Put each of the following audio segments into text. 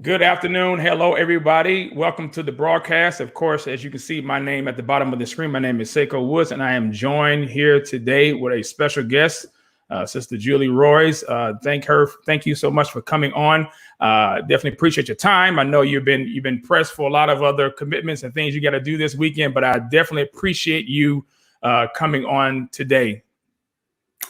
Good afternoon. Hello, everybody. Welcome to the broadcast. Of course, as you can see, my name at the bottom of the screen, my name is SaikoWoods, and I am joined here today with a special guest, Sister Julie Royce. Thank you so much for coming on. Definitely appreciate your time. I know you've been pressed for a lot of other commitments and things you got to do this weekend, but I definitely appreciate you coming on today.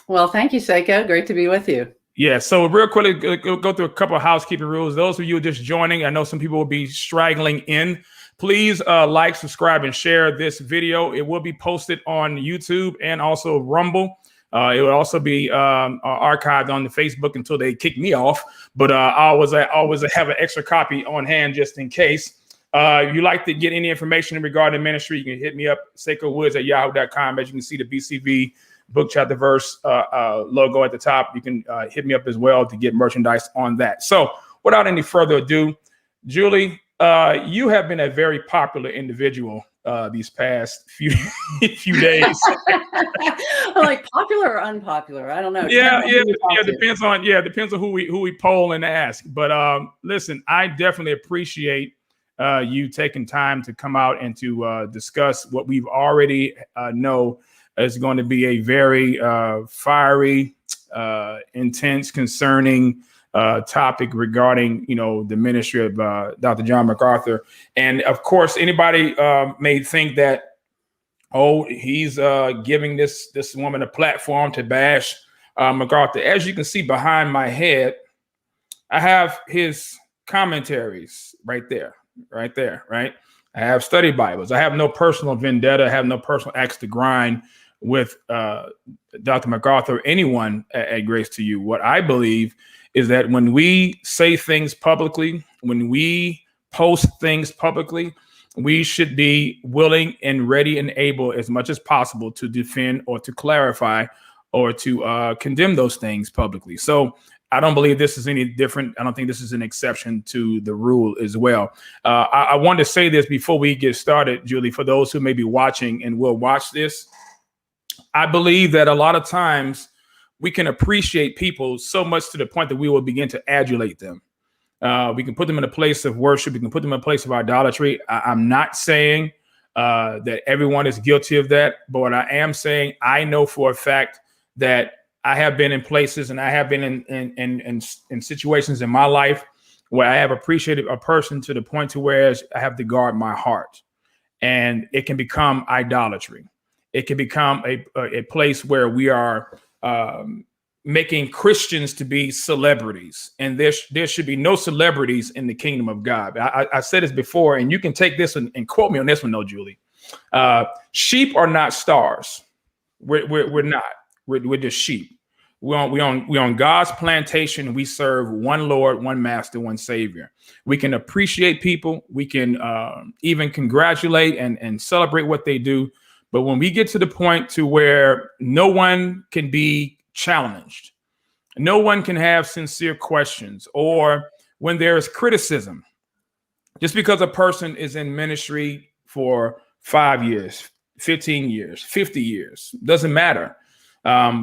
Well, thank you, Saiko. Great to be with you. Yeah, so real quickly, go through a couple of housekeeping rules. Those of you just joining, I know some people will be straggling in. Please like, subscribe, and share this video. It will be posted on YouTube and also Rumble. It will also be archived on the Facebook until they kick me off. But I always have an extra copy on hand just in case. If you like to get any information regarding ministry, you can hit me up, SaikoWoods@yahoo.com. As you can see, the BCV book, chapter, verse logo at the top. You can hit me up as well to get merchandise on that. So without any further ado, Julie, you have been a very popular individual these past few days. Like popular or unpopular? I don't know. Depends on who we poll and ask. But listen, I definitely appreciate you taking time to come out and to discuss what we've already know is going to be a very fiery, intense, concerning topic regarding, the ministry of Dr. John MacArthur. And of course, anybody may think that, he's giving this woman a platform to bash MacArthur. As you can see behind my head, I have his commentaries right there. I have study Bibles. I have no personal vendetta. I have no personal axe to grind with Dr. MacArthur, anyone at Grace to You. What I believe is that when we say things publicly, when we post things publicly, we should be willing and ready and able as much as possible to defend or to clarify or to condemn those things publicly. So I don't believe this is any different. I don't think this is an exception to the rule as well. I wanted to say this before we get started, Julie, for those who may be watching and will watch this. I believe that a lot of times we can appreciate people so much to the point that we will begin to adulate them. We can put them in a place of worship. We can put them in a place of idolatry. I'm not saying that everyone is guilty of that, but what I am saying, I know for a fact that I have been in places and I have been in situations in my life where I have appreciated a person to the point to where I have to guard my heart, and it can become idolatry. It can become a place where we are making Christians to be celebrities, and there should be no celebrities in the kingdom of God. I said this before, and you can take this and quote me on this one, though, Julie. Sheep are not stars. We're not. We're just sheep. We on God's plantation. We serve one Lord, one Master, one Savior. We can appreciate people. We can even congratulate and celebrate what they do. But when we get to the point to where no one can be challenged, no one can have sincere questions, or when there is criticism, just because a person is in ministry for 5 years, 15 years, 50 years, doesn't matter.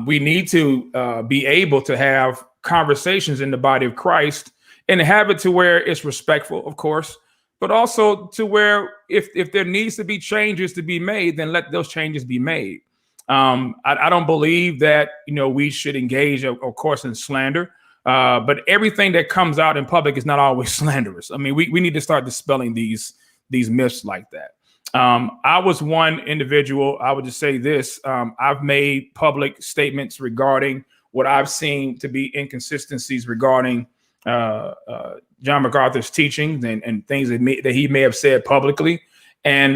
We need to be able to have conversations in the body of Christ and have it to where it's respectful, of course, but also to where if there needs to be changes to be made, then let those changes be made. I don't believe that, we should engage, of course, in slander, but everything that comes out in public is not always slanderous. I mean, we need to start dispelling these myths like that. I was one individual. I would just say this. I've made public statements regarding what I've seen to be inconsistencies regarding John MacArthur's teachings and things that he may have said publicly. And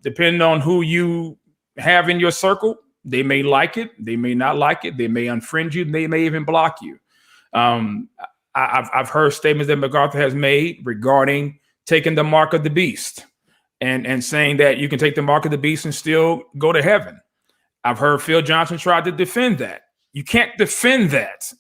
depending on who you have in your circle, they may like it, they may not like it, they may unfriend you, they may even block you. I've heard statements that MacArthur has made regarding taking the mark of the beast and saying that you can take the mark of the beast and still go to heaven. I've heard Phil Johnson try to defend that. You can't defend that.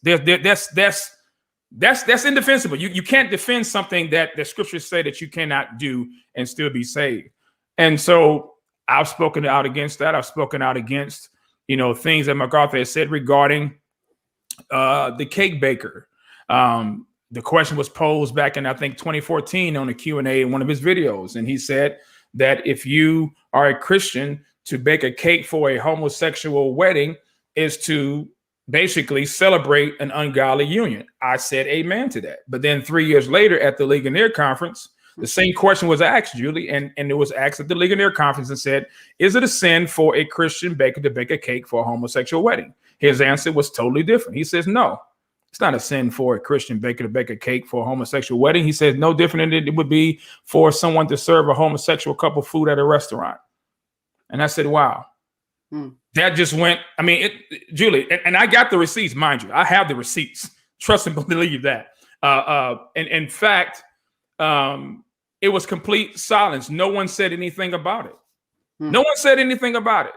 That's indefensible. You can't defend something that the scriptures say that you cannot do and still be saved. And so I've spoken out against that. I've spoken out against, things that MacArthur has said regarding the cake baker, the question was posed back in, I think, 2014 on a Q&A in one of his videos. And he said that if you are a Christian, to bake a cake for a homosexual wedding is to basically celebrate an ungodly union. I said amen to that. But then 3 years later at the Ligonier conference, the same question was asked, Julie, and it was asked at the Ligonier conference and said, is it a sin for a Christian baker to bake a cake for a homosexual wedding? His answer was totally different. He says, no, it's not a sin for a Christian baker to bake a cake for a homosexual wedding. He says, no different than it would be for someone to serve a homosexual couple food at a restaurant. And I said, wow. That just went, I mean, Julie, and I got the receipts, mind you. I have the receipts. Trust and believe that. And in fact, it was complete silence. No one said anything about it. No one said anything about it.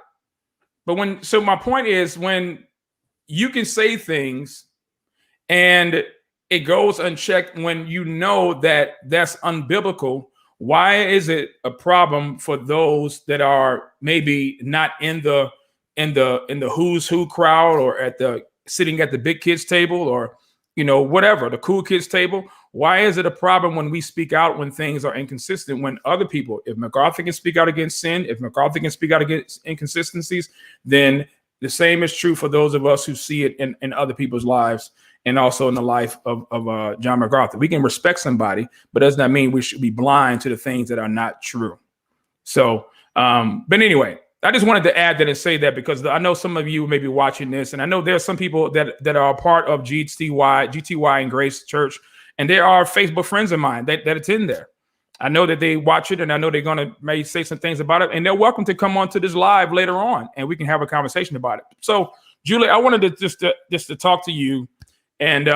But so my point is, when you can say things and it goes unchecked, when you know that that's unbiblical, why is it a problem for those that are maybe not in the who's who crowd, or sitting at the big kids table, or whatever, the cool kids table? Why is it a problem when we speak out when things are inconsistent, when other people, if MacArthur can speak out against sin, if MacArthur can speak out against inconsistencies, then the same is true for those of us who see it in other people's lives, and also in the life of John MacArthur. We can respect somebody, but does not mean we should be blind to the things that are not true. So, but anyway, I just wanted to add that and say that, because I know some of you may be watching this, and I know there are some people that are a part of GTY and Grace Church, and there are Facebook friends of mine that attend there. I know that they watch it, and I know they're going to maybe say some things about it, and they're welcome to come on to this live later on, and we can have a conversation about it. So, Julie, I wanted to just to talk to you and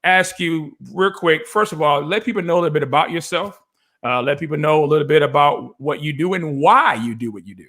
ask you real quick. First of all, let people know a little bit about yourself. Let people know a little bit about what you do and why you do what you do.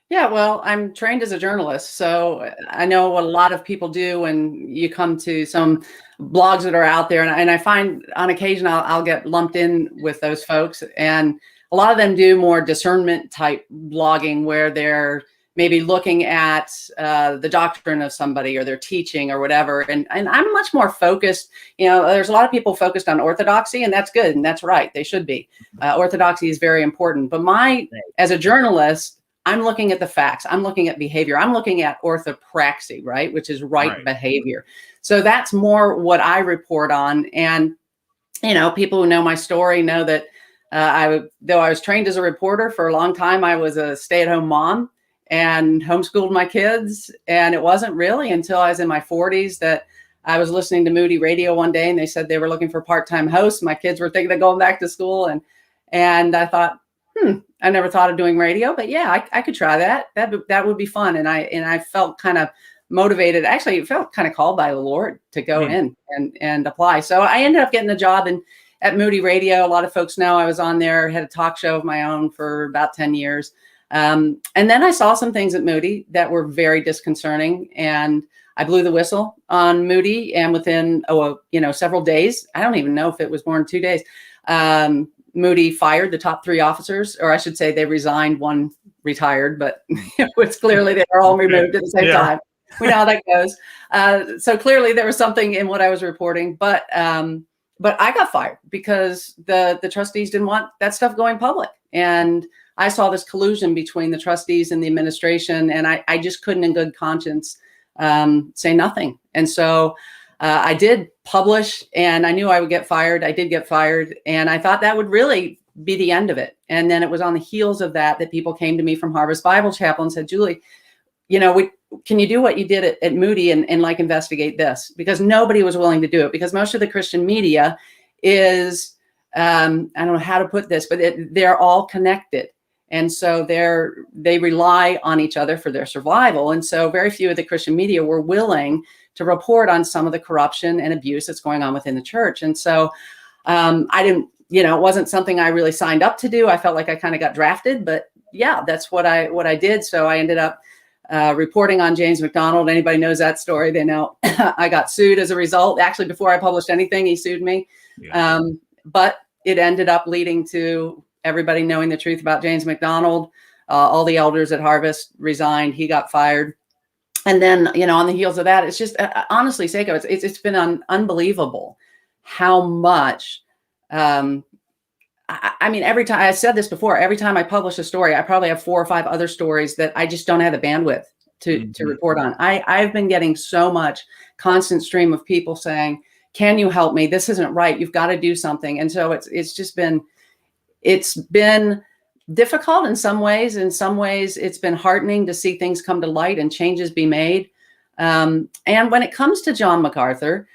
Yeah, well, I'm trained as a journalist, so I know what a lot of people do when you come to some blogs that are out there. And I find on occasion I'll get lumped in with those folks. And a lot of them do more discernment type blogging, where they're maybe looking at the doctrine of somebody or their teaching or whatever. And I'm much more focused. There's a lot of people focused on orthodoxy, and that's good. And that's right. They should be. Orthodoxy is very important. But as a journalist, I'm looking at the facts. I'm looking at behavior. I'm looking at orthopraxy, right? Which is right behavior. So that's more what I report on. And, people who know my story know that though I was trained as a reporter for a long time, I was a stay-at-home mom and homeschooled my kids. And it wasn't really until I was in my 40s that I was listening to Moody Radio one day, and they said they were looking for part-time hosts. My kids were thinking of going back to school. And I thought, I never thought of doing radio, but yeah, I could try that. That would be fun. And I felt kind of motivated. Actually, it felt kind of called by the Lord to go in and apply. So I ended up getting a job at Moody Radio. A lot of folks know I was on there, had a talk show of my own for about 10 years. And then I saw some things at Moody that were very disconcerting, and I blew the whistle on Moody. And within several days, I don't even know if it was more than 2 days, Moody fired the top 3 officers, or I should say they resigned, one retired, but it was clearly they were all removed at the same time. We know how that goes. So clearly there was something in what I was reporting, but I got fired because the trustees didn't want that stuff going public. And I saw this collusion between the trustees and the administration, and I just couldn't in good conscience say nothing. And so I did publish, and I knew I would get fired. I did get fired, and I thought that would really be the end of it. And then it was on the heels of that people came to me from Harvest Bible Chapel and said, Julie, can you do what you did at Moody and investigate this? Because nobody was willing to do it, because most of the Christian media is, I don't know how to put this, but they're all connected. And so they rely on each other for their survival. And so very few of the Christian media were willing to report on some of the corruption and abuse that's going on within the church. And so I didn't, it wasn't something I really signed up to do. I felt like I kind of got drafted, but yeah, that's what I did. So I ended up reporting on James MacDonald. Anybody knows that story, they know I got sued as a result. Actually, before I published anything, he sued me. Yeah. But it ended up leading to everybody knowing the truth about James MacDonald. All the elders at Harvest resigned. He got fired. And then, on the heels of that, it's just honestly, Seiko, it's been unbelievable how much, I mean, every time I said this before, every time I publish a story, I probably have 4 or 5 other stories that I just don't have the bandwidth to report on. I've been getting so much constant stream of people saying, can you help me? This isn't right. You've got to do something. And so it's been difficult in some ways. In some ways, it's been heartening to see things come to light and changes be made. And when it comes to John MacArthur,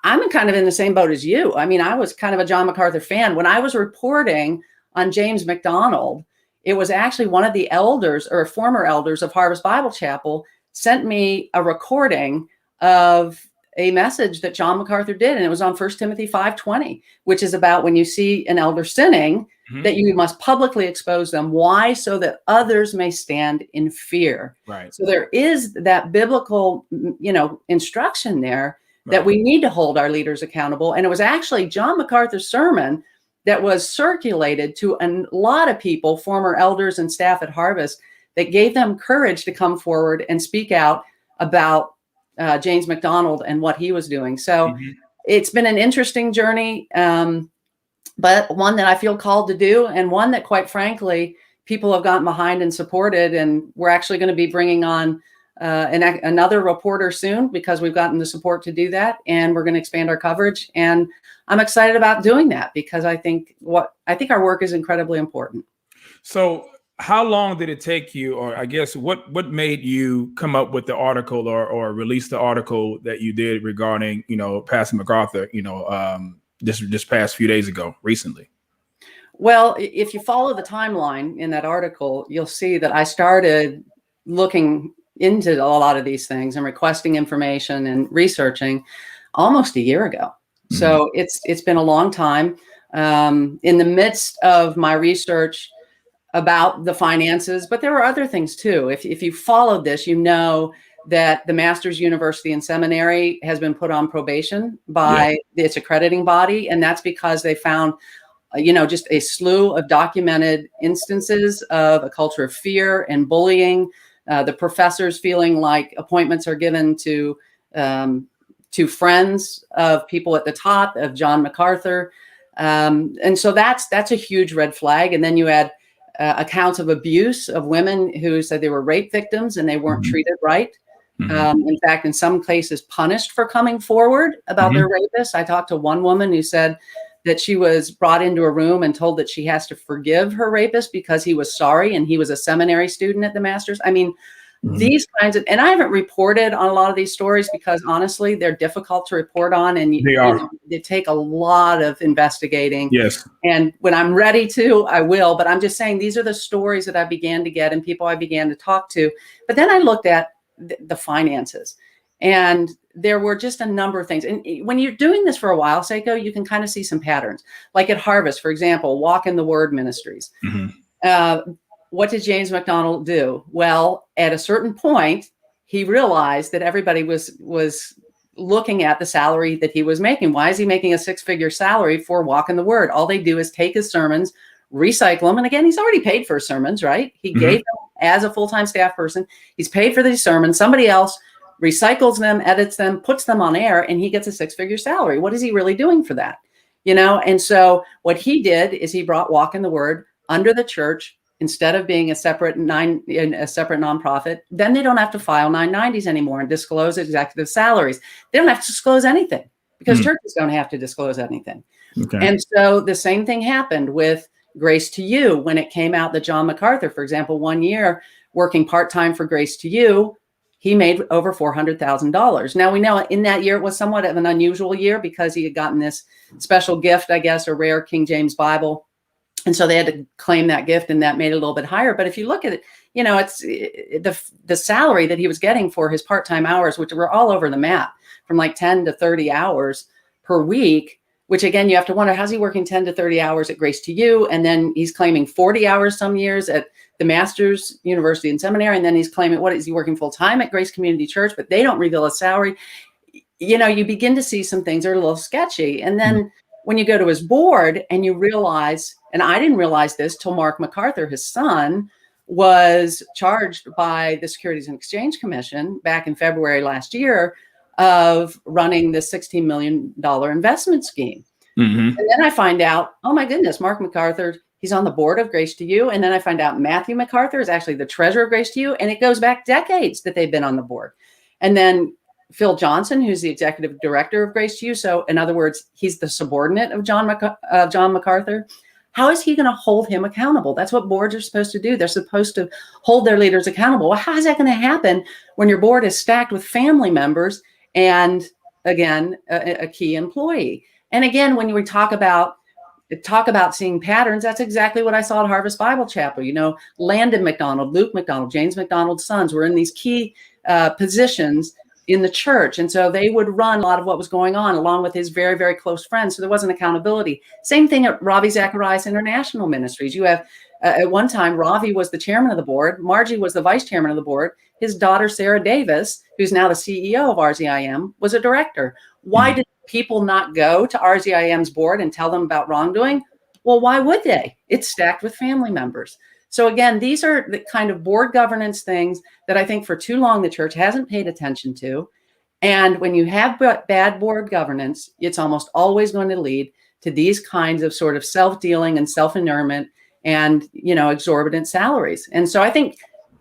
I'm kind of in the same boat as you. I mean, I was kind of a John MacArthur fan. When I was reporting on James MacDonald, it was actually one of the elders or former elders of Harvest Bible Chapel sent me a recording of a message that John MacArthur did. And it was on 1 Timothy 5:20, which is about when you see an elder sinning, that you must publicly expose them. Why? So that others may stand in fear. Right. So there is that biblical, instruction there that we need to hold our leaders accountable. And it was actually John MacArthur's sermon that was circulated to a lot of people, former elders and staff at Harvest, that gave them courage to come forward and speak out about James MacDonald and what he was doing. So it's been an interesting journey, but one that I feel called to do, and one that, quite frankly, people have gotten behind and supported. And we're actually going to be bringing on another reporter soon, because we've gotten the support to do that, and we're going to expand our coverage. And I'm excited about doing that, because I think our work is incredibly important. So how long did it take you, or I guess what made you come up with the article or release the article that you did regarding, Pastor MacArthur, this past few days ago, recently? Well, if you follow the timeline in that article, you'll see that I started looking into a lot of these things and requesting information and researching almost a year ago. So it's been a long time. In the midst of my research about the finances, but there were other things too. If you followed this, you know that the Master's University and Seminary has been put on probation by its accrediting body. And that's because they found, just a slew of documented instances of a culture of fear and bullying, the professors feeling like appointments are given to friends of people at the top, of John MacArthur. And so that's a huge red flag. And then you add accounts of abuse of women who said they were rape victims and they weren't treated right. In fact, in some cases punished for coming forward about their rapists. I talked to one woman who said that she was brought into a room and told that she has to forgive her rapist because he was sorry and he was a seminary student at the Master's. I mean, these kinds of, and I haven't reported on a lot of these stories because honestly, they're difficult to report on, and they take a lot of investigating. Yes. And when I'm ready to, I will, but I'm just saying, these are the stories that I began to get and people I began to talk to. But then I looked at the finances, and there were just a number of things. And when you're doing this for a while, Saiko, you can kind of see some patterns. Like at Harvest, for example, Walk in the Word Ministries. What did James MacDonald do? Well, at a certain point, he realized that everybody was looking at the salary that he was making. Why is he making a 6-figure salary for Walk in the Word? All they do is take his sermons, recycle them. And again, he's already paid for sermons, right? He gave them as a full-time staff person. He's paid for these sermons. Somebody else recycles them, edits them, puts them on air, and he gets a 6-figure salary. What is he really doing for that? And so what he did is he brought Walk in the Word under the church. Instead of being a separate nonprofit, then they don't have to file 990s anymore and disclose executive salaries. They don't have to disclose anything because churches don't have to disclose anything. Okay. And so the same thing happened with Grace to You when it came out that John MacArthur, for example, 1 year working part-time for Grace to You, he made over $400,000. Now we know in that year it was somewhat of an unusual year because he had gotten this special gift, I guess, a rare King James Bible. And so they had to claim that gift, and that made it a little bit higher. But if you look at it, it's the salary that he was getting for his part-time hours, which were all over the map, from like 10 to 30 hours per week, which again, you have to wonder, how's he working 10 to 30 hours at Grace to You? And then he's claiming 40 hours some years at the Master's University and Seminary. And then he's claiming, what is he working full-time at Grace Community Church? But they don't reveal his salary. You begin to see some things that are a little sketchy. And then when you go to his board and you realize, and I didn't realize this till Mark MacArthur, his son, was charged by the Securities and Exchange Commission back in February last year of running this $16 million investment scheme. Mm-hmm. And then I find out, oh my goodness, Mark MacArthur, he's on the board of Grace to You. And then I find out Matthew MacArthur is actually the treasurer of Grace to You. And it goes back decades that they've been on the board. And then Phil Johnson, who's the executive director of Grace to You. So in other words, he's the subordinate of John MacArthur. How is he going to hold him accountable? That's what boards are supposed to do. They're supposed to hold their leaders accountable. Well, how is that going to happen when your board is stacked with family members and, again, a key employee? And again, when we talk about seeing patterns, that's exactly what I saw at Harvest Bible Chapel. You know, Landon McDonald, Luke McDonald, James McDonald's sons were in these key positions in the church. And so they would run a lot of what was going on along with his very, very close friends. So there wasn't accountability. Same thing at Ravi Zacharias International Ministries. You have, at one time, Ravi was the chairman of the board. Margie was the vice chairman of the board. His daughter, Sarah Davis, who's now the CEO of RZIM, was a director. Why did people not go to RZIM's board and tell them about wrongdoing? Well, why would they? It's stacked with family members. So again, these are the kind of board governance things that I think for too long the church hasn't paid attention to. And when you have bad board governance, it's almost always going to lead to these kinds of sort of self-dealing and self-inurement and, you know, exorbitant salaries. And so I think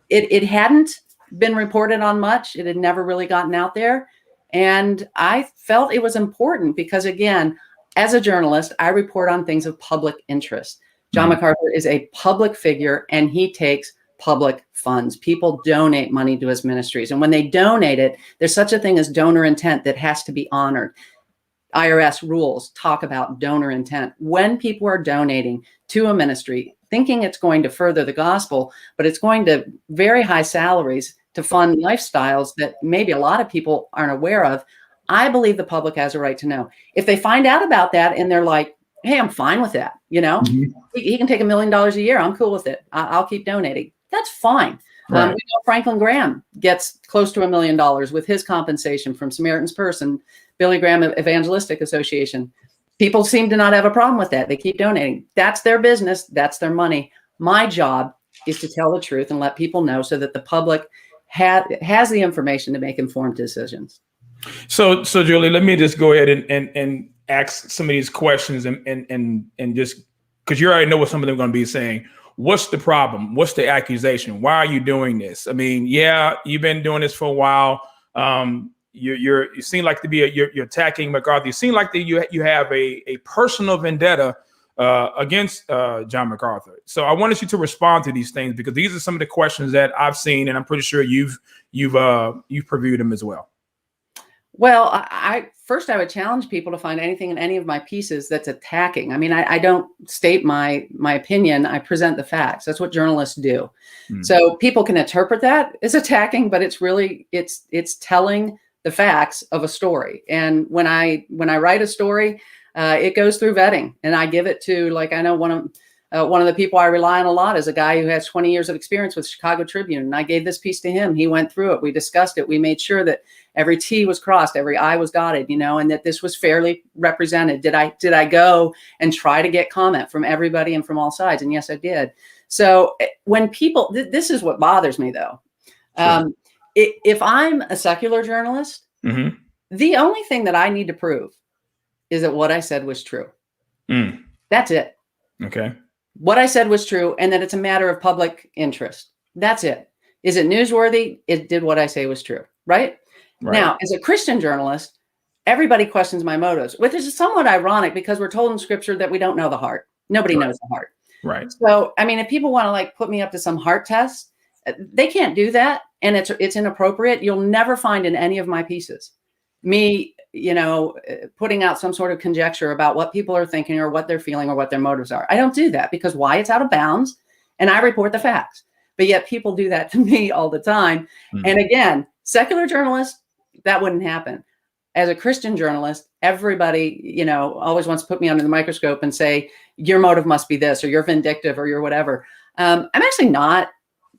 it hadn't been reported on much. It had never really gotten out there. And I felt it was important because, again, as a journalist, I report on things of public interest. John MacArthur is a public figure and he takes public funds. People donate money to his ministries. And when they donate it, there's such a thing as donor intent that has to be honored. IRS rules talk about donor intent. When people are donating to a ministry, thinking it's going to further the gospel, but it's going to very high salaries to fund lifestyles that maybe a lot of people aren't aware of, I believe the public has a right to know. If they find out about that and they're like, hey, I'm fine with that. You know, he can take $1 million a year. I'm cool with it. I'll keep donating. That's fine. Right. We know Franklin Graham gets close to $1 million with his compensation from Samaritan's Purse and Billy Graham Evangelistic Association. People seem to not have a problem with that. They keep donating. That's their business. That's their money. My job is to tell the truth and let people know so that the public has the information to make informed decisions. So Julie, let me just go ahead and ask some of these questions and just because you already know what some of them are going to be saying. What's the problem? What's the accusation? Why are you doing this? I mean, yeah, you've been doing this for a while. You seem like to be you're attacking MacArthur. You seem like that you have a personal vendetta against John MacArthur. So I wanted you to respond to these things because these are some of the questions that I've seen, and I'm pretty sure you've previewed them as well. Well, I would challenge people to find anything in any of my pieces that's attacking. I mean, I don't state my opinion. I present the facts. That's what journalists do. So people can interpret that as attacking, but it's really it's telling the facts of a story. And when I write a story, it goes through vetting, and I give it to, like, I know one of the people I rely on a lot is a guy who has 20 years of experience with Chicago Tribune. And I gave this piece to him. He went through it. We discussed it. We made sure that every T was crossed, every I was dotted, you know, and that this was fairly represented. Did I go and try to get comment from everybody and from all sides? And yes, I did. So when people, this is what bothers me though. Sure. If I'm a secular journalist, the only thing that I need to prove is that what I said was true. That's it. Okay. What I said was true, and that it's a matter of public interest. That's it. Is it newsworthy? It did what I say was true, right? Now, as a Christian journalist, everybody questions my motives, which is somewhat ironic because we're told in scripture that we don't know the heart. Nobody knows the heart. Right. So, I mean, if people want to like put me up to some heart test, they can't do that. And it's inappropriate. You'll never find in any of my pieces me, you know, putting out some sort of conjecture about what people are thinking or what they're feeling or what their motives are. I don't do that because why? It's out of bounds and I report the facts. But yet people do that to me all the time. And again, secular journalists, that wouldn't happen. As a Christian journalist, everybody, you know, always wants to put me under the microscope and say, your motive must be this, or you're vindictive, or you're whatever. I'm actually not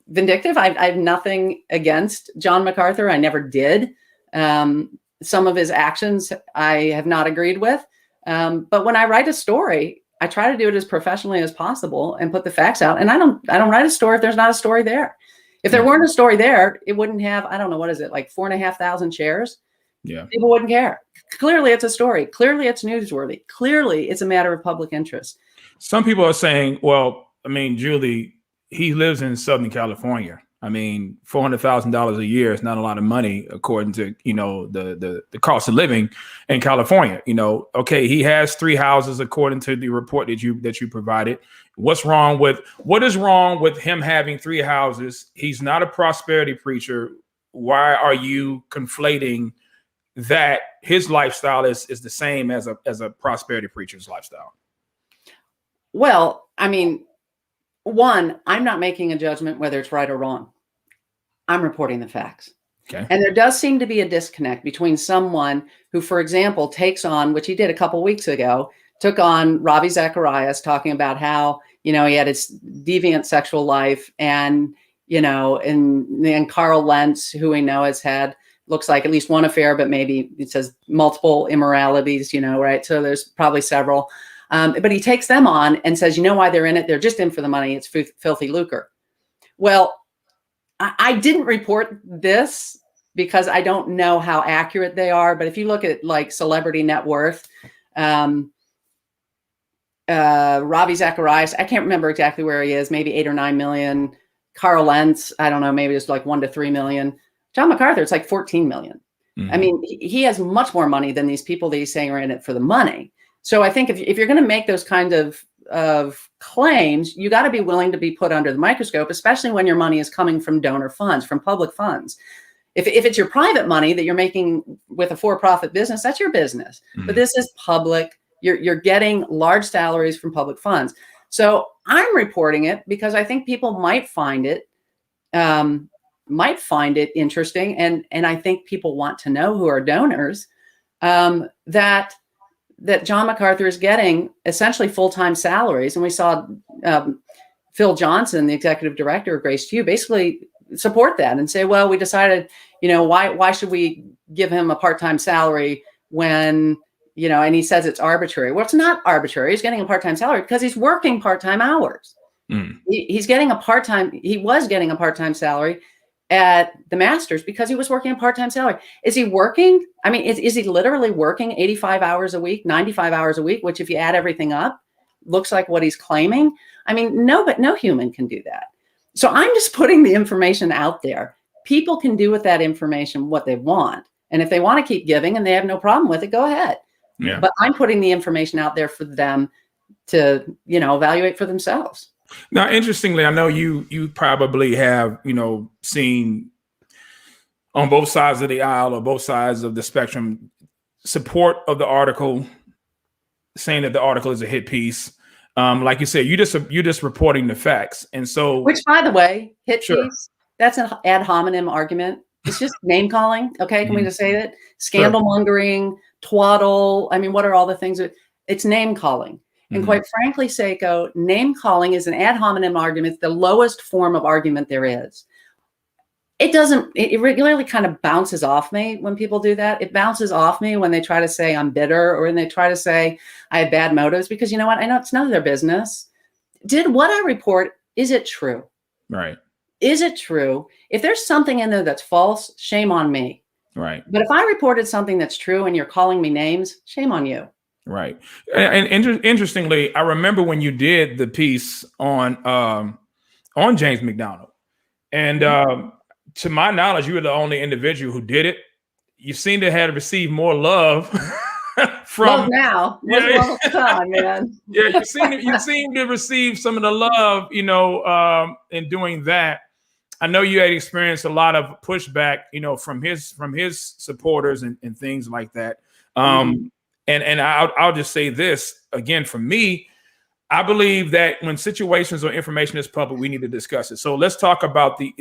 vindictive. I have nothing against John MacArthur. I never did. Some of his actions I have not agreed with. But when I write a story, I try to do it as professionally as possible and put the facts out. And I don't write a story if there's not a story there. If there weren't a story there, it wouldn't have, I don't know, what is it, like 4,500 shares? Yeah. People wouldn't care. Clearly, it's a story. Clearly, it's newsworthy. Clearly, it's a matter of public interest. Some people are saying, well, I mean, Julie, he lives in Southern California. I mean, $400,000 a year is not a lot of money, according to, you know, the cost of living in California. You know, okay, he has 3 houses according to the report that you provided. What is wrong with him having 3 houses? He's not a prosperity preacher. Why are you conflating that his lifestyle is the same as a prosperity preacher's lifestyle? Well, I mean, one, I'm not making a judgment whether it's right or wrong. I'm reporting the facts. Okay. And there does seem to be a disconnect between someone who, for example, takes on, which he did a couple weeks ago, took on Ravi Zacharias, talking about how, you know, he had his deviant sexual life, and, you know, and Carl Lentz, who we know has had, looks like at least one affair, but maybe it says multiple immoralities, you know, right? So there's probably several. But he takes them on and says, you know why they're in it? They're just in for the money. It's filthy lucre. Well, I didn't report this because I don't know how accurate they are. But if you look at like celebrity net worth, Ravi Zacharias, I can't remember exactly where he is, maybe 8 or 9 million. Carl Lentz, I don't know, maybe it's like 1 to 3 million. John MacArthur, it's like 14 million. I mean, he has much more money than these people that he's saying are in it for the money. So I think if you're going to make those kind of claims, you got to be willing to be put under the microscope, especially when your money is coming from donor funds, from public funds. If it's your private money that you're making with a for-profit business, that's your business. But this is public. You're getting large salaries from public funds. So I'm reporting it because I think people might find it interesting, and I think people want to know, who are donors, that John MacArthur is getting essentially full-time salaries. And we saw Phil Johnson, the executive director of Grace to You, basically support that and say, well, we decided, you know, why should we give him a part-time salary when, you know, and he says it's arbitrary. Well, it's not arbitrary. He's getting a part-time salary because he's working part-time hours. He was getting a part-time salary at the Masters because he was working a part-time salary. Is he working? I mean, is he literally working 85 hours a week, 95 hours a week, which if you add everything up, looks like what he's claiming? I mean, no human can do that. So I'm just putting the information out there. People can do with that information what they want. And if they want to keep giving and they have no problem with it, go ahead. Yeah. But I'm putting the information out there for them to, you know, evaluate for themselves. Now, interestingly, I know you probably have, you know, seen on both sides of the aisle or both sides of the spectrum support of the article, saying that the article is a hit piece. Like you said, you're just reporting the facts, and so, which, by the way, hit piece, that's an ad hominem argument. It's just name calling. Okay, can we just say that? Scandal mongering, twaddle. I mean, what are all the things it's name calling? And quite frankly, Seiko, name calling is an ad hominem argument, the lowest form of argument there is. It regularly kind of bounces off me when people do that. It bounces off me when they try to say I'm bitter, or when they try to say I have bad motives, because you know what? I know it's none of their business. Did what I report, is it true? Right. Is it true? If there's something in there that's false, shame on me. Right. But if I reported something that's true and you're calling me names, shame on you. Right. And interestingly, I remember when you did the piece on James McDonald, and to my knowledge, you were the only individual who did it. You seem to have received more love from love now. Love at the time, man. Yeah, you seem to receive some of the love, you know, in doing that. I know you had experienced a lot of pushback, you know, from his supporters and things like that. And I'll just say this again, for me, I believe that when situations or information is public, we need to discuss it. So let's talk about the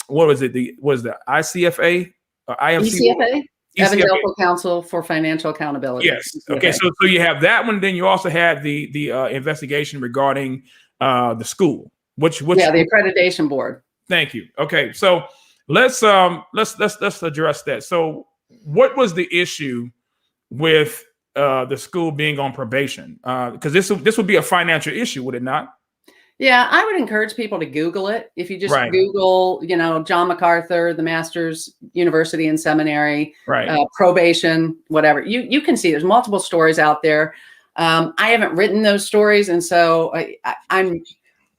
what was it? The ICFA or IFC? ECFA? Evangelical Council for Financial Accountability. Yes. Okay. So you have that one. Then you also have the investigation regarding the school, which the accreditation board. Thank you. Okay. So let's address that. So what was the issue with the school being on probation? Because this would be a financial issue, would it not? Yeah, I would encourage people to Google it. If you just Right. Google, John MacArthur, the Master's University and Seminary, Right. probation, whatever, you can see there's multiple stories out there. I haven't written those stories, and so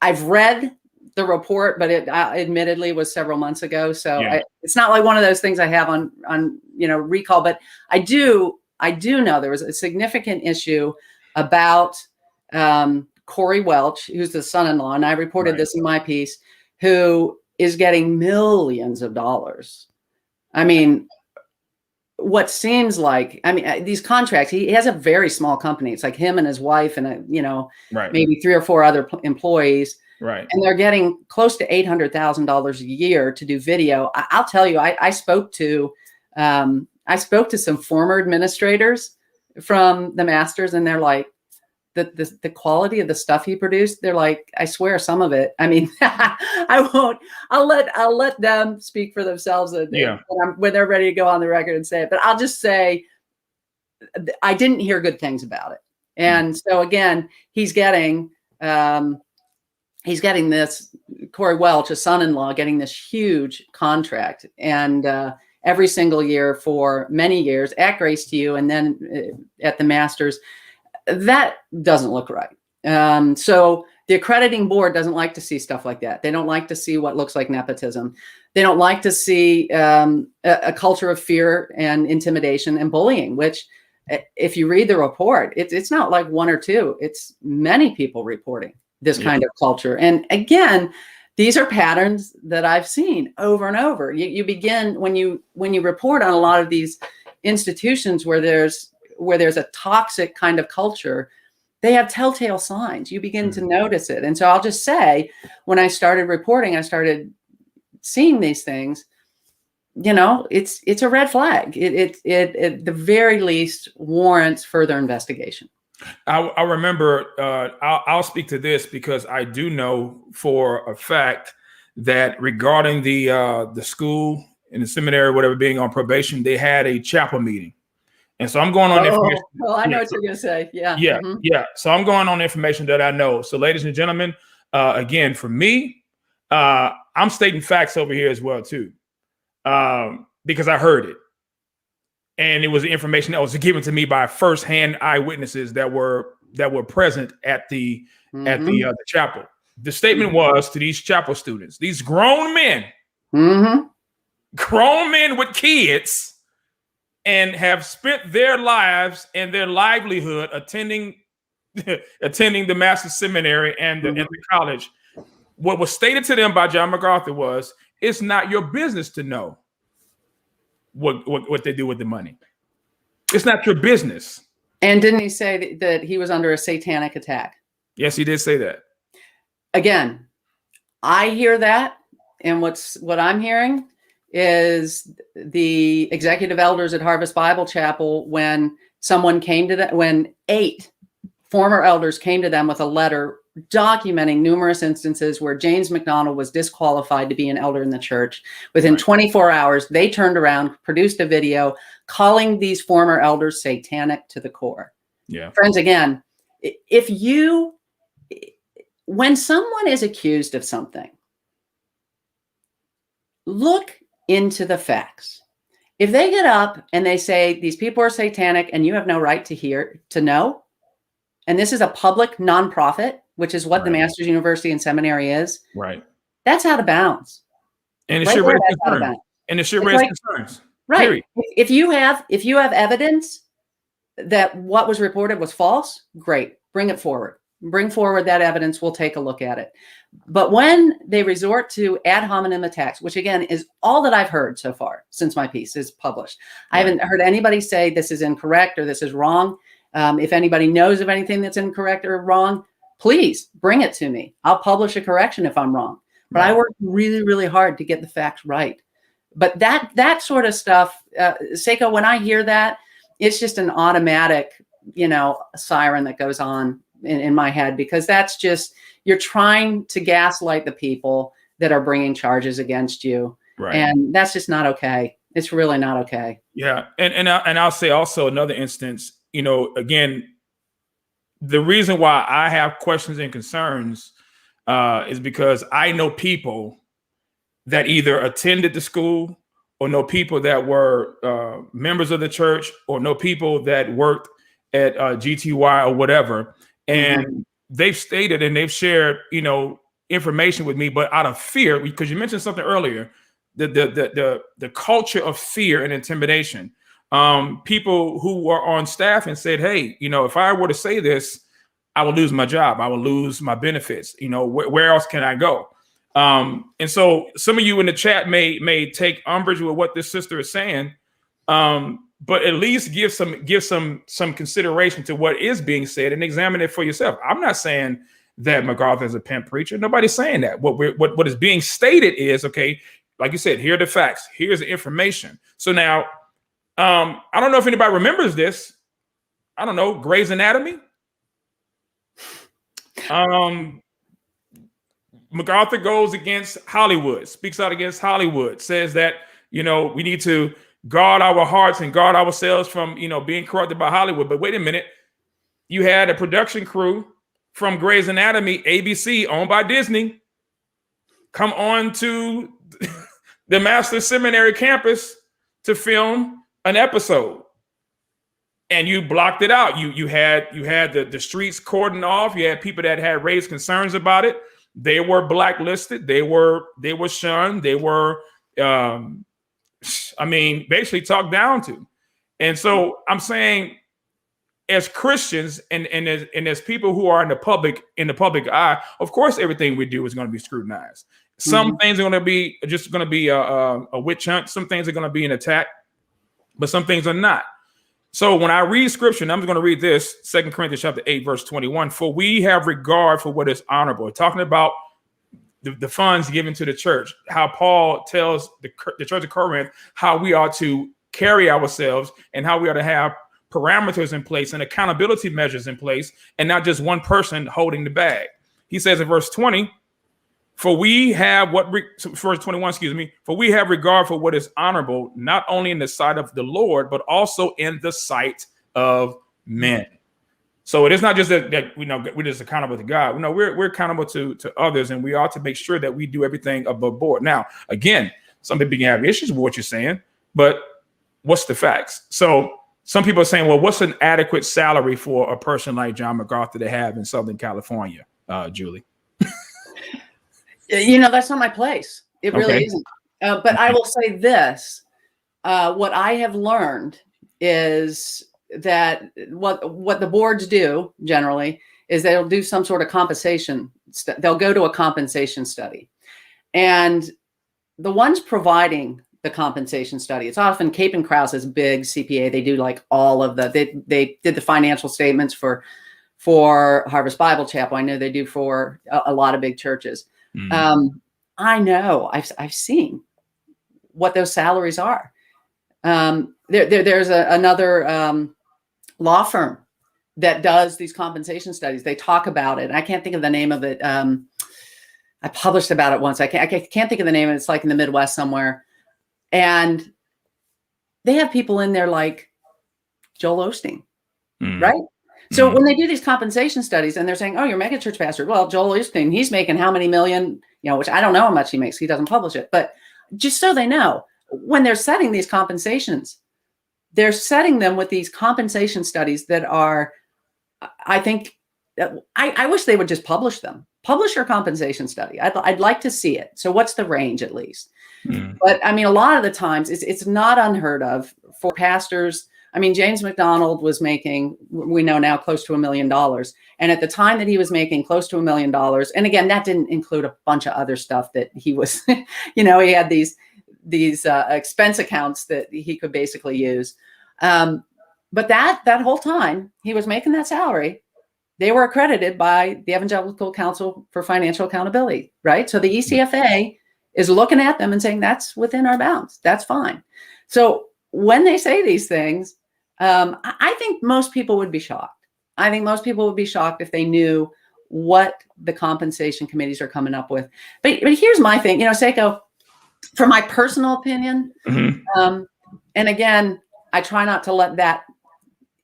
I've read the report, but it admittedly was several months ago, so Yeah. it's not like one of those things I have on recall. But I do know there was a significant issue about Corey Welch, who's the son-in-law, and I reported this in my piece, who is getting millions of dollars. I mean, what seems like, these contracts, he has a very small company. It's like him and his wife and maybe 3 or 4 other employees. Right. And they're getting close to $800,000 a year to do video. I'll tell you, I spoke to some former administrators from the Masters, and they're like, the quality of the stuff he produced, they're like, I swear some of it. I mean, I'll let them speak for themselves when they're ready to go on the record and say it. But I'll just say I didn't hear good things about it. And so again, he's getting this, Corey Welch, a son-in-law, getting this huge contract, and every single year for many years at Grace to You, and then at the Masters. That doesn't look right. So the accrediting board doesn't like to see stuff like that. They don't like to see what looks like nepotism. They don't like to see a culture of fear and intimidation and bullying, which, if you read the report, it's not like 1 or 2. It's many people reporting this kind of culture. And again, these are patterns that I've seen over and over. You begin when you report on a lot of these institutions where there's a toxic kind of culture, they have telltale signs. You begin to notice it. And so I'll just say, when I started reporting, I started seeing these things, it's a red flag. It at the very least warrants further investigation. I remember, I'll speak to this because I do know for a fact that regarding the school and the seminary, whatever, being on probation, they had a chapel meeting. And so I'm going on information. Well, I know what you're going to say. Yeah. Yeah. Yeah. So I'm going on information that I know. So ladies and gentlemen, again, for me, I'm stating facts over here as well, too, because I heard it. And it was information that was given to me by firsthand eyewitnesses that were present at the chapel. The statement was to these chapel students, these grown men with kids, and have spent their lives and their livelihood attending the Master's Seminary and the college. What was stated to them by John MacArthur was, it's not your business to know what they do with the money. It's not your business. And didn't he say that he was under a satanic attack? Yes, he did say that. Again, I hear that, and what I'm hearing is the executive elders at Harvest Bible Chapel, when 8 former elders came to them with a letter documenting numerous instances where James McDonald was disqualified to be an elder in the church. Within 24 hours, they turned around, produced a video calling these former elders satanic to the core. Yeah. Friends, again, when someone is accused of something, look into the facts. If they get up and they say these people are satanic and you have no right to know, and this is a public nonprofit, which is what the Master's University and Seminary is, that's out of bounds. And it should raise concerns. And it should raise concerns. Right. Period. If you have evidence that what was reported was false, great. Bring it forward. Bring forward that evidence. We'll take a look at it. But when they resort to ad hominem attacks, which again is all that I've heard so far since my piece is published, I haven't heard anybody say this is incorrect or this is wrong. If anybody knows of anything that's incorrect or wrong, please bring it to me. I'll publish a correction if I'm wrong. But I work really, really hard to get the facts right. But that sort of stuff, Seiko, when I hear that, it's just an automatic, siren that goes on in my head, because that's just, you're trying to gaslight the people that are bringing charges against you. Right. And that's just not okay. It's really not okay. Yeah. And I'll say also another instance, again, the reason why I have questions and concerns is because I know people that either attended the school or know people that were members of the church or know people that worked at GTY or whatever. And they've stated and they've shared, information with me, but out of fear, because you mentioned something earlier, the culture of fear and intimidation. People who were on staff and said, hey, if I were to say this, I will lose my job. I will lose my benefits. Where else can I go? And so some of you in the chat may take umbrage with what this sister is saying, but at least give some consideration to what is being said and examine it for yourself. I'm not saying that MacArthur is a pimp preacher. Nobody's saying that. What is being stated is, okay, like you said, here are the facts. Here's the information. So now, I don't know if anybody remembers this. I don't know, Grey's Anatomy. MacArthur goes against Hollywood, speaks out against Hollywood, says that, we need to guard our hearts and guard ourselves from, being corrupted by Hollywood. But wait a minute, you had a production crew from Grey's Anatomy, ABC, owned by Disney, come on to the Master Seminary campus to film an episode. And you blocked it out. You had the streets cordoned off. You had people that had raised concerns about it. They were blacklisted. They were shunned. They were, basically talked down to. And so I'm saying, as Christians and as people who are in the public eye, of course, everything we do is going to be scrutinized. Some things are going to be a witch hunt. Some things are going to be an attack, but some things are not. So when I read scripture, and I'm going to read this, 2 Corinthians chapter 8, verse 21, for we have regard for what is honorable. Talking about the funds given to the church, how Paul tells the church of Corinth how we are to carry ourselves and how we are to have parameters in place and accountability measures in place, and not just one person holding the bag. He says in verse 20, for we have verse 21, for we have regard for what is honorable, not only in the sight of the Lord, but also in the sight of men. So it is not just that we're just accountable to God. We're accountable to others, and we ought to make sure that we do everything above board. Now, again, some people can have issues with what you're saying, but what's the facts? So some people are saying, well, what's an adequate salary for a person like John MacArthur to have in Southern California, Julie? That's not my place. It really isn't. But I will say this. What I have learned is that what the boards do generally is they'll do some sort of compensation. They'll go to a compensation study. And the ones providing the compensation study, it's often Cape and Krause's big CPA. They do like all of they did the financial statements for Harvest Bible Chapel. I know they do for a lot of big churches. I know I've seen what those salaries are. There's another law firm that does these compensation studies. They talk about it. I can't think of the name of it. I published about it once. I can't think of the name. It's like in the Midwest somewhere. And they have people in there like Joel Osteen, right? So when they do these compensation studies and they're saying, oh, you're mega church pastor. Well, Joel Osteen, he's making how many million, which I don't know how much he makes. He doesn't publish it. But just so they know, when they're setting these compensations, they're setting them with these compensation studies that are, I think, I wish they would just publish them. Publish your compensation study. I'd like to see it. So what's the range at least? But I mean, a lot of the times it's not unheard of for pastors. I mean, James McDonald was making, we know now, close to $1 million. And at the time that he was making close to $1 million, and again, that didn't include a bunch of other stuff that he was, he had these expense accounts that he could basically use. But that whole time he was making that salary, they were accredited by the Evangelical Council for Financial Accountability, right? So the ECFA is looking at them and saying, that's within our bounds. That's fine. So when they say these things, I think most people would be shocked. I think most people would be shocked if they knew what the compensation committees are coming up with. But here's my thing, Seiko, for my personal opinion, and again, I try not to let that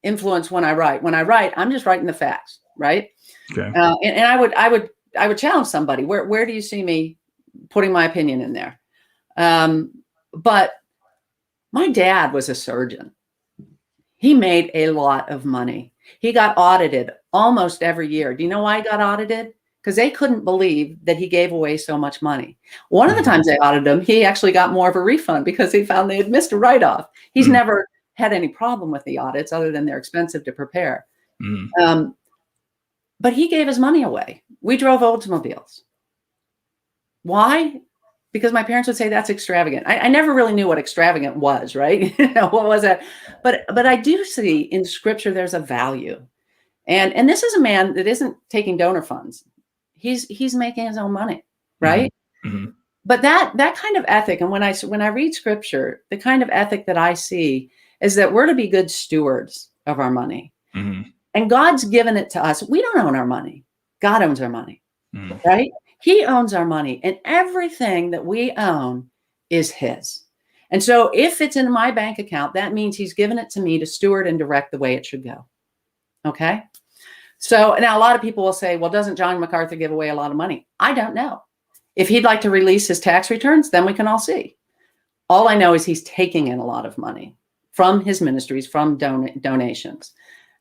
influence when I write. When I write, I'm just writing the facts, right? Okay. And I would would challenge somebody. Where do you see me putting my opinion in there? But my dad was a surgeon. He made a lot of money. He got audited almost every year. Do you know why he got audited? Because they couldn't believe that he gave away so much money. One of the times they audited him, he actually got more of a refund because he found they had missed a write-off. He's never had any problem with the audits other than they're expensive to prepare. But he gave his money away. We drove Oldsmobiles. Why? Because my parents would say that's extravagant. I never really knew what extravagant was, right? What was that? But I do see in scripture there's a value. And this is a man that isn't taking donor funds. He's making his own money, right? But that kind of ethic, and when I read scripture, the kind of ethic that I see is that we're to be good stewards of our money. And God's given it to us. We don't own our money. God owns our money, right? He owns our money, and everything that we own is his. And so if it's in my bank account, that means he's given it to me to steward and direct the way it should go. Okay. So now a lot of people will say, well, doesn't John MacArthur give away a lot of money? I don't know. If he'd like to release his tax returns, then we can all see. All I know is he's taking in a lot of money from his ministries, from donations.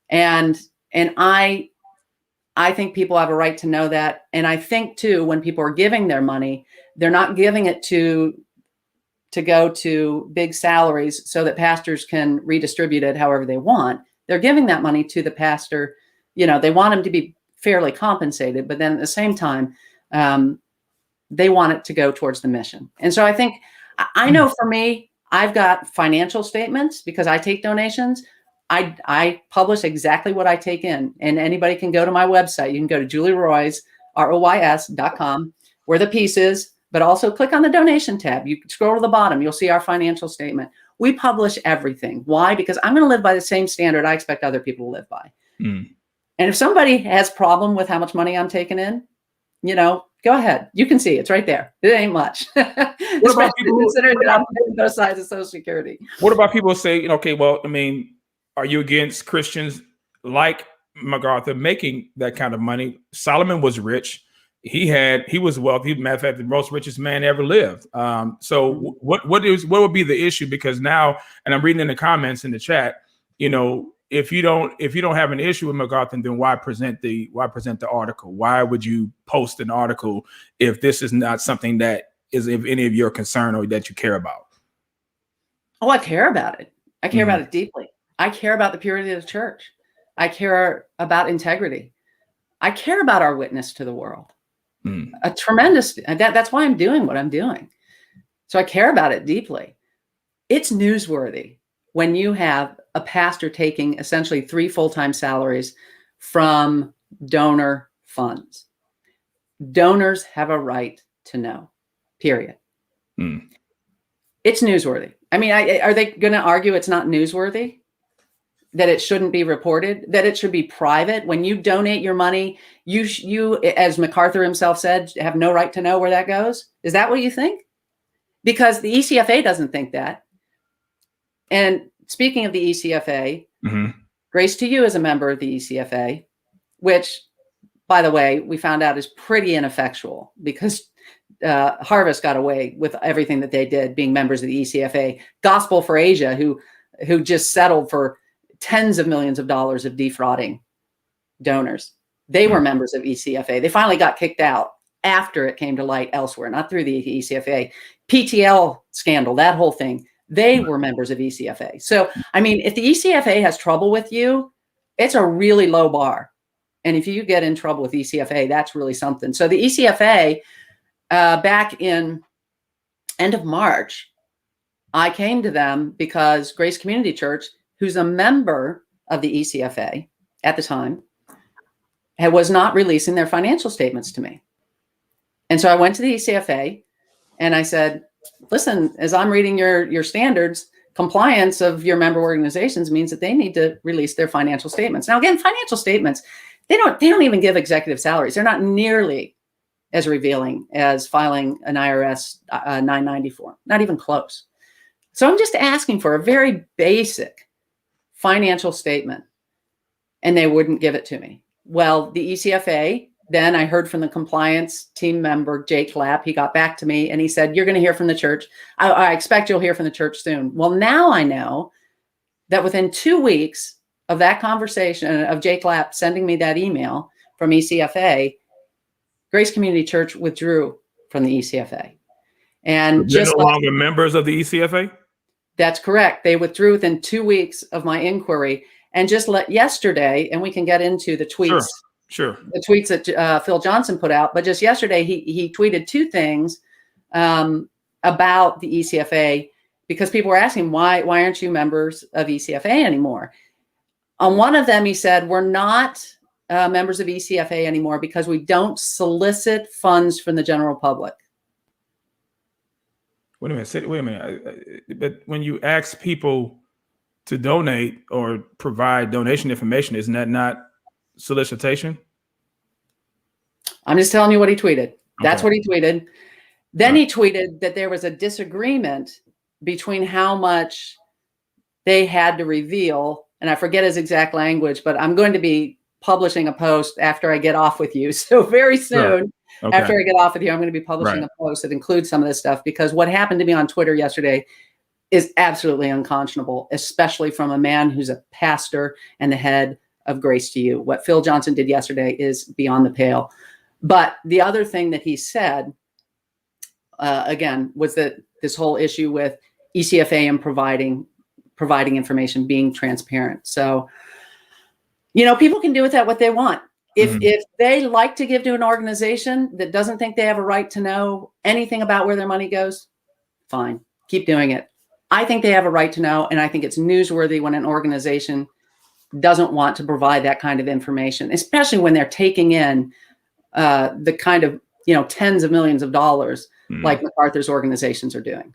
And I think people have a right to know that. And I think too, when people are giving their money, they're not giving it to go to big salaries so that pastors can redistribute it however they want. They're giving that money to the pastor. You know, they want him to be fairly compensated, but then at the same time, they want it to go towards the mission. And so I think, I know for me, I've got financial statements because I take donations. I publish exactly what I take in, and anybody can go to my website. You can go to julieroys.com, where the piece is, but also click on the donation tab. You can scroll to the bottom. You'll see our financial statement. We publish everything. Why? Because I'm going to live by the same standard I expect other people to live by. And if somebody has problem with how much money I'm taking in, you know, go ahead. You can see it's right there. It ain't much. What about people considering that I'm paying both sides of Social Security? What about people say, okay, well, I mean, are you against Christians like MacArthur making that kind of money? Solomon was rich. He was wealthy. Matter of fact, the most richest man ever lived. So what would be the issue? Because now, and I'm reading in the comments in the chat, you know, if you don't have an issue with MacArthur, then why present the article? Why would you post an article if this is not something that is of any of your concern or that you care about? Oh, I care about it. I care about it deeply. I care about the purity of the church. I care about integrity. I care about our witness to the world. A tremendous, that's why I'm doing what I'm doing. So I care about it deeply. It's newsworthy when you have a pastor taking essentially 3 full-time salaries from donor funds. Donors have a right to know, period. It's newsworthy. I mean, are they going to argue it's not newsworthy? That it shouldn't be reported, that it should be private? When you donate your money, you, as MacArthur himself said, have no right to know where that goes. Is that what you think? Because the ECFA doesn't think that. And speaking of the ECFA, Grace to You is a member of the ECFA, which, by the way, we found out is pretty ineffectual because Harvest got away with everything that they did being members of the ECFA. Gospel for Asia, who just settled for tens of millions of dollars of defrauding donors. They were members of ECFA. They finally got kicked out after it came to light elsewhere, not through the ECFA. PTL scandal, that whole thing, they were members of ECFA. So, I mean, if the ECFA has trouble with you, it's a really low bar. And if you get in trouble with ECFA, that's really something. So the ECFA, back in end of March, I came to them because Grace Community Church, who's a member of the ECFA at the time, was not releasing their financial statements to me. And so I went to the ECFA and I said, listen, as I'm reading your standards, compliance of your member organizations means that they need to release their financial statements. Now, again, financial statements, they don't even give executive salaries. They're not nearly as revealing as filing an IRS 990 form, not even close. So I'm just asking for a very basic financial statement, and they wouldn't give it to me. Well, the ECFA then I heard from the compliance team member, Jake Lapp. He got back to me and he said, you're going to hear from the church. I expect you'll hear from the church soon. Well, now I know that within 2 weeks of that conversation, of Jake Lapp sending me that email from ECFA, Grace Community Church withdrew from the ECFA. And they're no longer members of the ECFA? That's correct. They withdrew within 2 weeks of my inquiry. And just yesterday, and we can get into the tweets, sure. The tweets that Phil Johnson put out, but just yesterday he tweeted two things about the ECFA, because people were asking, why aren't you members of ECFA anymore? On one of them, he said, we're not members of ECFA anymore because we don't solicit funds from the general public. Wait a minute. But when you ask people to donate or provide donation information, isn't that not solicitation? I'm just telling you what he tweeted. That's what he tweeted. Then he tweeted that there was a disagreement between how much they had to reveal. And I forget his exact language, but I'm going to be publishing a post after I get off with you. So very soon, after I get off with you, I'm going to be publishing a post that includes some of this stuff, because what happened to me on Twitter yesterday is absolutely unconscionable, especially from a man who's a pastor and the head of Grace to You. What Phil Johnson did yesterday is beyond the pale. But the other thing that he said, again, was that this whole issue with ECFA and providing information, being transparent. So, people can do with that what they want. If they like to give to an organization that doesn't think they have a right to know anything about where their money goes, fine, keep doing it. I think they have a right to know, and I think it's newsworthy when an organization doesn't want to provide that kind of information, especially when they're taking in the kind of tens of millions of dollars like MacArthur's organizations are doing.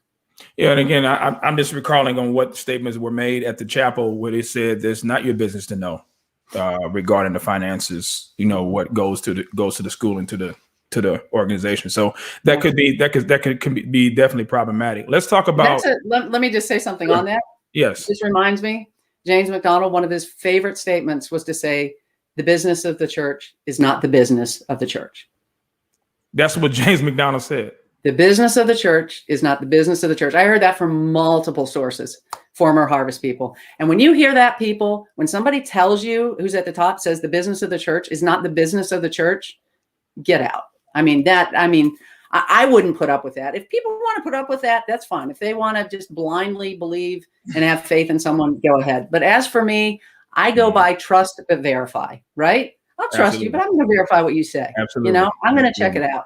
Yeah, and again, I'm just recalling on what statements were made at the chapel where they said it's not your business to know regarding the finances. What goes to the school and to the organization. So that could be definitely problematic. Let's talk about. Let me just say something on that. Yes, this reminds me. James MacDonald, one of his favorite statements was to say, "The business of the church is not the business of the church." That's what James MacDonald said. The business of the church is not the business of the church. I heard that from multiple sources, former Harvest people. And when you hear that, people, when somebody tells you, who's at the top, says the business of the church is not the business of the church, get out. I wouldn't put up with that. If people want to put up with that, that's fine. If they want to just blindly believe and have faith in someone, go ahead. But as for me, I go by trust but verify, right? I'll trust you, but I'm going to verify what you say. Absolutely. I'm going to check it out.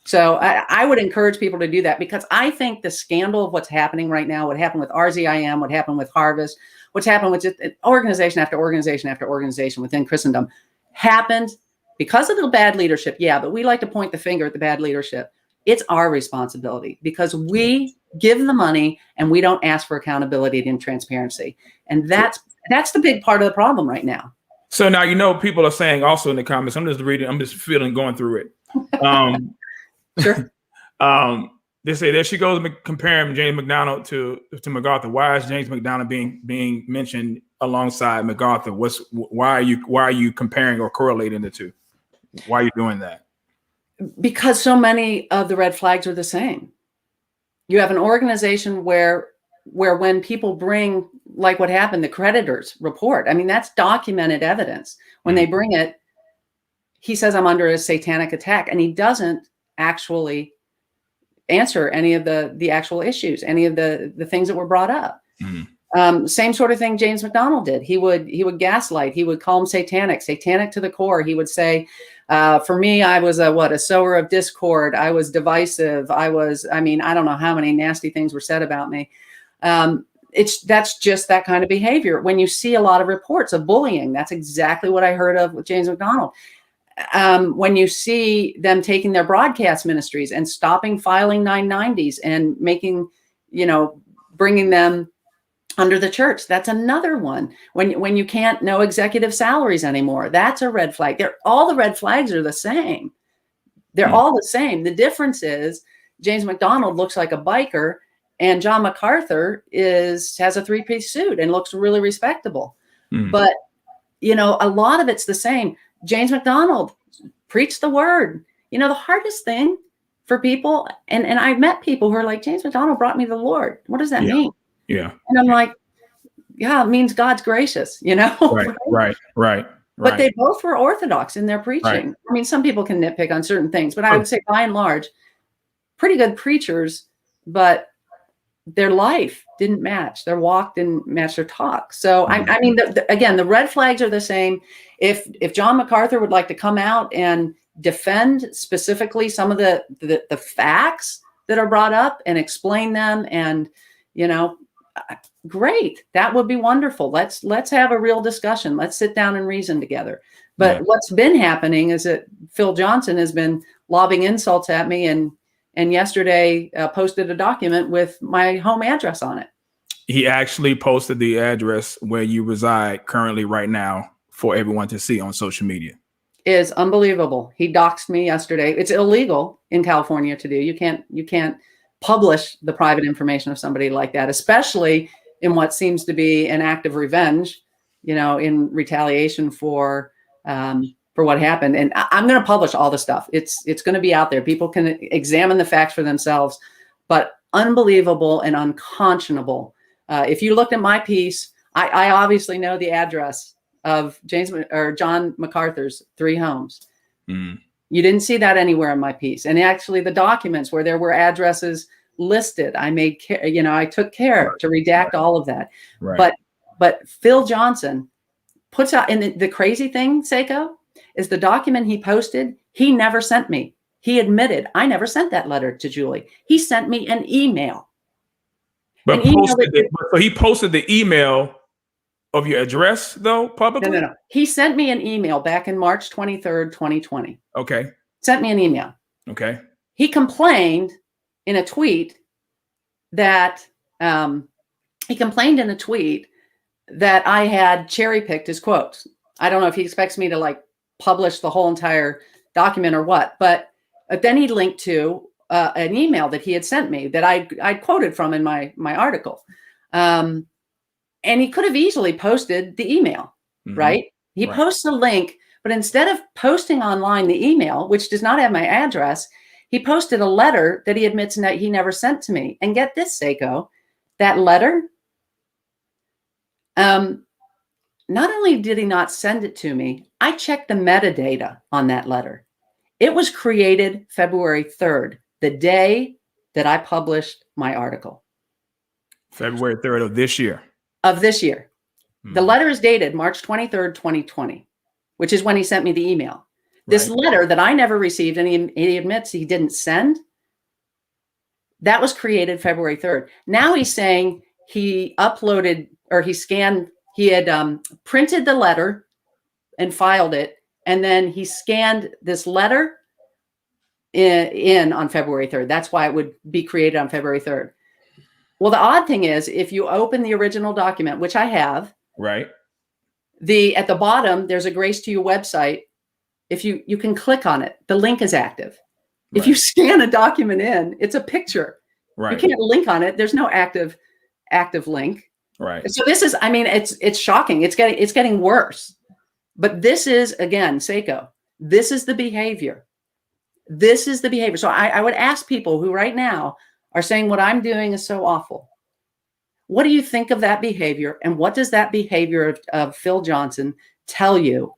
So I would encourage people to do that, because I think the scandal of what's happening right now, what happened with RZIM, what happened with Harvest, what's happened with just organization after organization after organization within Christendom happened because of the bad leadership. Yeah, but we like to point the finger at the bad leadership. It's our responsibility because we give the money and we don't ask for accountability and transparency. And that's the big part of the problem right now. So now, people are saying also in the comments, I'm just reading, I'm just feeling, going through it. Sure. They say there she goes comparing James MacDonald to MacArthur. Why is James MacDonald being mentioned alongside MacArthur? Why are you comparing or correlating the two? Why are you doing that? Because so many of the red flags are the same. You have an organization where when people bring, like what happened, the creditors report, that's documented evidence. When they bring it, he says, I'm under a satanic attack, and he doesn't actually answer any of the actual issues, any of the things that were brought up. Same sort of thing James MacDonald did. He would gaslight. He would call him satanic to the core. He would say, for me, I was a sower of discord. I was divisive. I don't know how many nasty things were said about me. That's just that kind of behavior. When you see a lot of reports of bullying, that's exactly what I heard of with James MacDonald. When you see them taking their broadcast ministries and stopping filing 990s and making, bringing them under the church, that's another one. When you can't know executive salaries anymore, that's a red flag. All the red flags are the same. They're all the same. The difference is James MacDonald looks like a biker, and John MacArthur has a three-piece suit and looks really respectable. But a lot of it's the same. James MacDonald preach the word. You know, the hardest thing for people, and I've met people who are like, James McDonald brought me the Lord. What does that mean? Yeah. And I'm like, yeah, it means God's gracious, you know? Right. But they both were orthodox in their preaching. Right. I mean, some people can nitpick on certain things, but I would say by and large, pretty good preachers, but their life didn't match. Their walk didn't match their talk. So I mean, again, the red flags are the same. If John MacArthur would like to come out and defend specifically some of the facts that are brought up and explain them, and you know, great, that would be wonderful. Let's have a real discussion. Let's sit down and reason together. But what's been happening is that Phil Johnson has been lobbing insults at me, and yesterday posted a document with my home address on it. He actually posted the address where you reside currently right now for everyone to see on social media. Is unbelievable. He doxed me yesterday. It's illegal in California to do. You can't publish the private information of somebody like that, especially in what seems to be an act of revenge, you know, in retaliation for what happened. And I'm going to publish all the stuff. It's going to be out there. People can examine the facts for themselves, but unbelievable and unconscionable. If you looked at my piece, I obviously know the address of John MacArthur's 3 homes. You didn't see that anywhere in my piece. And actually the documents where there were addresses listed, I took care to redact all of that. Right. But Phil Johnson puts out, and the crazy thing, Seiko, is the document he posted, he never sent me. He admitted, I never sent that letter to Julie. He sent me an email. So he posted the email of your address, though, publicly? No. He sent me an email back in March 23rd, 2020. Okay. Sent me an email. Okay. He complained in a tweet that I had cherry-picked his quotes. I don't know if he expects me to like publish the whole entire document or what, but then he linked to an email that he had sent me that I quoted from in my article. And he could have easily posted the email, right? He posts a link, but instead of posting online the email, which does not have my address, he posted a letter that he admits that he never sent to me. And get this, Seiko, that letter, not only did he not send it to me, I checked the metadata on that letter. It was created February 3rd, the day that I published my article. February 3rd of this year. The letter is dated March 23rd, 2020, which is when he sent me the email. This letter that I never received, and he admits he didn't send, that was created February 3rd. Now he's saying he uploaded, or he had printed the letter and filed it, and then he scanned this letter in on February 3rd. That's why it would be created on February 3rd. Well, the odd thing is, if you open the original document, which I have, at the bottom, there's a Grace to You website. If you can click on it, the link is active. If you scan a document in, it's a picture. You can't link on it. There's no active link. So this is, I mean, it's shocking. It's getting worse. But this is, again, Seiko, this is the behavior. So I would ask people who right now are saying what I'm doing is so awful. What do you think of that behavior? And what does that behavior of Phil Johnson tell you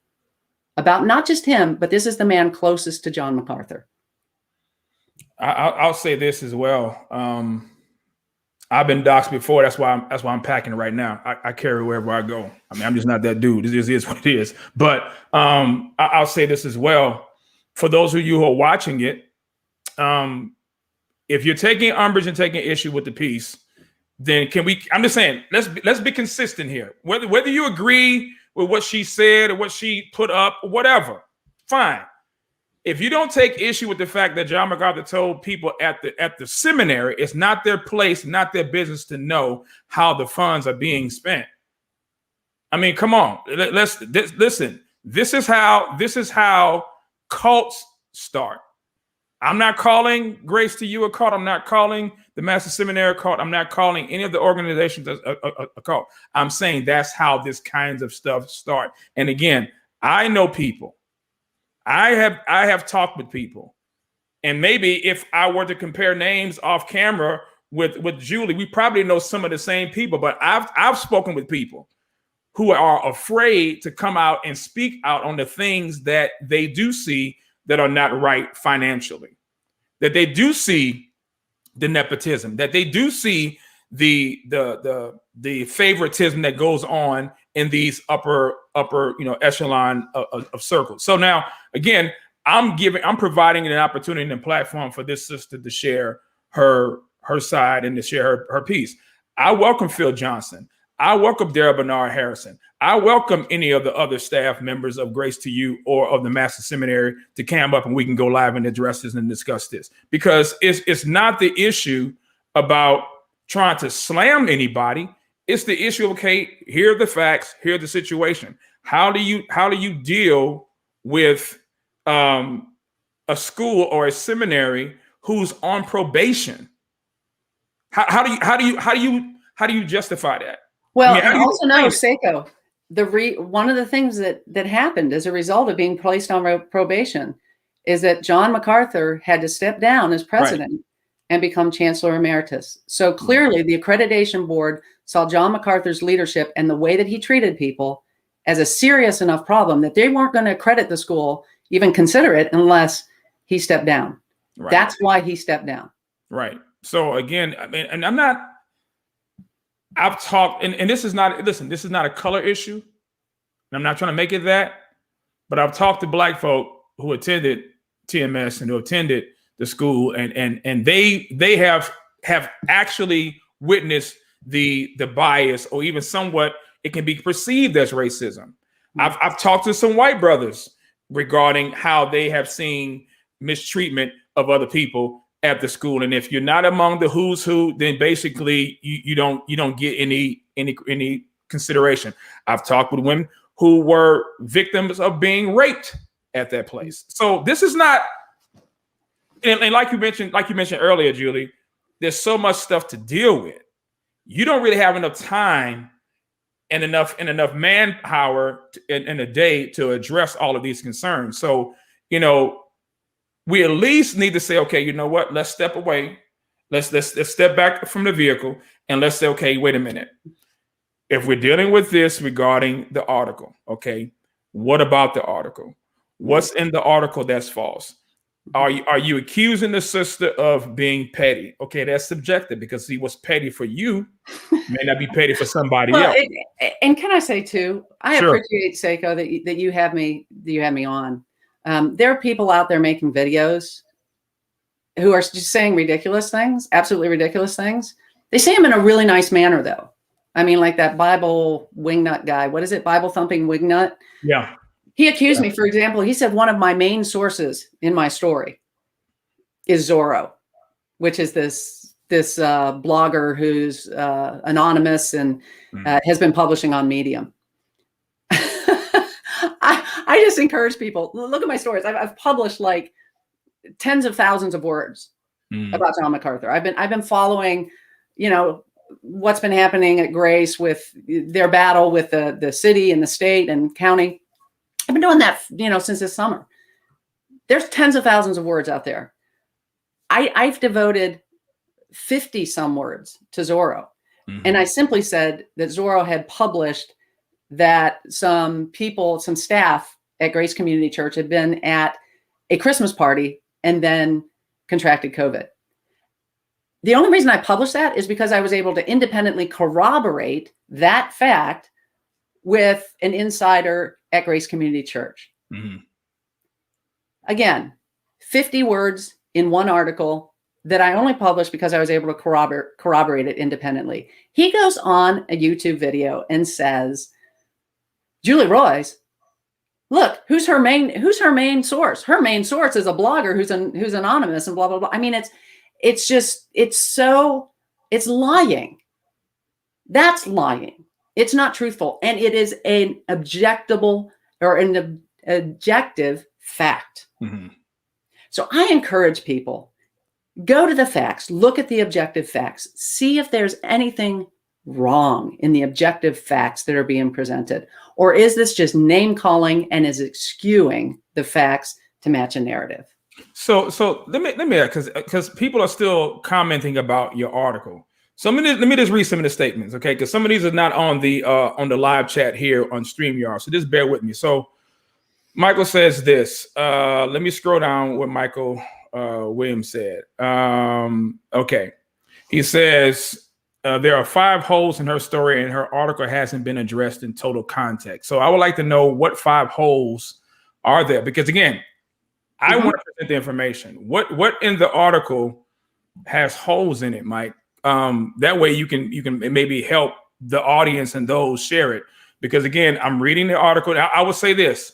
about not just him, but this is the man closest to John MacArthur? I'll say this as well. I've been doxxed before. That's why I'm packing it right now. I carry wherever I go. I mean, I'm just not that dude. This is what it is. But I'll say this as well. For those of you who are watching it, if you're taking umbrage and taking issue with the piece, then I'm just saying, let's be consistent here. Whether you agree with what she said or what she put up, whatever, fine. If you don't take issue with the fact that John MacArthur told people at the seminary, it's not their place, not their business to know how the funds are being spent. I mean, come on, listen. This is how cults start. I'm not calling Grace to You a cult. I'm not calling the Master Seminary a cult. I'm not calling any of the organizations a cult. I'm saying that's how this kinds of stuff start. And again, I know people I have talked with people, and maybe if I were to compare names off camera with Julie, we probably know some of the same people. But I've spoken with people who are afraid to come out and speak out on the things that they do see that are not right financially, that they do see the nepotism, that they do see the favoritism that goes on in these upper echelon of circles. So now again, I'm providing an opportunity and a platform for this sister to share her side and to share her piece. I welcome Phil Johnson. I welcome Darrell Bernard Harrison. I welcome any of the other staff members of Grace to You or of the Master Seminary to come up and we can go live and address this and discuss this, because it's not the issue about trying to slam anybody. It's the issue of, okay, here are the facts, here are the situation. How do you deal with a school or a seminary who's on probation? How do you justify that? Well, I also know, Seiko, one of the things that happened as a result of being placed on probation is that John MacArthur had to step down as president and become Chancellor Emeritus. So clearly the accreditation board saw John MacArthur's leadership and the way that he treated people as a serious enough problem that they weren't going to accredit the school, even consider it, unless he stepped down. Right. That's why he stepped down. Right. So again, I mean, and I've talked, and this is not a color issue. And I'm not trying to make it that, but I've talked to Black folk who attended TMS and who attended the school, and they have actually witnessed the bias, or even somewhat it can be perceived as racism. I've talked to some white brothers regarding how they have seen mistreatment of other people at the school, and if you're not among the who's who, then basically you don't get any consideration. I've talked with women who were victims of being raped at that place. So this is not, and like you mentioned earlier, Julie, there's so much stuff to deal with. You don't really have enough time and enough manpower in a day to address all of these concerns. So we at least need to say, okay, you know what? Let's step away. Let's step back from the vehicle and let's say, okay, wait a minute. If we're dealing with this regarding the article, okay, what about the article? What's in the article that's false? Are you accusing the sister of being petty? Okay, that's subjective, because see, what's petty for you may not be petty for somebody else. And can I say too, I appreciate, Seiko, that you have me on. There are people out there making videos who are just saying ridiculous things, absolutely ridiculous things. They say them in a really nice manner, though. I mean, like that Bible wingnut guy. What is it? Bible thumping wingnut? Yeah. He accused me, for example, he said one of my main sources in my story is Zorro, which is this blogger who's anonymous and has been publishing on Medium. I just encourage people, look at my stories. I've published like tens of thousands of words about John MacArthur. I've been following, what's been happening at Grace with their battle with the city and the state and county. I've been doing that, since this summer. There's tens of thousands of words out there. I've devoted 50 some words to Zorro. And I simply said that Zorro had published that some staff at Grace Community Church had been at a Christmas party and then contracted COVID. The only reason I published that is because I was able to independently corroborate that fact with an insider at Grace Community Church. Again, 50 words in one article that I only published because I was able to corroborate it independently. He goes on a YouTube video and says, Julie Royce, look, who's her main source? Her main source is a blogger who's anonymous and blah, blah, blah. I mean, it's lying. That's lying. It's not truthful. And it is an objective fact. So I encourage people, go to the facts, look at the objective facts, see if there's anything wrong in the objective facts that are being presented? Or is this just name calling and is it skewing the facts to match a narrative? So let me because people are still commenting about your article. So let me just read some of the statements, okay? Because some of these are not on the live chat here on StreamYard. So just bear with me. So Michael says this. Let me scroll down what Michael Williams said. Okay. He says there are 5 holes in her story and her article hasn't been addressed in total context. So I would like to know what 5 holes are there? Because again, I want to present the information. What in the article has holes in it, Mike? That way you can maybe help the audience and those share it. Because again, I'm reading the article. Now, I would say this.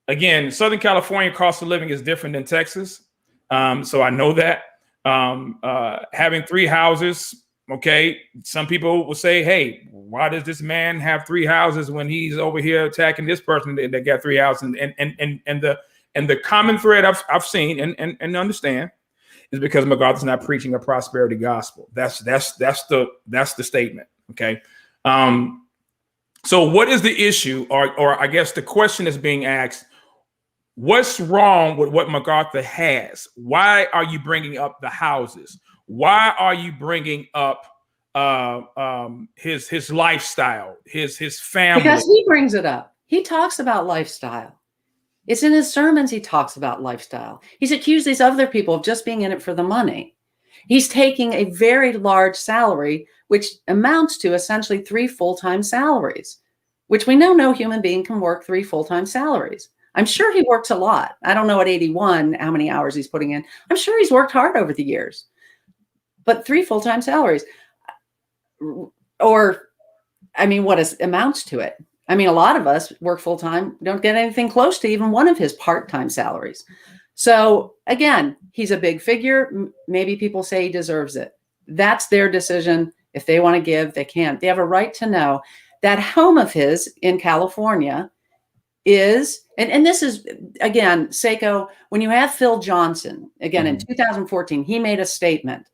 Again, Southern California cost of living is different than Texas. So I know that. Having 3 houses, okay, some people will say, hey, why does this man have 3 houses when he's over here attacking this person that got 3 houses? And the common thread I've seen and understand is because MacArthur's not preaching a prosperity gospel. That's the statement. Okay. So what is the issue, or I guess the question is being asked? What's wrong with what MacArthur has? Why are you bringing up the houses? Why are you bringing up his lifestyle, his family? Because he brings it up. He talks about lifestyle. It's in his sermons. He talks about lifestyle. He's accused these other people of just being in it for the money. He's taking a very large salary, which amounts to essentially 3 full-time salaries, which we know no human being can work 3 full-time salaries. I'm sure he works a lot. I don't know at 81 how many hours he's putting in. I'm sure he's worked hard over the years. But 3 full-time salaries, or I mean, what amounts to it? I mean, a lot of us work full-time, don't get anything close to even one of his part-time salaries. So again, he's a big figure. Maybe people say he deserves it. That's their decision. If they want to give, they can. They have a right to know that home of his in California is, and this is, again, Seiko, when you have Phil Johnson, again, in 2014, he made a statement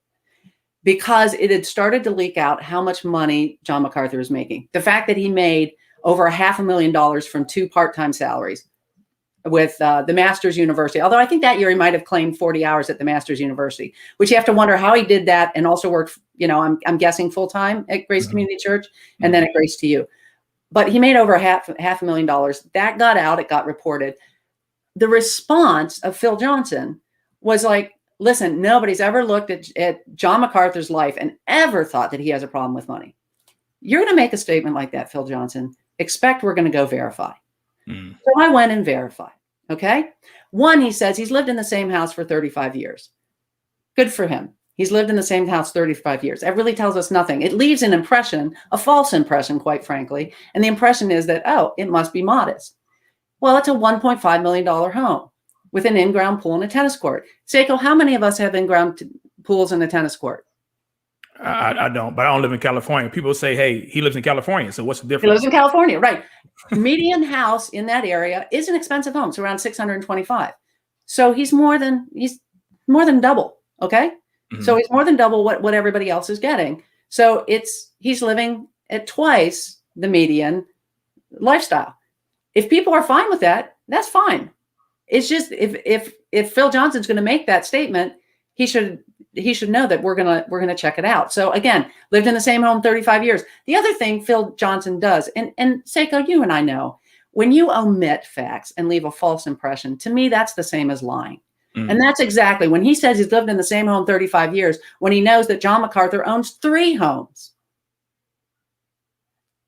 because it had started to leak out how much money John MacArthur was making. The fact that he made over $500,000 from 2 part-time salaries with the Masters University. Although I think that year he might have claimed 40 hours at the Masters University, which you have to wonder how he did that and also worked, I'm guessing full-time at Grace Community Church and then at Grace to You. But he made over $500,000. That got out. It got reported. The response of Phil Johnson was like, listen, nobody's ever looked at John MacArthur's life and ever thought that he has a problem with money. You're going to make a statement like that, Phil Johnson. Expect we're going to go verify. So I went and verified. Okay. 1, he says he's lived in the same house for 35 years. Good for him. He's lived in the same house 35 years. That really tells us nothing. It leaves an impression, a false impression, quite frankly. And the impression is that, oh, it must be modest. Well, it's a $1.5 million home with an in-ground pool and a tennis court. Seiko, how many of us have in-ground pools and a tennis court? I don't, but I don't live in California. People say, hey, he lives in California. So what's the difference? He lives in California, right. Median house in that area is an expensive home. It's around $625. So he's more than double. Okay. So he's more than double what everybody else is getting. So he's living at twice the median lifestyle. If people are fine with that, that's fine. It's just if Phil Johnson's going to make that statement, he should know that we're gonna check it out. So again, lived in the same home 35 years. The other thing Phil Johnson does, and Seiko, you and I know, when you omit facts and leave a false impression, to me that's the same as lying. And that's exactly when he says he's lived in the same home 35 years, when he knows that John MacArthur owns 3 homes.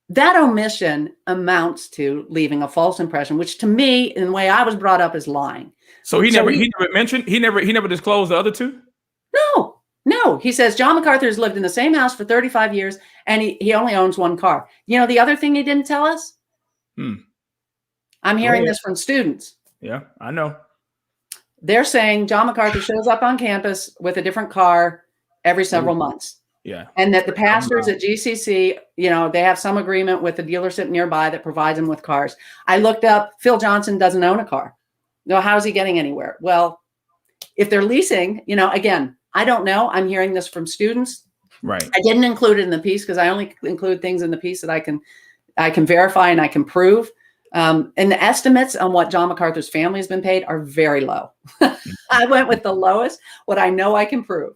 That omission amounts to leaving a false impression, which to me, in the way I was brought up, is lying. So he never mentioned, he never disclosed the other 2? No. He says John MacArthur has lived in the same house for 35 years and he only owns 1 car. You know, the other thing he didn't tell us? I'm hearing this from students. Yeah, I know. They're saying John MacArthur shows up on campus with a different car every several months. Yeah. And that the pastors at GCC, they have some agreement with the dealership nearby that provides them with cars. I looked up, Phil Johnson doesn't own a car. No, how is he getting anywhere? Well, if they're leasing, again, I don't know. I'm hearing this from students. Right. I didn't include it in the piece because I only include things in the piece that I can verify and I can prove. And the estimates on what John MacArthur's family has been paid are very low. I went with the lowest, what I know I can prove.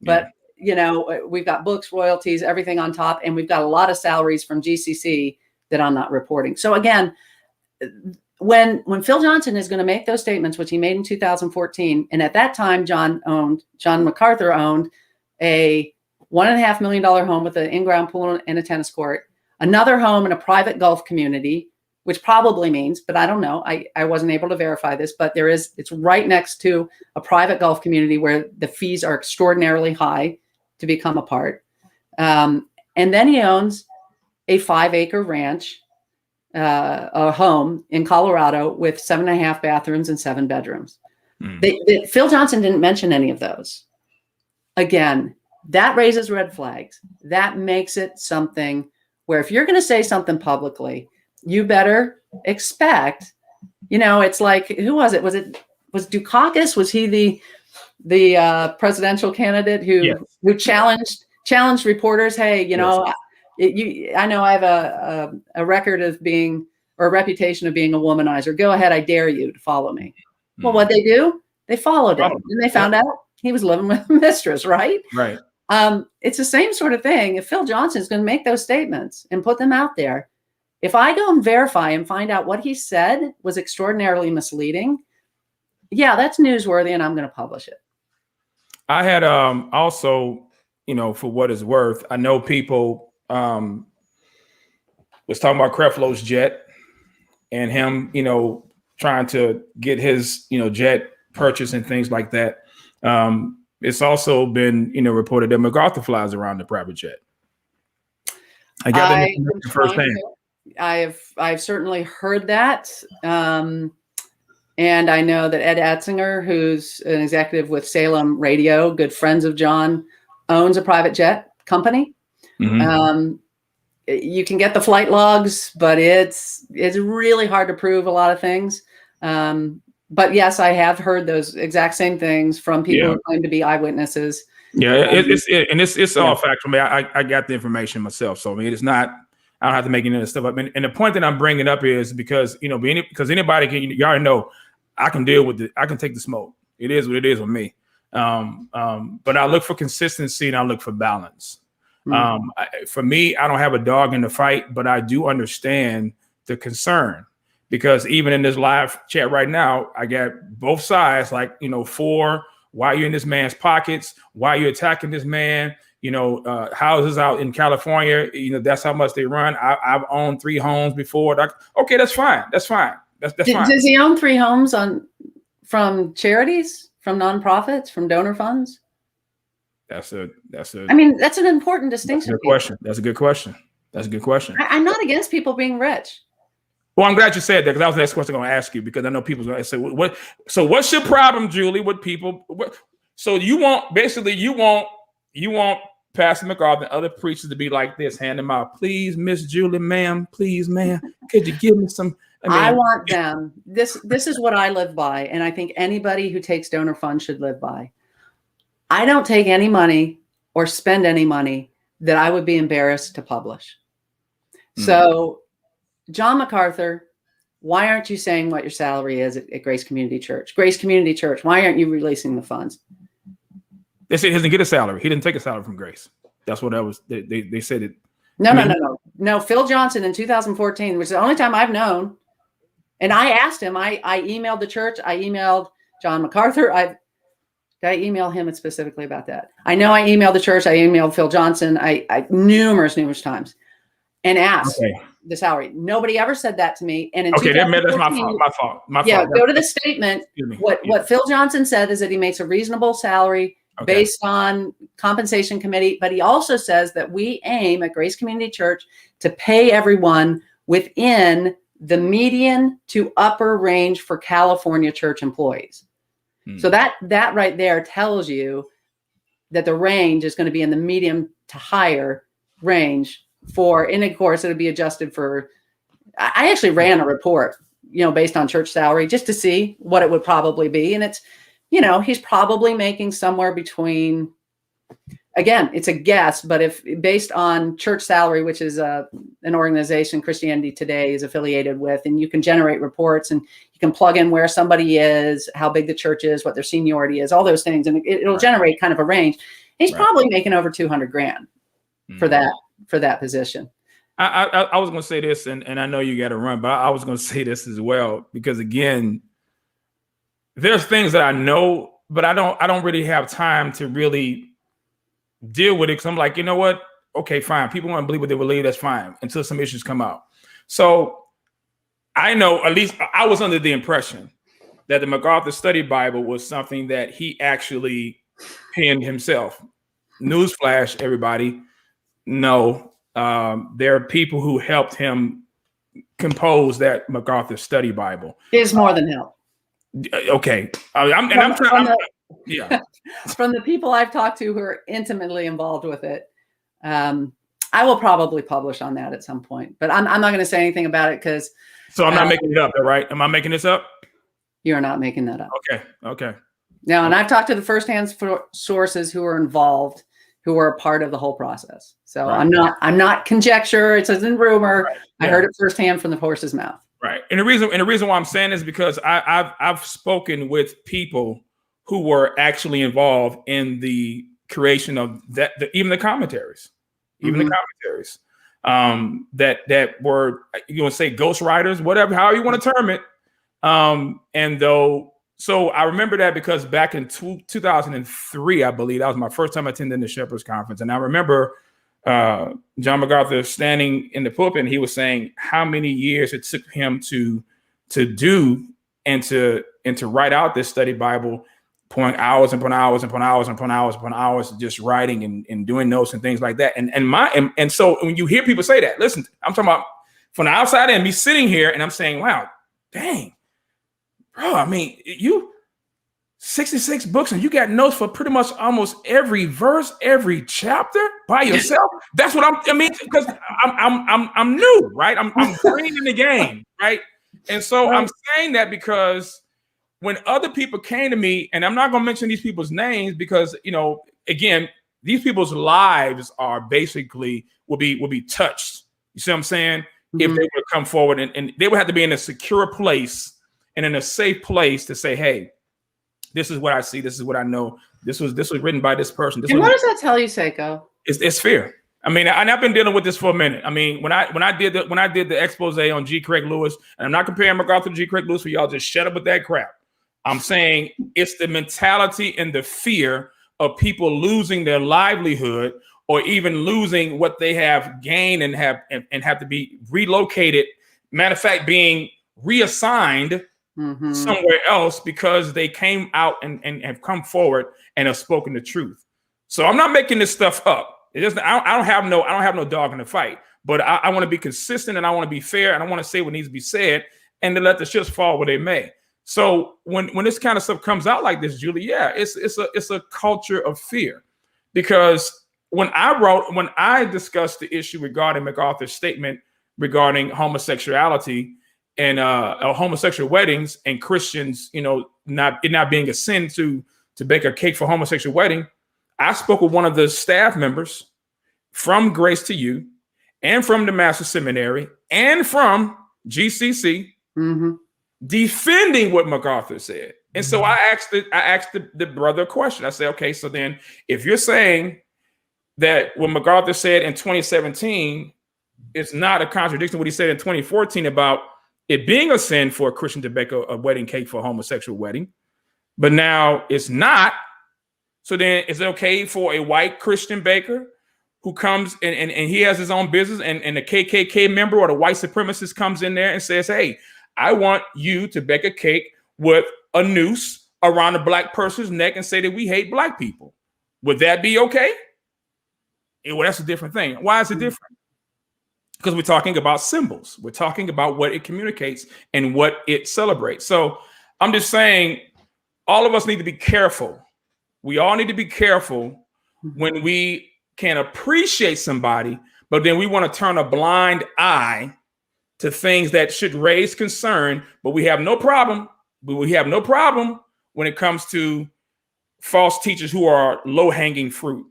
But, we've got books, royalties, everything on top. And we've got a lot of salaries from GCC that I'm not reporting. So again, when Phil Johnson is going to make those statements, which he made in 2014, and at that time, John MacArthur owned a $1.5 million home with an in-ground pool and a tennis court, another home in a private golf community, which probably means, but I don't know. I wasn't able to verify this, but it's right next to a private golf community where the fees are extraordinarily high to become a part. And then he owns a 5-acre ranch, a home in Colorado with 7.5 bathrooms and 7 bedrooms. Phil Johnson didn't mention any of those. Again, that raises red flags. That makes it something where if you're going to say something publicly, you better expect, it's like, who was it? Was Dukakis? Was he the presidential candidate who challenged reporters? Hey, I know I have a record of being, or a reputation of being a womanizer. Go ahead. I dare you to follow me. Well, what'd they do? They followed him and they found out he was living with a mistress, right? Right. It's the same sort of thing. If Phil Johnson is going to make those statements and put them out there, if I go and verify and find out what he said was extraordinarily misleading, that's newsworthy and I'm going to publish it. I had also, for what it's worth, I know people was talking about Creflo's jet and him, trying to get his, jet purchase and things like that. It's also been, reported that MacArthur flies around the private jet. I got that firsthand. I've certainly heard that. And I know that Ed Atzinger, who's an executive with Salem Radio, good friends of John, owns a private jet company. Mm-hmm. You can get the flight logs, but it's really hard to prove a lot of things. But yes, I have heard those exact same things from people who claim to be eyewitnesses. Yeah, it's all factual. I got the information myself, so it's not. I don't have to make any of this stuff up. And the point that I'm bringing up is because because anybody can. You already know I can deal with it. I can take the smoke. It is what it is with me. But I look for consistency and I look for balance. For me, I don't have a dog in the fight, but I do understand the concern. Because even in this live chat right now, I got both sides, for why you're in this man's pockets, why you're attacking this man, houses out in California, that's how much they run. I've owned 3 homes before. Okay, that's fine. That's fine. That's fine. Does he own 3 homes from charities, from nonprofits, from donor funds? That's an important distinction. That's a good question. I'm not against people being rich. Well, I'm glad you said that because that was the next question I'm going to ask you because I know people's going to say, "What? So what's your problem, Julie? With people? So you want Pastor MacArthur and other preachers to be like this, hand them out, please, Miss Julie, ma'am, please, ma'am, could you give me some?" I want them. This is what I live by, and I think anybody who takes donor funds should live by. I don't take any money or spend any money that I would be embarrassed to publish. So. John MacArthur, why aren't you saying what your salary is at Grace Community Church? Grace Community Church, why aren't you releasing the funds? They said he doesn't get a salary. He didn't take a salary from Grace. That's what that was. They said it. No. Phil Johnson in 2014, which is the only time I've known. And I asked him, I emailed the church. I emailed John MacArthur. Did I email him specifically about that? I know I emailed the church. I emailed Phil Johnson. I numerous times and asked. Okay. The salary. Nobody ever said that to me. And that's my fault. My fault. Go to the statement. What Phil Johnson said is that he makes a reasonable salary based on compensation committee. But he also says that we aim at Grace Community Church to pay everyone within the median to upper range for California church employees. So that right there tells you that the range is going to be in the medium to higher range. And of course, it'll be adjusted for. I actually ran a report, based on church salary just to see what it would probably be. And it's, he's probably making somewhere between, again, it's a guess, but if based on church salary, which is an organization Christianity Today is affiliated with, and you can generate reports and you can plug in where somebody is, how big the church is, what their seniority is, all those things, and it'll generate kind of a range. He's probably making over 200 grand for that position. I was going to say this, and I know you got to run, but I was going to say this as well, because again, there's things that I know, but I don't really have time to really deal with it, because I'm like, you know what? Okay, fine. People want to believe what they believe. That's fine until some issues come out. So I know, at least I was under the impression that the MacArthur Study Bible was something that he actually penned himself. Newsflash, everybody. No, there are people who helped him compose that MacArthur Study Bible. It's more than help. Okay. Yeah. From the people I've talked to who are intimately involved with it, I will probably publish on that at some point, but I'm not going to say anything about it because. So I'm not making it up, right? Am I making this up? You're not making that up. Okay. No, and I've talked to the firsthand sources who are involved, who are a part of the whole process. So I'm not conjecture. It's a rumor. Right. Yeah. I heard it firsthand from the horse's mouth. Right. And the reason why I'm saying this is because I've spoken with people who were actually involved in the creation of that, even the commentaries, that were, you want to say ghostwriters, whatever, however you want to term it. So I remember that because back in 2003, I believe, that was my first time attending the Shepherd's Conference. And I remember John MacArthur standing in the pulpit, and he was saying how many years it took him to do and to write out this study Bible, pouring hours upon hours upon hours upon hours upon hours, just writing and doing notes and things like that. And so when you hear people say that, listen, I'm talking about from the outside in, me sitting here, and I'm saying, wow, dang, bro, I mean, you 66 books and you got notes for pretty much almost every verse, every chapter by yourself. That's what I mean, because I'm new, right? I'm green in the game, right? And so I'm saying that because when other people came to me, and I'm not going to mention these people's names because, you know, again, these people's lives are basically will be touched. You see what I'm saying? Mm-hmm. If they would come forward and they would have to be in a secure place and in a safe place to say, hey, this is what I see. This is what I know. This was written by this person. And what does that tell you, Saiko? It's fear. I mean, I've been dealing with this for a minute. I mean, when I did the expose on G. Craig Lewis, and I'm not comparing MacArthur to G. Craig Lewis, for y'all just shut up with that crap. I'm saying it's the mentality and the fear of people losing their livelihood or even losing what they have gained and have to be relocated. Matter of fact, being reassigned somewhere else because they came out and have come forward and have spoken the truth. So I'm not making this stuff up. It doesn't. I don't have no dog in the fight. But I want to be consistent and I want to be fair and I want to say what needs to be said and to let the chips fall where they may. So when this kind of stuff comes out like this, Julie, yeah, it's a culture of fear, because when I discussed the issue regarding MacArthur's statement regarding homosexuality and homosexual weddings and Christians, you know, not being a sin to bake a cake for homosexual wedding, I spoke with one of the staff members from Grace to You and from the Master Seminary and from GCC. Defending what MacArthur said. And so I asked the brother a question. I said, okay, so then if you're saying that what MacArthur said in 2017 is not a contradiction to what he said in 2014 about it being a sin for a Christian to bake a wedding cake for a homosexual wedding, but now it's not. So then is it okay for a white Christian baker who comes and he has his own business and the KKK member or the white supremacist comes in there and says, hey, I want you to bake a cake with a noose around a black person's neck and say that we hate black people. Would that be okay? Well, that's a different thing. Why is it different? Because we're talking about symbols. We're talking about what it communicates and what it celebrates. So I'm just saying all of us need to be careful. We all need to be careful when we can appreciate somebody, but then we want to turn a blind eye to things that should raise concern, but we have no problem. We have no problem when it comes to false teachers who are low-hanging fruit.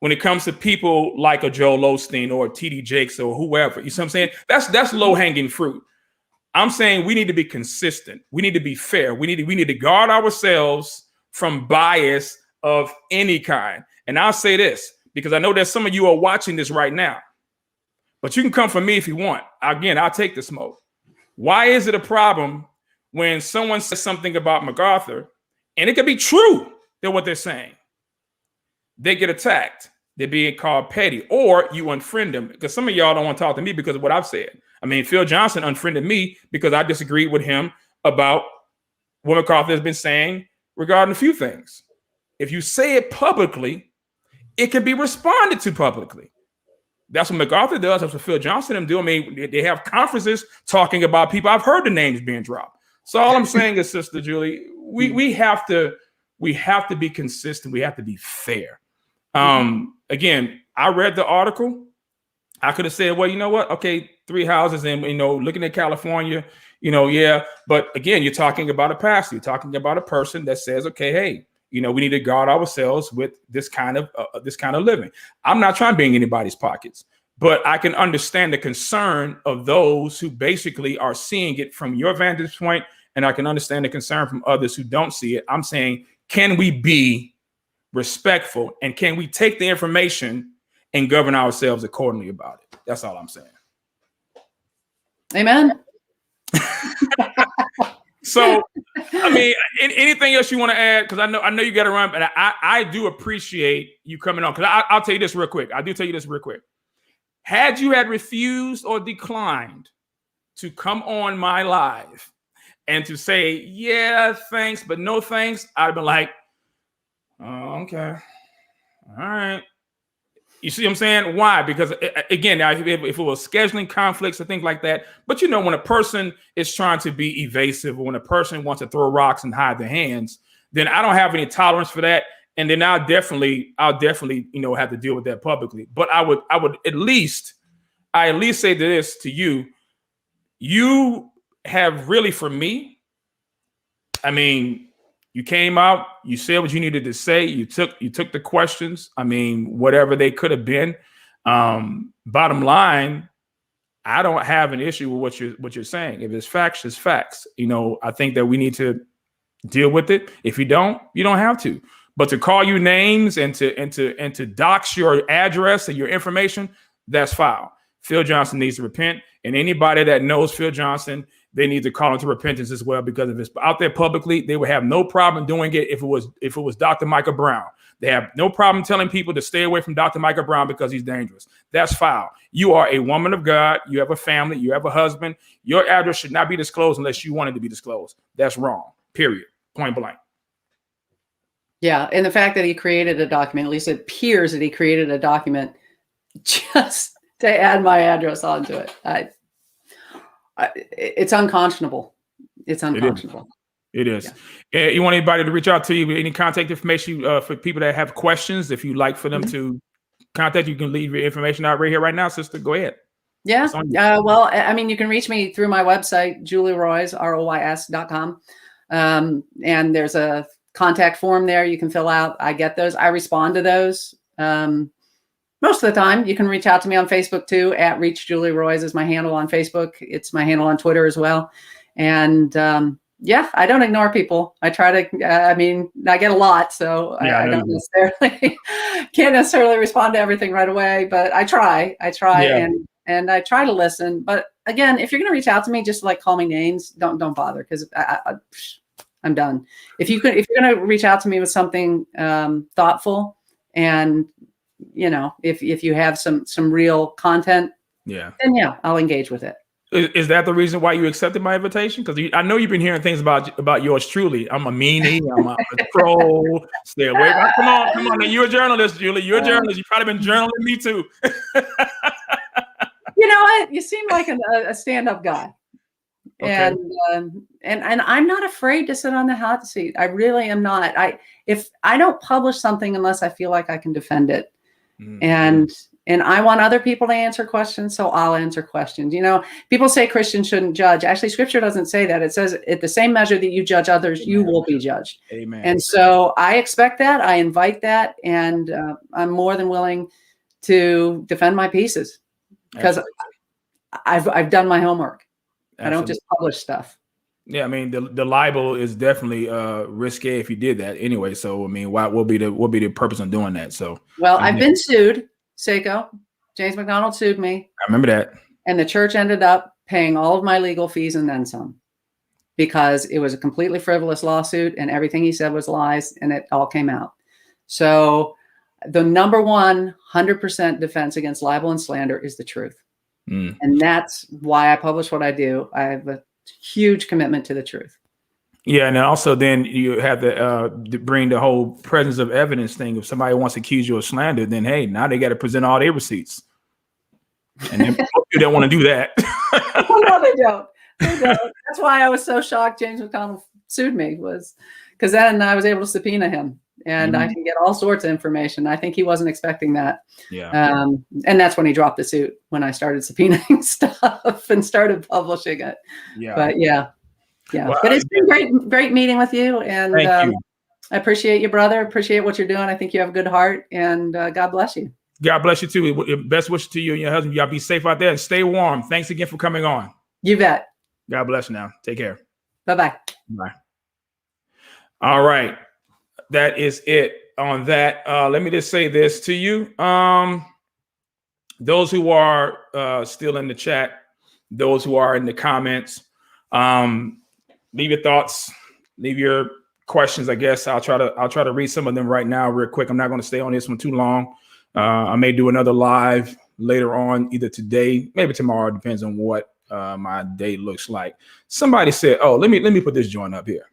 when it comes to people like a Joel Osteen or TD Jakes or whoever. You see what I'm saying? That's low hanging fruit. I'm saying we need to be consistent. We need to be fair. We need to guard ourselves from bias of any kind. And I'll say this because I know that some of you are watching this right now, but you can come for me if you want. Again, I'll take the smoke. Why is it a problem when someone says something about MacArthur and it could be true that what they're saying? They get attacked. They're being called petty, or you unfriend them because some of y'all don't want to talk to me because of what I've said. I mean, Phil Johnson unfriended me because I disagreed with him about what MacArthur has been saying regarding a few things. If you say it publicly, it can be responded to publicly. That's what MacArthur does. That's what Phil Johnson and them do. I mean, they have conferences talking about people. I've heard the names being dropped. So all I'm saying is, Sister Julie, we have to be consistent. We have to be fair. Again, I read the article. I could have said, well, you know what? Okay, 3 houses and, looking at California, yeah. But again, you're talking about a pastor. You're talking about a person that says, okay, hey, we need to guard ourselves with this kind of living. I'm not trying to be in anybody's pockets, but I can understand the concern of those who basically are seeing it from your vantage point, and I can understand the concern from others who don't see it. I'm saying, can we be respectful, and can we take the information and govern ourselves accordingly about it? That's all I'm saying. Amen. So, I mean, anything else you want to add? Because I know you got to run, but I do appreciate you coming on. Because I'll tell you this real quick. Had you refused or declined to come on my live and to say, yeah, thanks, but no thanks, I'd have been like, oh, okay. All right. You see what I'm saying? Why? Because again, if it was scheduling conflicts or things like that, but when a person is trying to be evasive, or when a person wants to throw rocks and hide their hands, then I don't have any tolerance for that. And then I'll definitely, have to deal with that publicly. But I would at least say this to you. You have really, for me, I mean, you came out, you said what you needed to say. You took the questions. I mean, whatever they could have been. Bottom line, I don't have an issue with what you're saying. If it's facts, it's facts. I think that we need to deal with it. If you don't have to. But to call you names and to dox your address and your information, that's foul. Phil Johnson needs to repent, and anybody that knows Phil Johnson, they need to call into repentance as well, because if it's out there publicly, they would have no problem doing it if it was Dr. Michael Brown. They have no problem telling people to stay away from Dr. Michael Brown because he's dangerous. That's foul. You are a woman of God. You have a family. You have a husband. Your address should not be disclosed unless you want it to be disclosed. That's wrong. Period. Point blank. Yeah, and the fact that he created a document, at least it appears that he created a document just to add my address onto it. It's unconscionable. It's unconscionable. It is. Yeah. You want anybody to reach out to you with any contact information for people that have questions? If you'd like for them to contact you, can leave your information out right here, right now, sister. Go ahead. Yeah. Well, I mean, you can reach me through my website, julieroys, ROYS.com. And there's a contact form there you can fill out. I get those. I respond to those. Most of the time. You can reach out to me on Facebook too. At Reach Julie Roys is my handle on Facebook. It's my handle on Twitter as well. And yeah, I don't ignore people. I try to. I mean, I get a lot, so I don't necessarily can't necessarily respond to everything right away. But I try. And I try to listen. But again, if you're going to reach out to me, just like call me names, don't bother, because I'm done. If you're going to reach out to me with something thoughtful, and if you have some real content, then I'll engage with it. Is that the reason why you accepted my invitation? Because I know you've been hearing things about yours truly. I'm a meanie. I'm a troll. Stay away. Come on. Now, you're a journalist, Julie. You're a journalist. You've probably been journaling me too. You know what? You seem like a stand-up guy. Okay. And I'm not afraid to sit on the hot seat. I really am not. If I don't publish something unless I feel like I can defend it. And And I want other people to answer questions, so I'll answer questions. You know, people say Christians shouldn't judge. Actually, scripture doesn't say that. It says at the same measure that you judge others, Amen. you will be judged. Amen. And so I expect that. I invite that. And I'm more than willing to defend my pieces because I've done my homework. Absolutely. I don't just publish stuff. Yeah, I mean the libel is definitely risque if you did that anyway. So I mean, what will be the purpose of doing that? So well, I've been sued. Saiko, James McDonald sued me. I remember that. And the church ended up paying all of my legal fees and then some, because it was a completely frivolous lawsuit and everything he said was lies, and it all came out. So the number 100% defense against libel and slander is the truth. And that's why I publish what I do. I have a huge commitment to the truth. Yeah, and also then you have to bring the whole presence of evidence thing. If somebody wants to accuse you of slander, then hey, now they got to present all their receipts. And then you don't want to do that. No, they don't. They don't. That's why I was so shocked James McDonald sued me, was because then I was able to subpoena him, and I can get all sorts of information. I think he wasn't expecting that. Yeah. And that's when he dropped the suit, when I started subpoenaing stuff and started publishing it. Yeah. But yeah. Well, but it's been great meeting with you. And thank you. I appreciate you, brother. Appreciate what you're doing. I think you have a good heart, and God bless you. God bless you too. Best wishes to you and your husband. Y'all be safe out there and stay warm. Thanks again for coming on. You bet. God bless you now. Take care. Bye-bye. Bye. All right. That is it on that. Let me just say this to you. Those who are still in the chat, those who are in the comments, leave your thoughts, leave your questions. I guess I'll try to read some of them right now real quick. I'm not going to stay on this one too long. I may do another live later on, either today, maybe tomorrow. Depends on what my day looks like. Somebody said, "Oh, let me put this joint up here."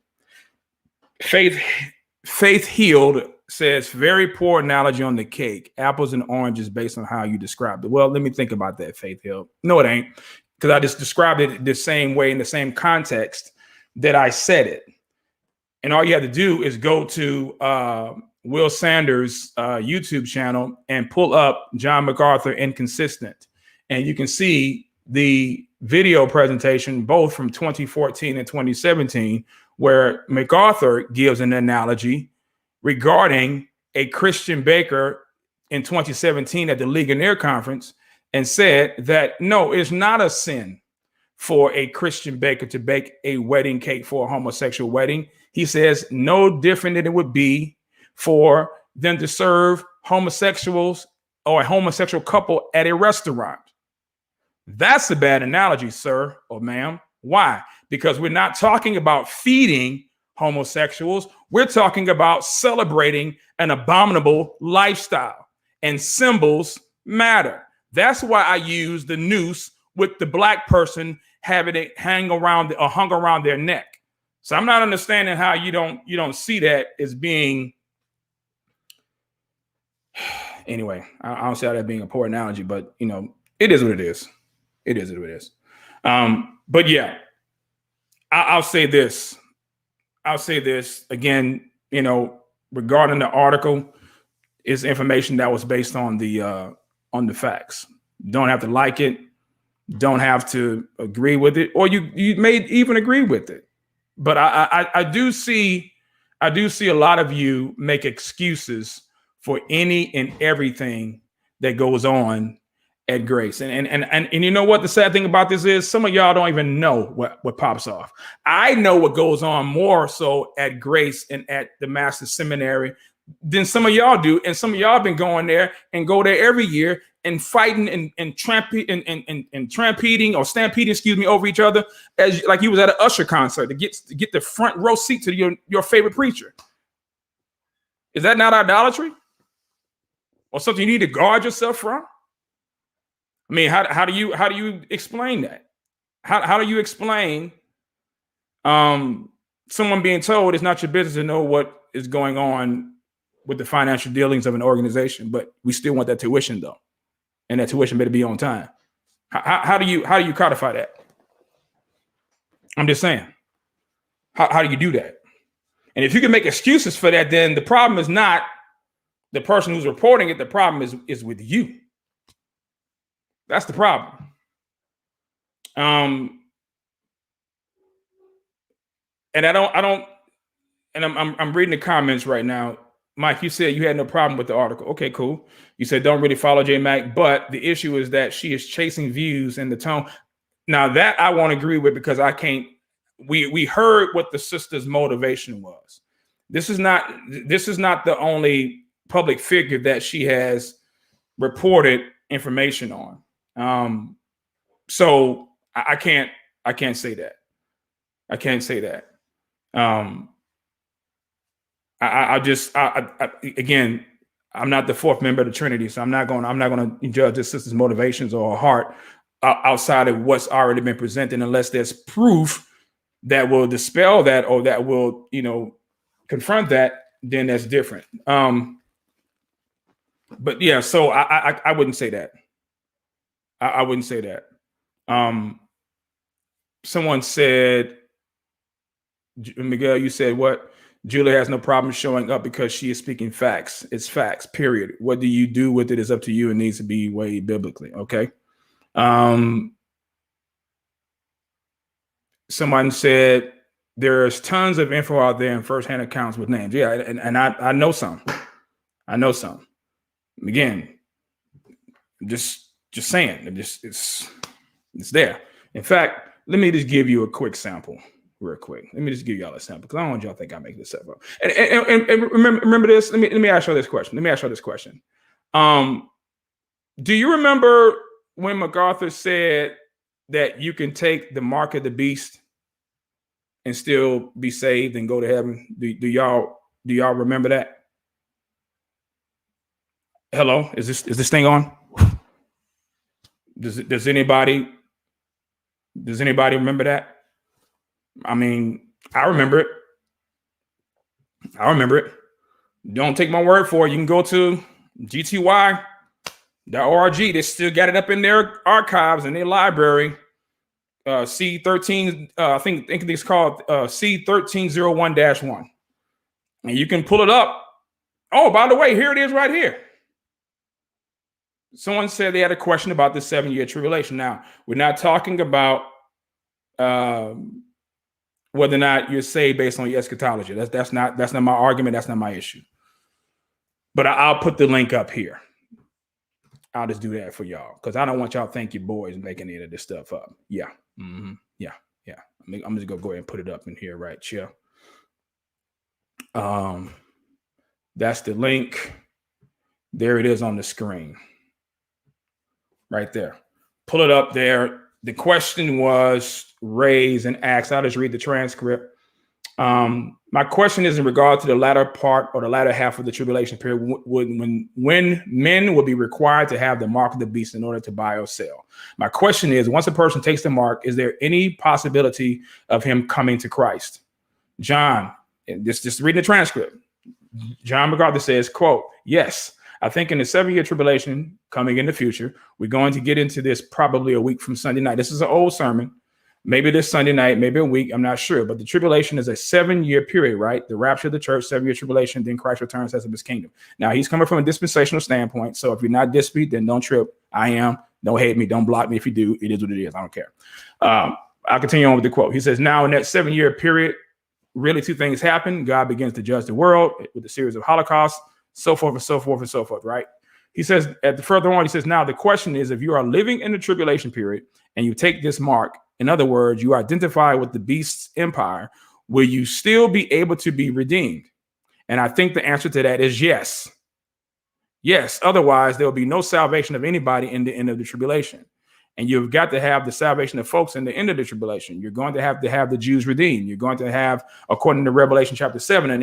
Faith Healed says, "Very poor analogy on the cake. Apples and oranges based on how you described it." Well, let me think about that, Faith Healed. No, it ain't, because I just described it the same way in the same context that I said it. And all you have to do is go to Will Sanders' YouTube channel and pull up John MacArthur Inconsistent. And you can see the video presentation, both from 2014 and 2017, where MacArthur gives an analogy regarding a Christian baker in 2017 at the Ligonier Conference, and said that, no, it's not a sin for a Christian baker to bake a wedding cake for a homosexual wedding. He says no different than it would be for them to serve homosexuals or a homosexual couple at a restaurant. That's a bad analogy, sir or ma'am. Why? Because we're not talking about feeding homosexuals. We're talking about celebrating an abominable lifestyle, and symbols matter. That's why I use the noose with the black person having it hung around their neck. So I'm not understanding how you don't see that as being. Anyway, I don't see how that being a poor analogy, but it is what it is. It is what it is. But yeah, I'll say this. I'll say this again. Regarding the article, is information that was based on the facts. Don't have to like it. Don't have to agree with it, or you may even agree with it. But I do see a lot of you make excuses for any and everything that goes on at Grace. And you know what the sad thing about this is? Some of y'all don't even know what pops off. I know what goes on more so at Grace and at the Master Seminary than some of y'all do. And some of y'all been going there and go there every year and fighting and stampeding over each other as like you was at an Usher concert to get the front row seat to your favorite preacher. Is that not idolatry? Or something you need to guard yourself from? I mean, how do you explain that? How do you explain someone being told it's not your business to know what is going on with the financial dealings of an organization, but we still want that tuition though, and that tuition better be on time? How do you codify that? I'm just saying, how do you do that? And if you can make excuses for that, then the problem is not the person who's reporting it. The problem is with you. That's the problem. And I'm reading the comments right now. Mike, you said you had no problem with the article. Okay, cool. You said don't really follow J Mac, but the issue is that she is chasing views and the tone. Now that I won't agree with, because I can't. We heard what the sister's motivation was. This is not the only public figure that she has reported information on. So I can't say that. I can't say that. Again, I'm not the fourth member of the Trinity, so I'm not going to judge this sister's motivations or her heart outside of what's already been presented, unless there's proof that will dispel that or that will, confront that. Then that's different. But yeah, so I wouldn't say that. I wouldn't say that. Someone said, Miguel, you said what? Julia has no problem showing up because she is speaking facts. It's facts, period. What do you do with it is up to you and needs to be weighed biblically. Okay. Someone said there's tons of info out there in firsthand accounts with names. Yeah, and I know some. I know some. Again, just saying. It's there. In fact, let me just give you a quick sample. Real quick. Let me just give y'all a sample, because I don't want y'all to think I make this stuff up. And remember this. Let me ask you this question. Do you remember when MacArthur said that you can take the mark of the beast and still be saved and go to heaven? Do y'all remember that? Hello, is this thing on? Does anybody remember that? I mean, I remember it. Don't take my word for it. You can go to gty.org. They still got it up in their archives and their library. C13, I think it's called C1301-1. And you can pull it up. Oh, by the way, here it is right here. Someone said they had a question about the 7-year tribulation. Now, we're not talking about whether or not you're saved based on your eschatology. That's not my argument. That's not my issue. But I'll put the link up here. I'll just do that for y'all, because I don't want y'all to think your boys making any of this stuff up. Yeah. Mm-hmm. Yeah. I'm just gonna go ahead and put it up in here, right? Yeah. That's the link. There it is on the screen. Right there. Pull it up there. The question was raised and asked. I'll just read the transcript. My question is in regard to the latter part or the latter half of the tribulation period, when men will be required to have the mark of the beast in order to buy or sell. My question is, once a person takes the mark, is there any possibility of him coming to Christ? John, just reading the transcript. John MacArthur says, quote, yes, I think in the 7-year tribulation coming in the future, we're going to get into this probably a week from Sunday night. This is an old sermon. Maybe this Sunday night, maybe a week, I'm not sure. But the tribulation is a 7-year period, right? The rapture of the church, 7-year tribulation, then Christ returns as of his kingdom. Now, he's coming from a dispensational standpoint. So if you're not dispute, then don't trip. I am. Don't hate me. Don't block me. If you do, it is what it is. I don't care. I'll continue on with the quote. He says, now in that 7-year period, really two things happen. God begins to judge the world with a series of holocausts, so forth and so forth and so forth, right? He says, further on, he says, now the question is, if you are living in the tribulation period and you take this mark, in other words, you identify with the beast's empire, will you still be able to be redeemed? And I think the answer to that is yes. Yes. Otherwise, there will be no salvation of anybody in the end of the tribulation. And you've got to have the salvation of folks in the end of the tribulation. You're going to have the Jews redeemed. You're going to have, according to Revelation chapter 7, an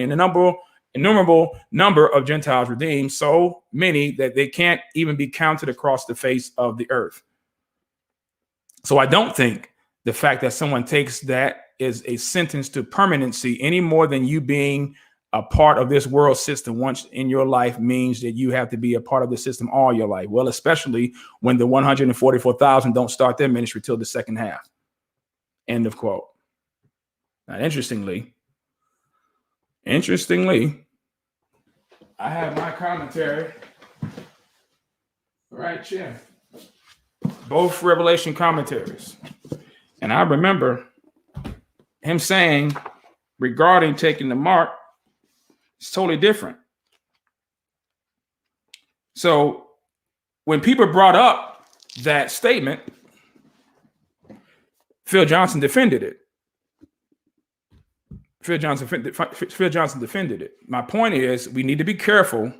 innumerable number of Gentiles redeemed, so many that they can't even be counted across the face of the earth. So I don't think the fact that someone takes that is a sentence to permanency any more than you being a part of this world system once in your life means that you have to be a part of the system all your life. Well, especially when the 144,000 don't start their ministry till the second half. End of quote. Now, interestingly, I have my commentary right here. both Revelation commentaries. And I remember him saying regarding taking the mark, it's totally different. So when people brought up that statement, Phil Johnson defended it. Phil Johnson defended it. My point is, we need to be careful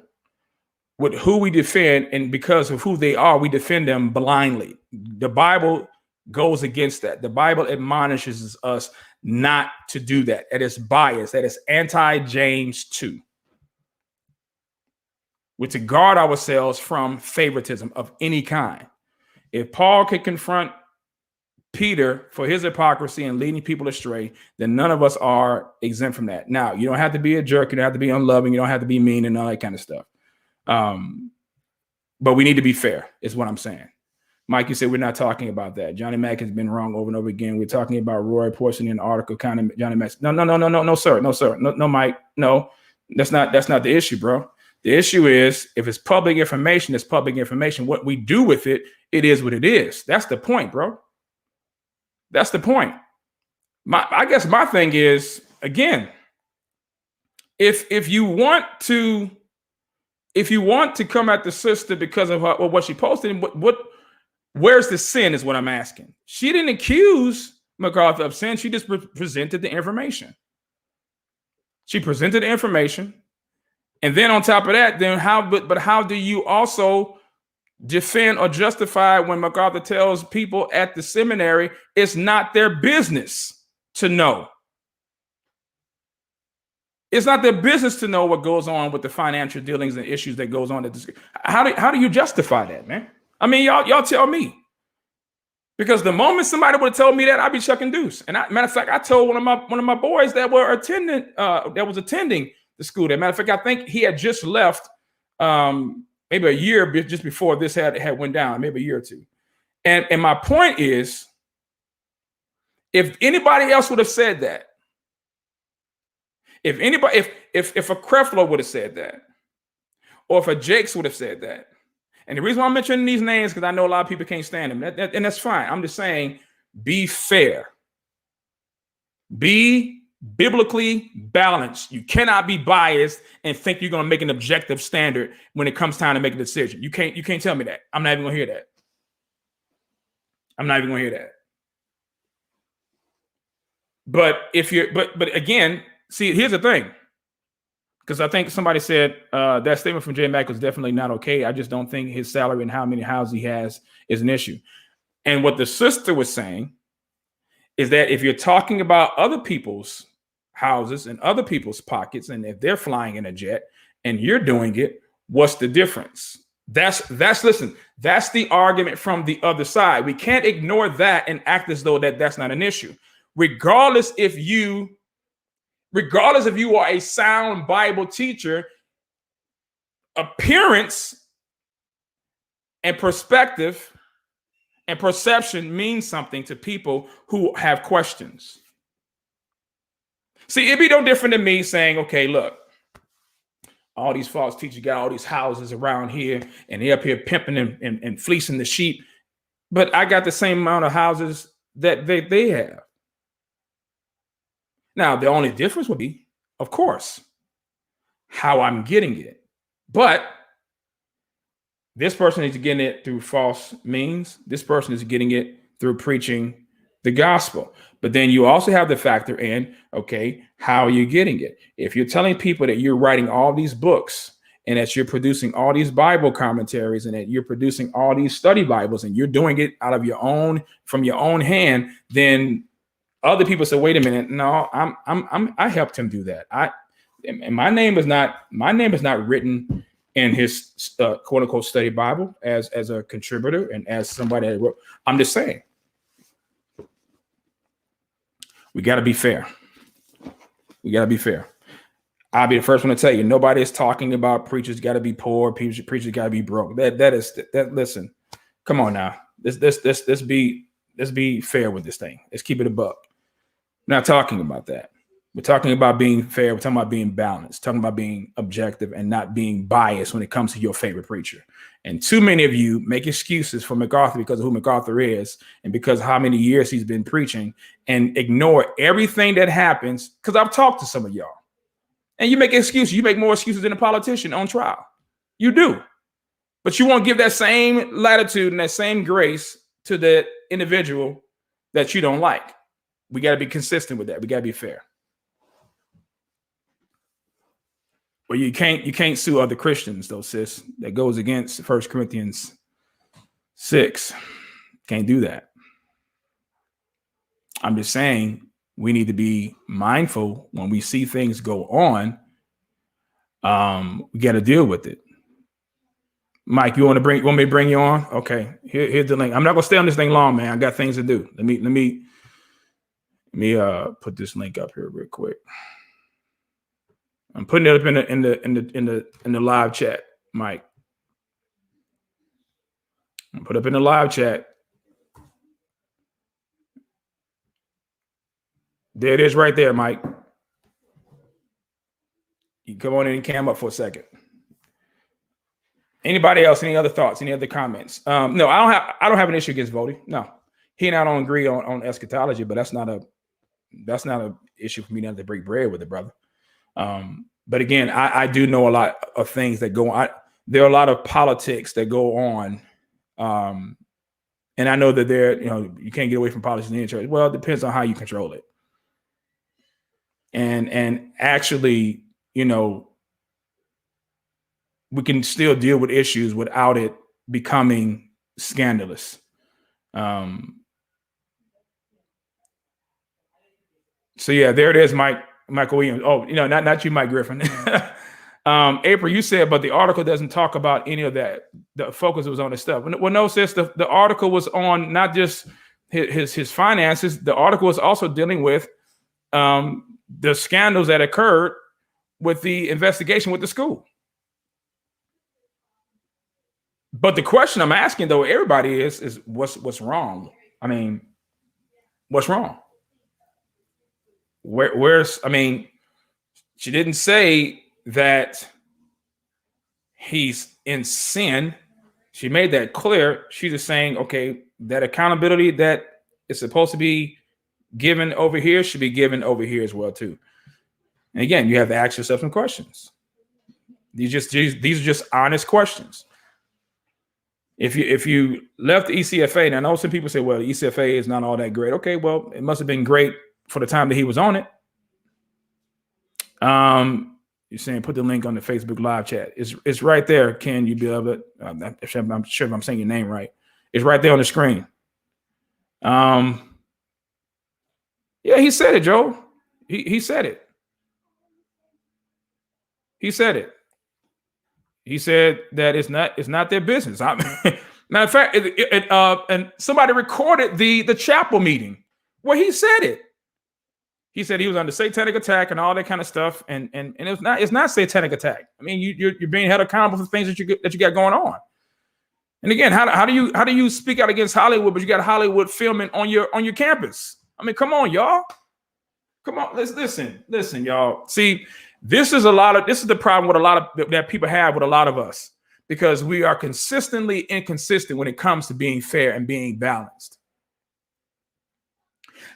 with who we defend, and because of who they are, we defend them blindly. The Bible goes against that. The Bible admonishes us not to do that. That is bias. That is anti-James 2. We're to guard ourselves from favoritism of any kind. If Paul could confront Peter for his hypocrisy and leading people astray, then none of us are exempt from that. Now, you don't have to be a jerk. You don't have to be unloving. You don't have to be mean and all that kind of stuff. But we need to be fair, is what I'm saying. Mike, you said we're not talking about that. Johnny Mac has been wrong over and over again. We're talking about Roy portion in the article, kind of Johnny Mac. No, sir. No, Mike. No, that's not the issue, bro. The issue is, if it's public information, it's public information. What we do with it, it is what it is. That's the point, bro. That's the point. I guess my thing is, again, if you want to come at the sister because of what she posted, where's the sin is what I'm asking. She didn't accuse MacArthur of sin. She just presented the information. She presented the information. And then on top of that, then how do you also defend or justify when MacArthur tells people at the seminary it's not their business to know? It's not their business to know what goes on with the financial dealings and issues that goes on at this. How do you justify that, man? I mean, y'all tell me. Because the moment somebody would have told me that, I'd be chucking deuce. And matter of fact, I told one of my boys that was attending the school. That matter of fact, I think he had just left maybe a year just before this had went down, maybe a year or two. And my point is, if anybody else would have said that, if a Creflo would have said that, or if a Jakes would have said that, and the reason why I'm mentioning these names because I know a lot of people can't stand them, and that's fine. I'm just saying, be fair, be biblically balanced. You cannot be biased and think you're going to make an objective standard when it comes time to make a decision. You can't tell me that. I'm not even going to hear that. I'm not even going to hear that. But again, see, here's the thing, because I think somebody said that statement from J. Mac was definitely not okay. I just don't think his salary and how many houses he has is an issue. And what the sister was saying is that if you're talking about other people's houses and other people's pockets, and if they're flying in a jet and you're doing it, what's the difference? That's the argument from the other side. We can't ignore that and act as though that's not an issue. Regardless if you are a sound Bible teacher, appearance and perspective and perception means something to people who have questions. See, it'd be no different than me saying, okay, look, all these false teachers got all these houses around here and they're up here pimping and fleecing the sheep, but I got the same amount of houses that they have. Now, the only difference would be, of course, how I'm getting it. But this person is getting it through false means. This person is getting it through preaching the gospel. But then you also have to factor in, okay, how are you getting it? If you're telling people that you're writing all these books and that you're producing all these Bible commentaries and that you're producing all these study Bibles and you're doing it out of from your own hand, then other people say, wait a minute, no, I helped him do that. And my name is not written in his quote unquote study Bible as a contributor and as somebody that wrote. I'm just saying, we got to be fair. We got to be fair. I'll be the first one to tell you, nobody is talking about preachers got to be poor, preachers got to be broke. Listen, come on now. Let's be fair with this thing. Let's keep it a buck. Not talking about that. We're talking about being fair. We're talking about being balanced, talking about being objective and not being biased when it comes to your favorite preacher. And too many of you make excuses for MacArthur because of who MacArthur is and because how many years he's been preaching, and ignore everything that happens. Because I've talked to some of y'all, and you make excuses. You make more excuses than a politician on trial. You do. But you won't give that same latitude and that same grace to the individual that you don't like. We got to be consistent with that. We got to be fair. Well, you can't sue other Christians though, sis. That goes against 1 Corinthians 6. Can't do that. I'm just saying we need to be mindful when we see things go on. We got to deal with it. Mike, you want me to bring you on? Okay, here's the link. I'm not gonna stay on this thing long, man. I got things to do. Let me put this link up here real quick. I'm putting it up in the live chat, Mike. I'll put up in the live chat. There it is right there, Mike. You come on in and cam up for a second. Anybody else? Any other thoughts? Any other comments? No, I don't have an issue against voting. No, he and I don't agree on eschatology, but that's not a issue for me not to break bread with it, brother. But again, I do know a lot of things that go on. There are a lot of politics that go on. And I know that you can't get away from politics in the church. Well, it depends on how you control it. And actually, we can still deal with issues without it becoming scandalous. So yeah, there it is, Michael Williams. Oh, not you, Mike Griffin. April, you said, but the article doesn't talk about any of that. The focus was on the stuff. Well, no, sis, the article was on not just his finances. The article was also dealing with the scandals that occurred with the investigation with the school. But the question I'm asking, though, everybody is what's wrong? I mean, what's wrong? She didn't say that he's in sin. She made that clear. She's just saying, okay, that accountability that is supposed to be given over here should be given over here as well, too. And again, you have to ask yourself some questions. These are just honest questions. If you left the ECFA, and I know some people say, well, the ECFA is not all that great. Okay, well, it must have been great for the time that he was on it. You're saying put the link on the Facebook live chat. It's right there. Ken, you be able to, I'm sure if I'm saying your name right. It's right there on the screen. Yeah, he said it, Joe. He said it. He said it. He said that it's not their business. Matter of fact, and somebody recorded the chapel meeting where he said it. He said he was under satanic attack and all that kind of stuff, and it's not satanic attack. I mean, you're being held accountable for things that you got going on. And again, how do you speak out against Hollywood, but you got Hollywood filming on your campus? I mean, come on, y'all. Come on, listen, y'all. See, this is the problem with a lot of that people have with a lot of us, because we are consistently inconsistent when it comes to being fair and being balanced.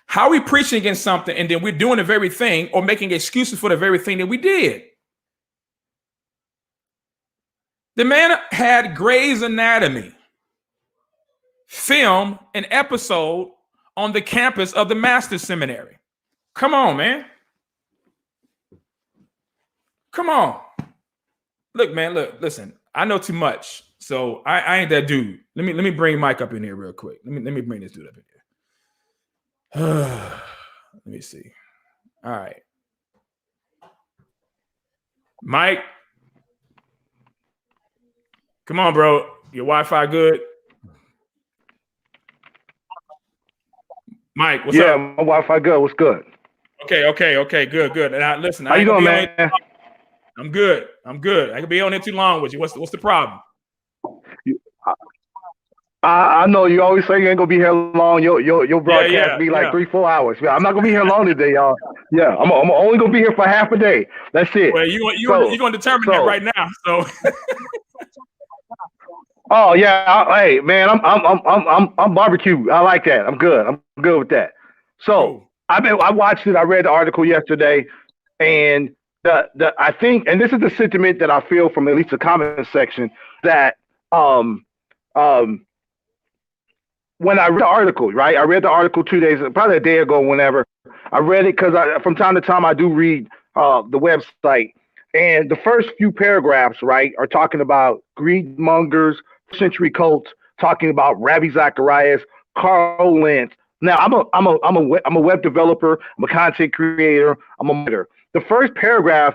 How are we preaching against something and then we're doing the very thing or making excuses for the very thing that we did? The man had Grey's Anatomy film an episode on the campus of the Master's Seminary. Come on, man. Come on. Look, man, listen, I know too much, so I ain't that dude. Let me bring Mike up in here real quick. Let me bring this dude up in here. Let me see. All right. Mike. Come on, bro. Your Wi-Fi good? Mike, what's up? Yeah, my Wi-Fi good. What's good? Okay. Good. And listen, how you doing, man? I'm good. I can be on there too long with you. What's the problem? I know you always say you ain't gonna be here long. Your broadcast be like 3-4 hours. Yeah, I'm not gonna be here long today, y'all. Yeah, I'm only gonna be here for half a day. That's it. Well, you're gonna determine that right now. So. Oh yeah, hey man, I'm barbecue. I like that. I'm good. I'm good with that. So Cool. I watched it. I read the article yesterday, and I think, and this is the sentiment that I feel from at least the comment section, that um um when I read the article, right? I read the article 2 days, probably a day ago, whenever. I read it because from time to time I do read the website, and the first few paragraphs, right, are talking about greed mongers, century cults, talking about Rabbi Zacharias, Carl Lentz. Now I'm a web developer, I'm a content creator, I'm a marketer. The first paragraph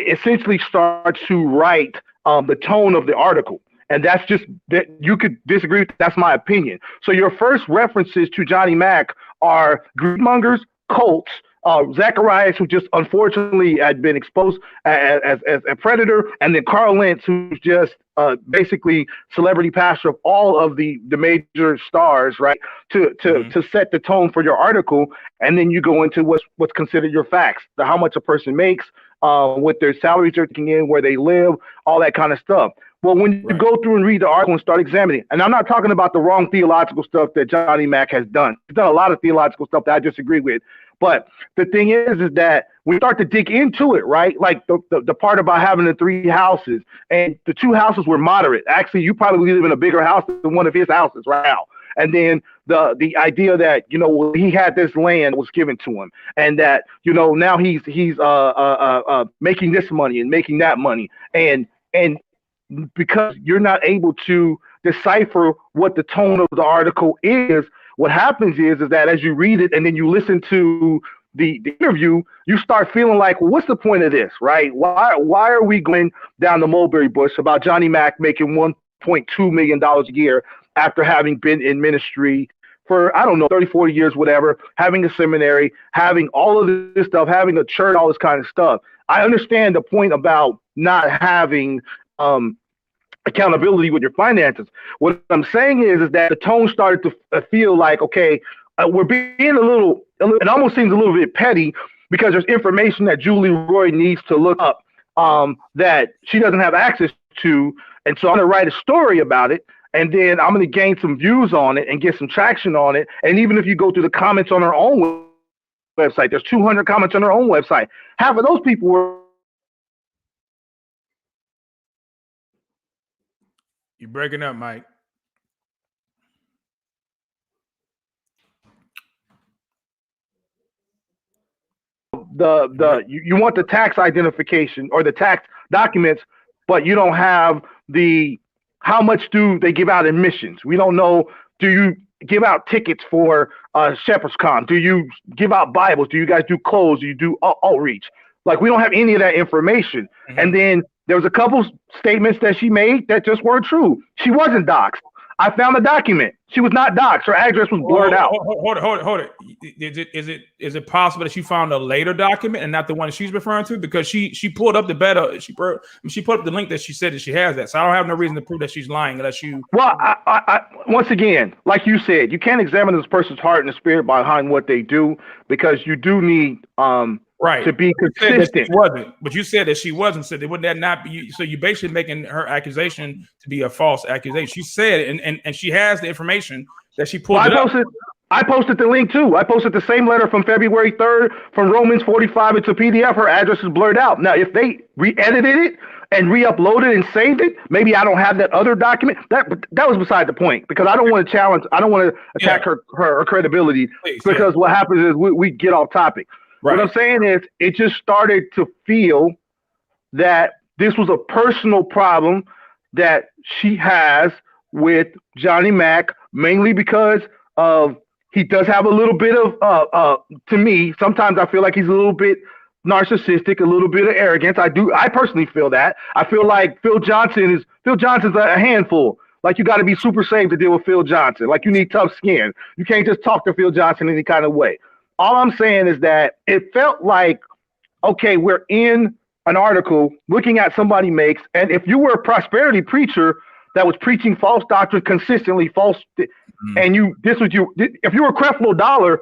essentially starts to write the tone of the article. And that's just that you could disagree with. That's my opinion. So your first references to Johnny Mac are greedmongers, cults, Zacharias, who just unfortunately had been exposed as a predator, and then Carl Lentz, who's just basically celebrity pastor of all of the major stars, right? To set the tone for your article, and then you go into what's considered your facts, how much a person makes, what their salaries are taking in, where they live, all that kind of stuff. Well, when you go through and read the article and start examining, and I'm not talking about the wrong theological stuff that Johnny Mac has done. He's done a lot of theological stuff that I disagree with. But the thing is that we start to dig into it, right? Like the part about having the 3 houses, and the 2 houses were moderate. Actually, you probably live in a bigger house than one of his houses right now. And then the idea that, you know, he had this land was given to him, and that, you know, now he's making this money and making that money, and because you're not able to decipher what the tone of the article is, what happens is that as you read it and then you listen to the interview, you start feeling like, well, what's the point of this, right? Why are we going down the mulberry bush about Johnny Mac making $1.2 million a year after having been in ministry for, I don't know, 30, 40 years, whatever, having a seminary, having all of this stuff, having a church, all this kind of stuff. I understand the point about not having accountability with your finances. What I'm saying is that the tone started to feel like, okay, we're being a little, it almost seems a little bit petty, because there's information that Julie Roy needs to look up that she doesn't have access to. And so I'm going to write a story about it, and then I'm going to gain some views on it and get some traction on it. And even if you go through the comments on her own website, there's 200 comments on her own website. Half of those people were. You're breaking up, Mike. You want the tax identification or the tax documents, but you don't have how much do they give out admissions? We don't know. Do you give out tickets for Shepherd's Con? Do you give out Bibles? Do you guys do clothes? Do you do outreach? Like, we don't have any of that information. Mm-hmm. And then there was a couple statements that she made that just weren't true. She wasn't doxxed. I found the document. She was not doxxed. Her address was blurred out. Hold it. Is it possible that she found a later document and not the one that she's referring to? Because she pulled up the better. She put up the link that she said that she has that. So I don't have no reason to prove that she's lying unless you. Well, I once again, like you said, you can't examine this person's heart and the spirit behind what they do, because you do need to be consistent. But you said that she wasn't. So wouldn't that not be? So you're basically making her accusation to be a false accusation. She said it, and she has the information that she pulled it up. I posted the link too. I posted the same letter from February 3rd from Romans 45. It's a PDF. Her address is blurred out. Now, if they re-edited it and re-uploaded and saved it, maybe I don't have that other document. That was beside the point, because I don't want to challenge. I don't want to attack her credibility. Please, because what happens is we get off topic. Right. What I'm saying is, it just started to feel that this was a personal problem that she has with Johnny Mac, mainly because of he does have a little bit of to me, sometimes I feel like he's a little bit narcissistic, a little bit of arrogance. I personally feel that. I feel like Phil Johnson's a handful. Like, you got to be super safe to deal with Phil Johnson. Like, you need tough skin. You can't just talk to Phil Johnson any kind of way. All I'm saying is that it felt like, okay, we're in an article looking at somebody makes, and if you were a prosperity preacher, that was preaching false doctrine consistently, and if you were Creflo Dollar,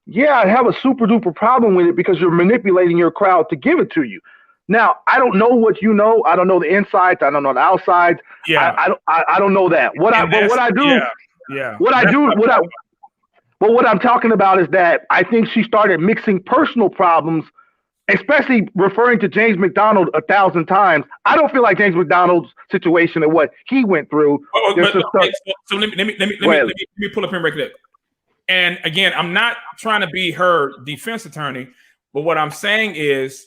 yeah, I'd have a super duper problem with it because you're manipulating your crowd to give it to you. Now, I don't know what you know. I don't know the insides. I don't know the outsides. Yeah. I don't know that. What I'm talking about is that I think she started mixing personal problems, especially referring to James McDonald 1,000 times. I don't feel like James McDonald's situation and what he went through. So let me pull up and break it. And again, I'm not trying to be her defense attorney, but what I'm saying is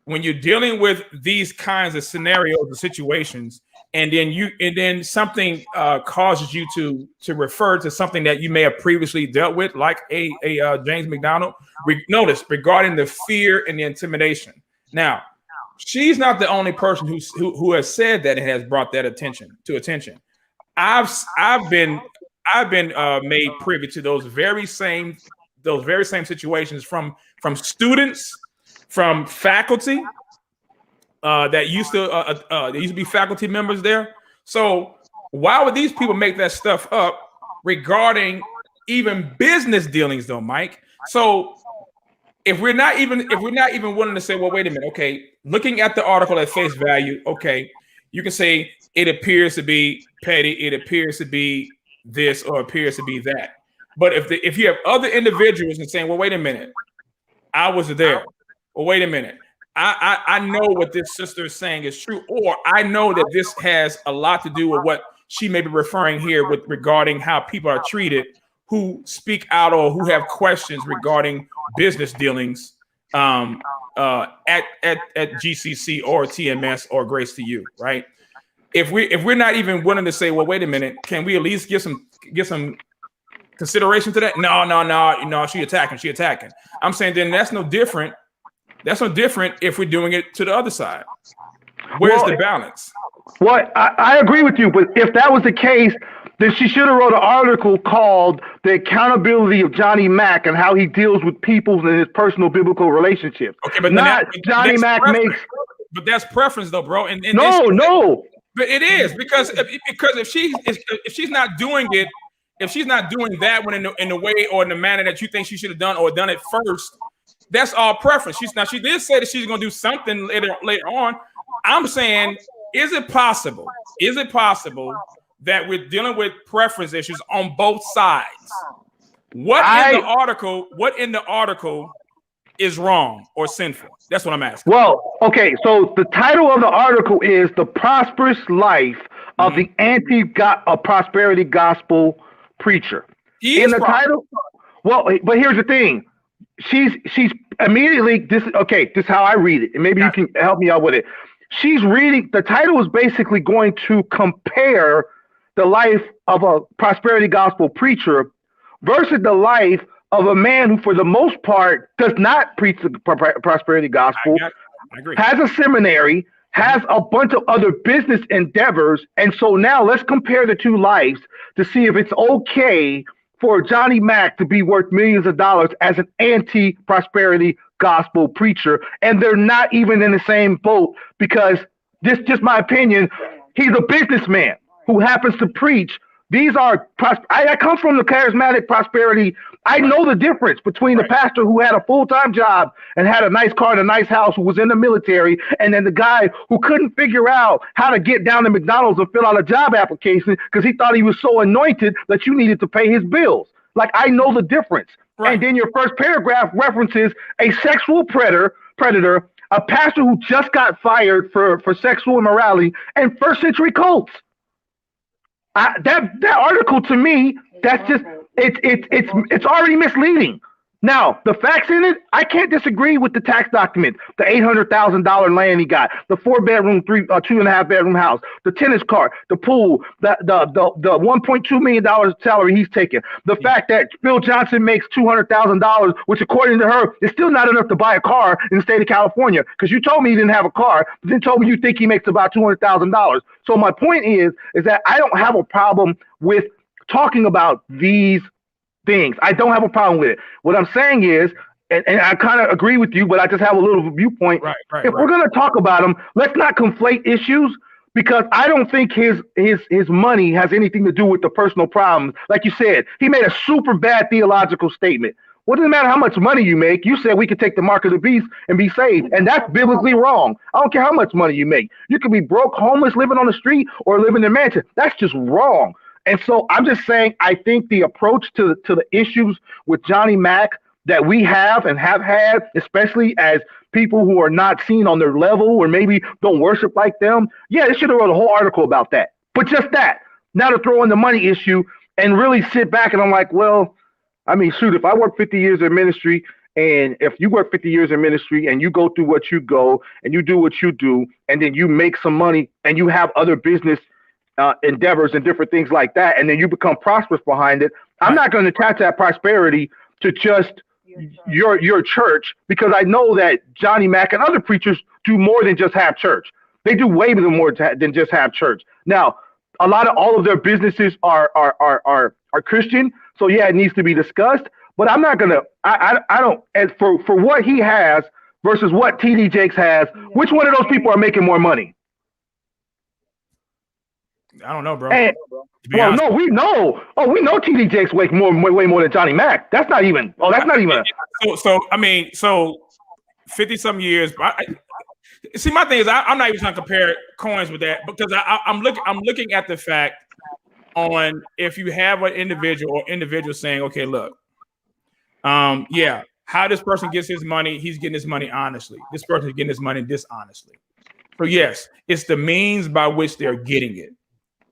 when you're dealing with these kinds of scenarios or situations, and then something causes you to refer to something that you may have previously dealt with, like a James McDonald. Notice regarding the fear and the intimidation. Now, she's not the only person who has said that and has brought that attention. I've been made privy to those very same situations from students, from faculty that used to be faculty members there. So why would these people make that stuff up regarding even business dealings, though, Mike? So if we're not even willing to say, well, wait a minute, okay, looking at the article at face value, okay, you can say it appears to be petty, it appears to be this, or appears to be that. But if you have other individuals and saying, well, wait a minute, I was there. Well, wait a minute. I know what this sister is saying is true, or I know that this has a lot to do with what she may be referring here with regarding how people are treated who speak out or who have questions regarding business dealings at GCC or TMS or Grace to You, right? If we're not even willing to say, well, wait a minute, can we at least give some consideration to that? No, she attacking. I'm saying then that's no different. That's no different if we're doing it to the other side. Where's the balance? Well, I agree with you, but if that was the case, then she should have wrote an article called "The Accountability of Johnny Mac and How He Deals with People in His Personal Biblical Relationships." Okay, but not Johnny Mac makes. But that's preference, though, bro. And no. But it is because if she's not doing it, if she's not doing that one in the way or in the manner that you think she should have done or done it first, that's all preference. She did say that she's going to do something later on. I'm saying, is it possible that we're dealing with preference issues on both sides? What in the article is wrong or sinful? That's what I'm asking. Well, okay, so the title of the article is "The Prosperous Life of the Anti-Prosperity Gospel Preacher." In the title, well, but here's the thing. She's immediately this is how I read it, and maybe you can help me out with it. She's reading, the title is basically going to compare the life of a prosperity gospel preacher versus the life of a man who, for the most part, does not preach the prosperity gospel, I agree. Has a seminary, has a bunch of other business endeavors, and so now let's compare the two lives to see if it's okay for Johnny Mac to be worth millions of dollars as an anti-prosperity gospel preacher. And they're not even in the same boat because this just my opinion. He's a businessman who happens to preach. These are, I come from the charismatic prosperity. I know the difference between the pastor who had a full-time job and had a nice car and a nice house, who was in the military, and then the guy who couldn't figure out how to get down to McDonald's and fill out a job application because he thought he was so anointed that you needed to pay his bills. Like, I know the difference. Right. And then your first paragraph references a sexual predator, a pastor who just got fired for sexual immorality, and first century cults. That article, to me, that's just it's already misleading. Now, the facts in it, I can't disagree with the tax document, the $800,000 land he got, the 4-bedroom, 2.5 bedroom house, the tennis court, the pool, the $1.2 million salary he's taking, the fact that Phil Johnson makes $200,000, which according to her is still not enough to buy a car in the state of California, because you told me he didn't have a car, but then told me you think he makes about $200,000. So my point is that I don't have a problem with talking about these things. I don't have a problem with it. What I'm saying is, and I kind of agree with you, but I just have a little viewpoint. If we're going to talk about them, let's not conflate issues, because I don't think his money has anything to do with the personal problems. Like you said, he made a super bad theological statement. What does it matter how much money you make? You said we could take the mark of the beast and be saved, and that's biblically wrong. I don't care how much money you make. You could be broke, homeless, living on the street, or living in a mansion. That's just wrong. And so I'm just saying, I think the approach to the issues with Johnny Mac that we have and have had, especially as people who are not seen on their level or maybe don't worship like them, yeah, they should have wrote a whole article about that. But just that, now to throw in the money issue and really sit back and I'm like, well, I mean, shoot, if I work 50 years in ministry, and if you work 50 years in ministry and you go through what you go and you do what you do, and then you make some money and you have other business endeavors and different things like that, and then you become prosperous behind it, I'm not going to attach that prosperity to just your church, because I know that Johnny Mac and other preachers do more than just have church. They do way more than just have church. Now, all of their businesses are Christian, so yeah, it needs to be discussed. But I'm not gonna. I don't. As for what he has versus what TD Jakes has, which one of those people are making more money? I don't know, bro. Well, no, we know. Oh, we know TD Jakes way more than Johnny Mac. That's not even. Oh, that's not even. So 50-some years. See, my thing is, I'm not even trying to compare coins with that, because I'm looking at the fact on if you have an individual saying, okay, look, yeah, how this person gets his money, he's getting his money honestly. This person is getting his money dishonestly. So yes, it's the means by which they're getting it,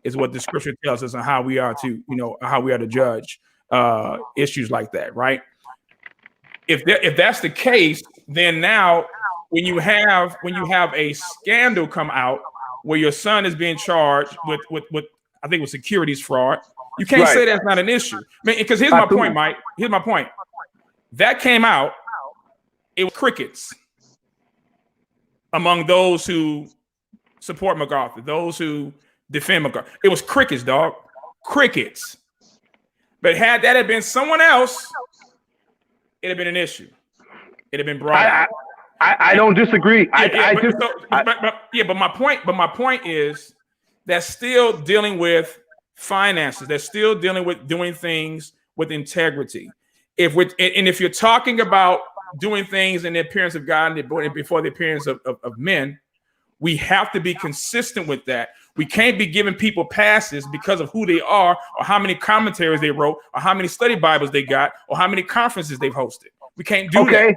is what the scripture tells us, on how we are to judge issues like that, right? If that's the case, then now when you have a scandal come out where your son is being charged with I think it was securities fraud, you can't say that's not an issue. I mean, because here's my point, Mike. Here's my point. That came out, it was crickets among those who support MacArthur, those who defend MacArthur. It was crickets, dog. Crickets. But had that had been someone else, it'd have been an issue. It'd have been brought up. I don't disagree. But my point is that's still dealing with finances. They're still dealing with doing things with integrity. If you're talking about doing things in the appearance of God and before the appearance of men, we have to be consistent with that. We can't be giving people passes because of who they are, or how many commentaries they wrote, or how many study Bibles they got, or how many conferences they've hosted. We can't do that.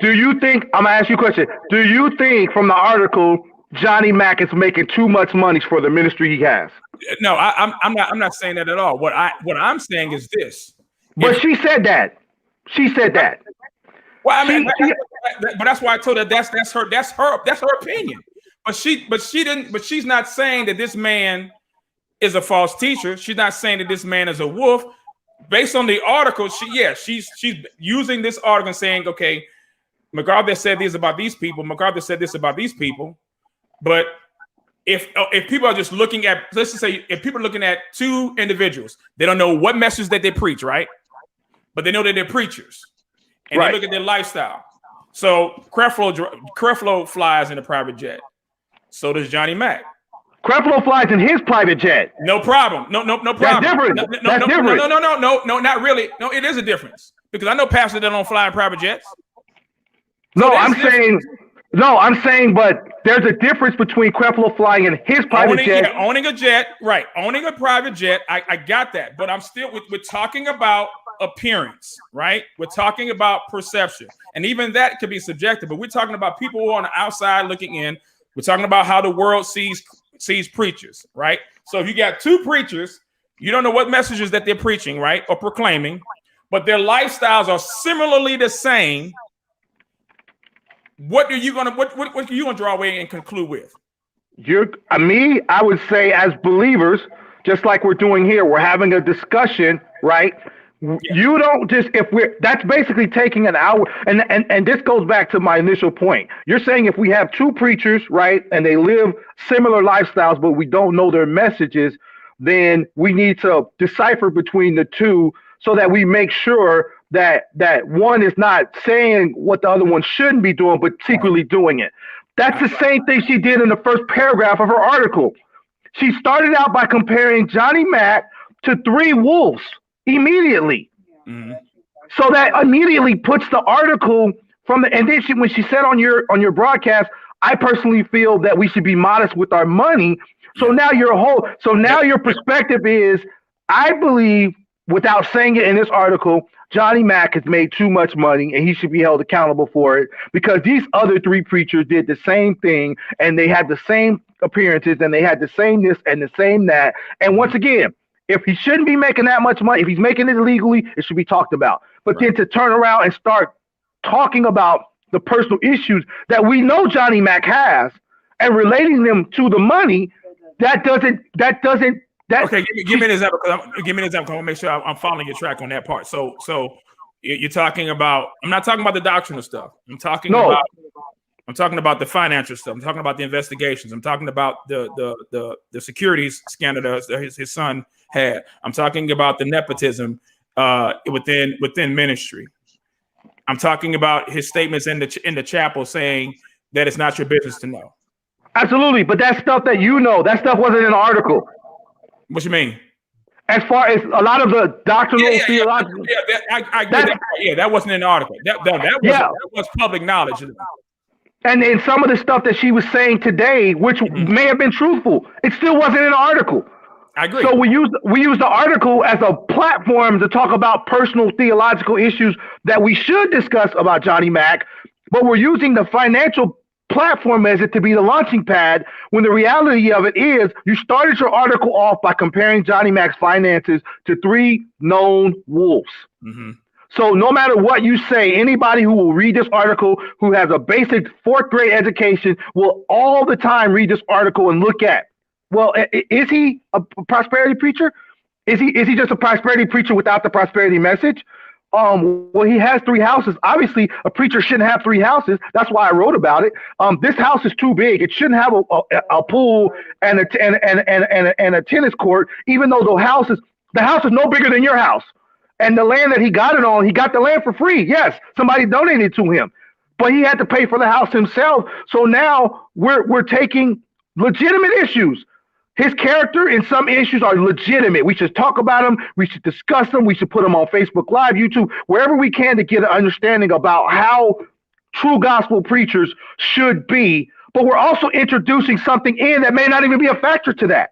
Do you think, I'm gonna ask you a question. Do you think from the article Johnny Mac is making too much money for the ministry he has? No, I'm not saying that at all. What I'm saying is this. But she said that. She said that. Well, I mean, but that's why I told her that's her opinion. But she's not saying that this man is a false teacher. She's not saying that this man is a wolf. Based on the article, she's using this article and saying, okay, MacArthur said this about these people. MacArthur said this about these people. But if people are just looking at, let's just say, if people are looking at two individuals, they don't know what message that they preach, right? But they know that they're preachers, and they look at their lifestyle. So Creflo flies in a private jet. So does Johnny Mac. Creflo flies in his private jet. No problem. No problem. That's different. That's different. No, not really. No, it is a difference, because I know pastors that don't fly in private jets. So I'm saying, but there's a difference between Creflo flying in his private jet. Yeah, owning a jet, right? Owning a private jet. I got that, but I'm still we're talking about appearance, right? We're talking about perception, and even that could be subjective. But we're talking about people who are on the outside looking in. We're talking about how the world sees preachers, right? So if you got two preachers, you don't know what messages that they're preaching, right, or proclaiming, but their lifestyles are similarly the same. What are you gonna draw away and conclude with? I would say, as believers, just like we're doing here, we're having a discussion, right? Yeah. You don't just, that's basically taking an hour, and this goes back to my initial point. You're saying if we have two preachers, right, and they live similar lifestyles, but we don't know their messages, then we need to decipher between the two so that we make sure that one is not saying what the other one shouldn't be doing, but secretly doing it. That's the same thing she did in the first paragraph of her article. She started out by comparing Johnny Mac to 3 wolves immediately. Mm-hmm. So that immediately puts the article from the, and then when she said on your broadcast, I personally feel that we should be modest with our money. So now your perspective is, I believe, without saying it in this article, Johnny Mac has made too much money and he should be held accountable for it, because these other 3 preachers did the same thing and they had the same appearances and they had the same this and the same that. And once again, if he shouldn't be making that much money, if he's making it illegally, it should be talked about. But then to turn around and start talking about the personal issues that we know Johnny Mac has and relating them to the money, that doesn't. Okay, give me an example. I want to make sure I'm following your track on that part. So you're talking about. I'm not talking about the doctrinal stuff. I'm talking about the financial stuff. I'm talking about the investigations. I'm talking about the securities scandal that his son had. I'm talking about the nepotism within ministry. I'm talking about his statements in the chapel saying that it's not your business to know. Absolutely, but that's stuff that you know. That stuff wasn't in the article. What you mean? As far as a lot of the doctrinal theological, I get that. Yeah, that wasn't in the article. That was public knowledge. And then some of the stuff that she was saying today, which may have been truthful, it still wasn't in the article. I agree. So we use the article as a platform to talk about personal theological issues that we should discuss about Johnny Mac, but we're using the financial platform as it to be the launching pad, when the reality of it is you started your article off by comparing Johnny Mac's finances to 3 known wolves. Mm-hmm. So no matter what you say, anybody who will read this article, who has a basic 4th grade education, will all the time read this article and look at, well, is he a prosperity preacher? Is he just a prosperity preacher without the prosperity message? Well, he has 3 houses. Obviously, a preacher shouldn't have 3 houses. That's why I wrote about it. This house is too big. It shouldn't have a pool and a tennis court, even though the house is no bigger than your house. And the land that he got it on, he got the land for free. Yes, somebody donated to him, but he had to pay for the house himself. So now we're taking legitimate issues. His character and some issues are legitimate. We should talk about them. We should discuss them. We should put them on Facebook Live, YouTube, wherever we can, to get an understanding about how true gospel preachers should be. But we're also introducing something in that may not even be a factor to that.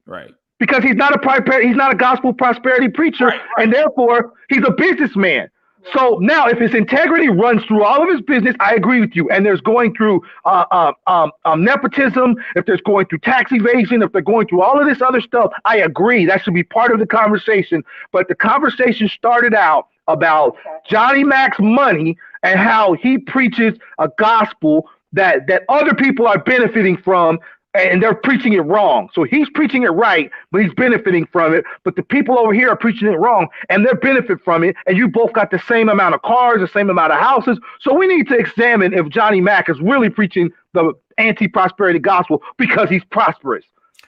Right. Because he's not a gospel prosperity preacher, right. And therefore he's a businessman. So now, if his integrity runs through all of his business, I agree with you. And there's going through nepotism, if there's going through tax evasion, if they're going through all of this other stuff, I agree. That should be part of the conversation. But the conversation started out about Johnny Mac's money and how he preaches a gospel that other people are benefiting from, and they're preaching it wrong. So he's preaching it right, but he's benefiting from it. But the people over here are preaching it wrong, and they benefit from it. And you both got the same amount of cars, the same amount of houses. So we need to examine if Johnny Mac is really preaching the anti-prosperity gospel because he's prosperous.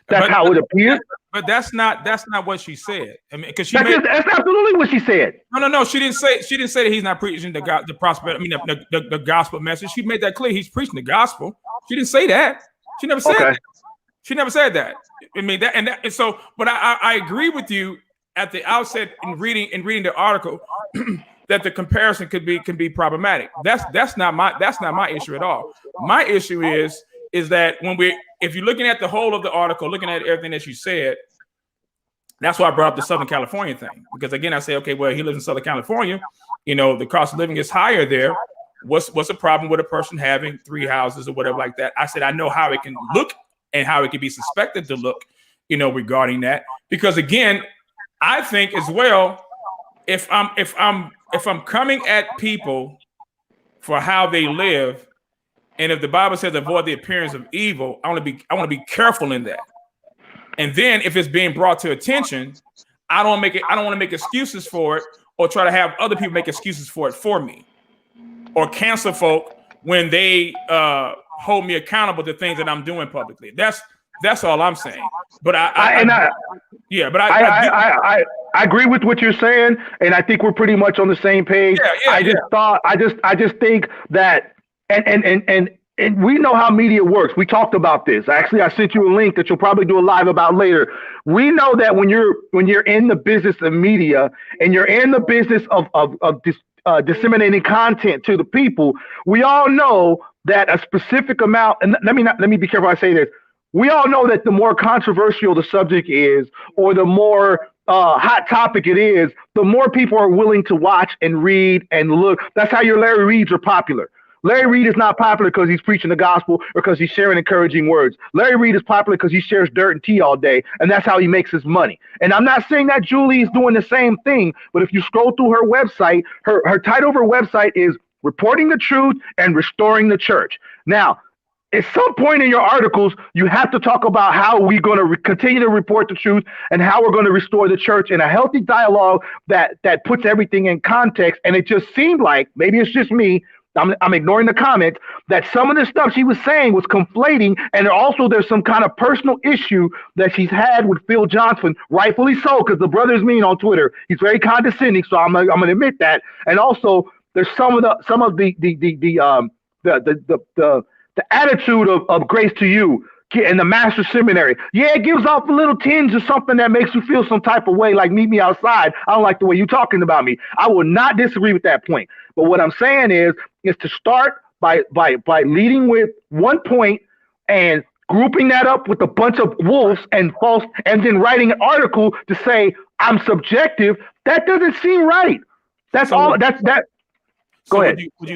That's how it appears. But that's not what she said. I mean, because that's absolutely what she said. No. She didn't say that he's not preaching the prosperity. I mean, the gospel message. She made that clear. He's preaching the gospel. She didn't say that. She never said that. She never said that. I mean that, and so, but I agree with you at the outset in reading the article that the comparison can be problematic. That's not my issue at all. My issue is that if you're looking at the whole of the article, looking at everything that you said, that's why I brought up the Southern California thing, because again I say, okay, well, he lives in Southern California, the cost of living is higher there. What's the problem with a person having 3 houses or whatever like that? I said, I know how it can look and how it can be suspected to look, regarding that. Because again, I think as well, if I'm coming at people for how they live, and if the Bible says avoid the appearance of evil, I want to be careful in that. And then if it's being brought to attention, I don't want to make excuses for it or try to have other people make excuses for it for me, or cancel folk when they hold me accountable to things that I'm doing publicly. That's all I'm saying. But I agree with what you're saying, and I think we're pretty much on the same page. I just think that, and and we know how media works. We talked about this. Actually, I sent you a link that you'll probably do a live about later. We know that when you're in the business of media and you're in the business of disseminating content to the people, we all know that a specific amount. And let me be careful. I say this. We all know that the more controversial the subject is, or the more hot topic it is, the more people are willing to watch and read and look. That's how your Larry Reeds are popular. Larry Reed is not popular because he's preaching the gospel or because he's sharing encouraging words. Larry Reed is popular because he shares dirt and tea all day, and that's how he makes his money. And I'm not saying that Julie is doing the same thing, but if you scroll through her website, her title of her website is Reporting the Truth and Restoring the Church. Now, at some point in your articles, you have to talk about how we're going to continue to report the truth and how we're going to restore the church in a healthy dialogue that puts everything in context. And it just seemed like, maybe it's just me, I'm ignoring the comment, that some of the stuff she was saying was conflating, and also there's some kind of personal issue that she's had with Phil Johnson, rightfully so, because the brother's mean on Twitter. He's very condescending, so I'm gonna admit that. And also there's some of the attitude of Grace to You in the Master Seminary. Yeah, it gives off a little tinge of something that makes you feel some type of way, like meet me outside. I don't like the way you're talking about me. I will not disagree with that point. But what I'm saying is to start by leading with one point and grouping that up with a bunch of wolves and false, and then writing an article to say I'm subjective. That doesn't seem right. That's So all. That's that. So Go ahead. would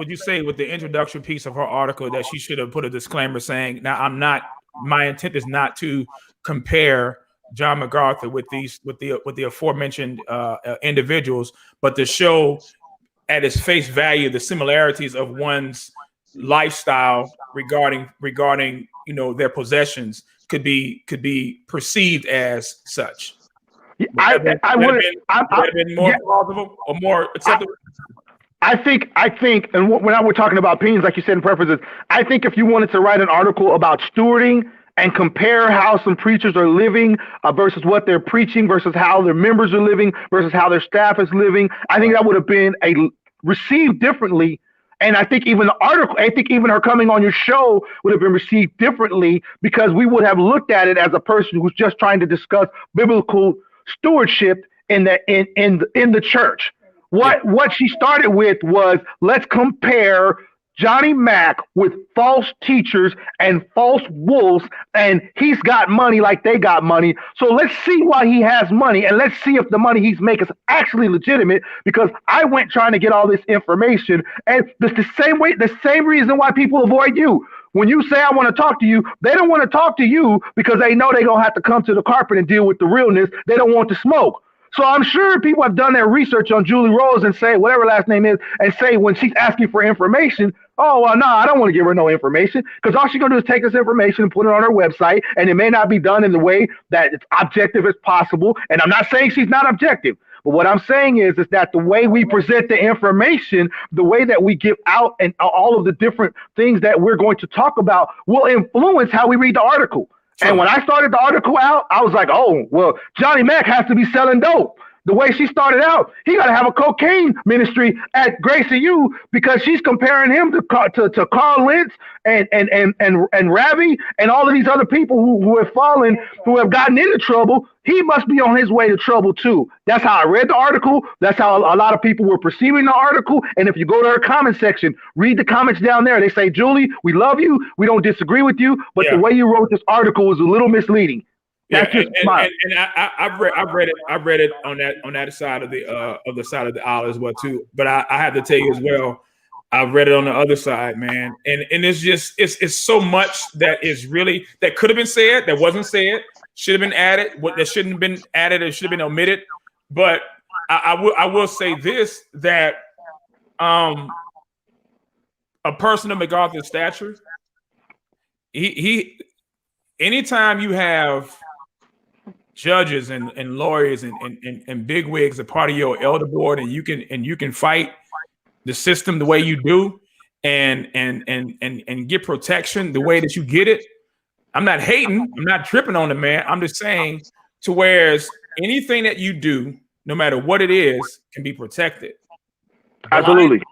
you say with the introduction piece of her article that she should have put a disclaimer saying, now my intent is not to compare John MacArthur with the aforementioned individuals, but to show at its face value the similarities of one's lifestyle regarding their possessions could be perceived as such. I would have been more plausible or more acceptable. I think, and when we're talking about opinions, like you said in preferences, I think if you wanted to write an article about stewarding and compare how some preachers are living versus what they're preaching versus how their members are living versus how their staff is living, I think that would have been received differently. And I think even her coming on your show would have been received differently, because we would have looked at it as a person who's just trying to discuss biblical stewardship in the church. What she started with was, let's compare Johnny Mac with false teachers and false wolves, and he's got money like they got money. So let's see why he has money, and let's see if the money he's making is actually legitimate, because I went trying to get all this information, and it's the same reason why people avoid you. When you say, I want to talk to you, they don't want to talk to you because they know they're going to have to come to the carpet and deal with the realness. They don't want to smoke. So I'm sure people have done their research on Julie Rose and say, whatever last name is, and say when she's asking for information, oh, well, no, I don't want to give her no information, because all she's going to do is take this information and put it on her website, and it may not be done in the way that it's objective as possible. And I'm not saying she's not objective, but what I'm saying is that the way we present the information, the way that we give out, and all of the different things that we're going to talk about will influence how we read the article. And when I started the article out, I was like, oh, well, Johnny Mac has to be selling dope. The way she started out, he got to have a cocaine ministry at Grace to You, because she's comparing him to Carl Lentz and Ravi and all of these other people who have fallen, who have gotten into trouble. He must be on his way to trouble too. That's how I read the article. That's how a lot of people were perceiving the article. And if you go to her comment section, read the comments down there. They say, Julie, we love you. We don't disagree with you, but the way you wrote this article was a little misleading. That's just I've read it on that side of the side of the aisle as well too. But I have to tell you as well, I've read it on the other side, man. And it's just it's so much that is really that could have been said, that wasn't said, should have been added, what that shouldn't have been added, it should have been omitted. But I will say this, that a person of MacArthur's stature, he anytime you have judges and lawyers and bigwigs a part of your elder board, and you can fight the system the way you do and get protection the way that you get it. I'm not hating, I'm not tripping on the man. I'm just saying, to whereas anything that you do, no matter what it is, can be protected. Absolutely.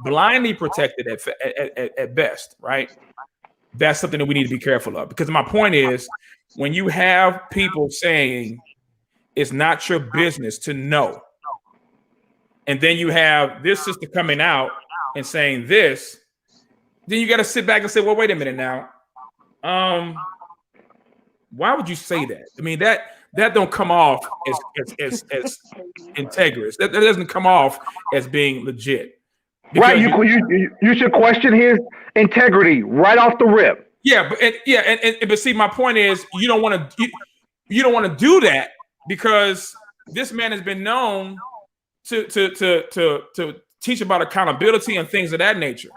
blindly protected at best, right? That's something that we need to be careful of. Because my point is, when you have people saying it's not your business to know, and then you have this sister coming out and saying this, then you got to sit back and say, well, wait a minute now. Why would you say that? I mean, that don't come off as integrous. That doesn't come off as being legit. Right, you should question his integrity right off the rip. Yeah, but see, my point is, you don't want to do that, because this man has been known to teach about accountability and things of that nature.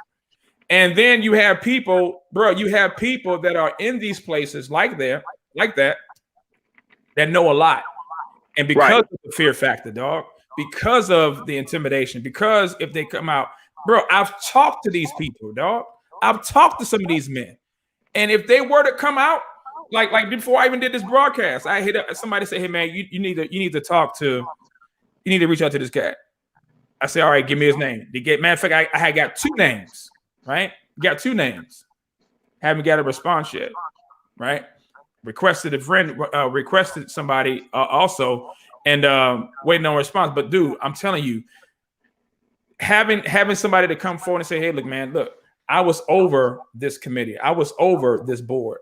And then you have people, that are in these places like that know a lot, and because of the fear factor, dog, because of the intimidation, because if they come out. Bro, I've talked to these people, dog. I've talked to some of these men. And if they were to come out, like before I even did this broadcast, I hit up somebody, say, hey man, you need to reach out to this cat. I say, all right, give me his name. Matter of fact, I had got 2 names, right? Got 2 names. Haven't got a response yet, right? Requested a friend, requested somebody also, and waiting on a response. But dude, I'm telling you, having somebody to come forward and say, hey, look, I was over this committee. I was over this board.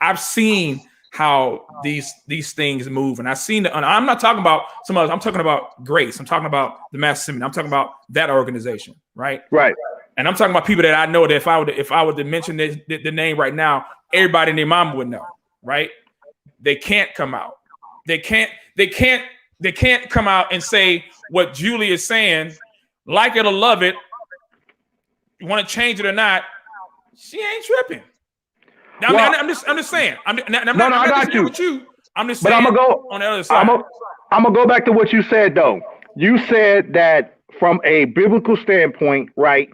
I've seen how these things move. And I've seen and I'm not talking about some others. I'm talking about Grace. I'm talking about the Mass Assembly. I'm talking about that organization, right? Right. And I'm talking about people that I know that if I were to mention the name right now, everybody and their mama would know, right? They can't come out. They can't come out and say what Julie is saying. Like it or love it, you want to change it or not, she ain't tripping. Now, I'm just saying. I'm not disagreeing with you. I'm just saying. But I'm gonna go on the other side. I'm gonna go back to what you said, though. You said that from a biblical standpoint, right?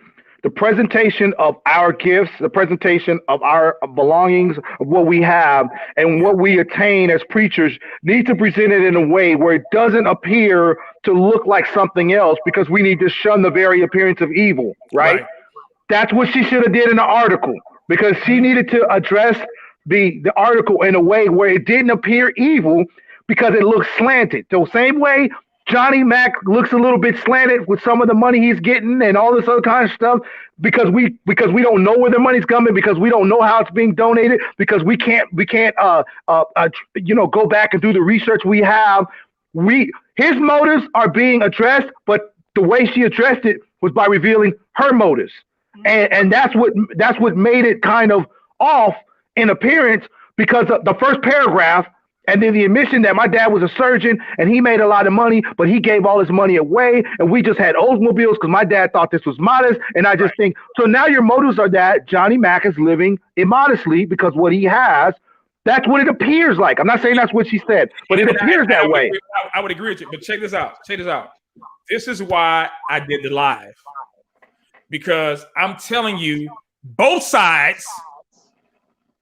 The presentation of our gifts, the presentation of our belongings, of what we have, and what we attain as preachers need to present it in a way where it doesn't appear to look like something else, because we need to shun the very appearance of evil, right? That's what she should have did in the article, because she needed to address the article in a way where it didn't appear evil, because it looks slanted. The same way Johnny Mac looks a little bit slanted with some of the money he's getting and all this other kind of stuff, because we don't know where the money's coming, because we don't know how it's being donated, because we can't go back and do the research we have. His motives are being addressed, but the way she addressed it was by revealing her motives, and that's what made it kind of off in appearance, because the first paragraph. And then the admission that my dad was a surgeon and he made a lot of money, but he gave all his money away. And we just had Oldsmobiles because my dad thought this was modest. And I just think, so now your motives are that Johnny Mac is living immodestly because what he has, that's what it appears like. I'm not saying that's what she said, but it appears that way. I would agree with you, but check this out. This is why I did the live, because I'm telling you, both sides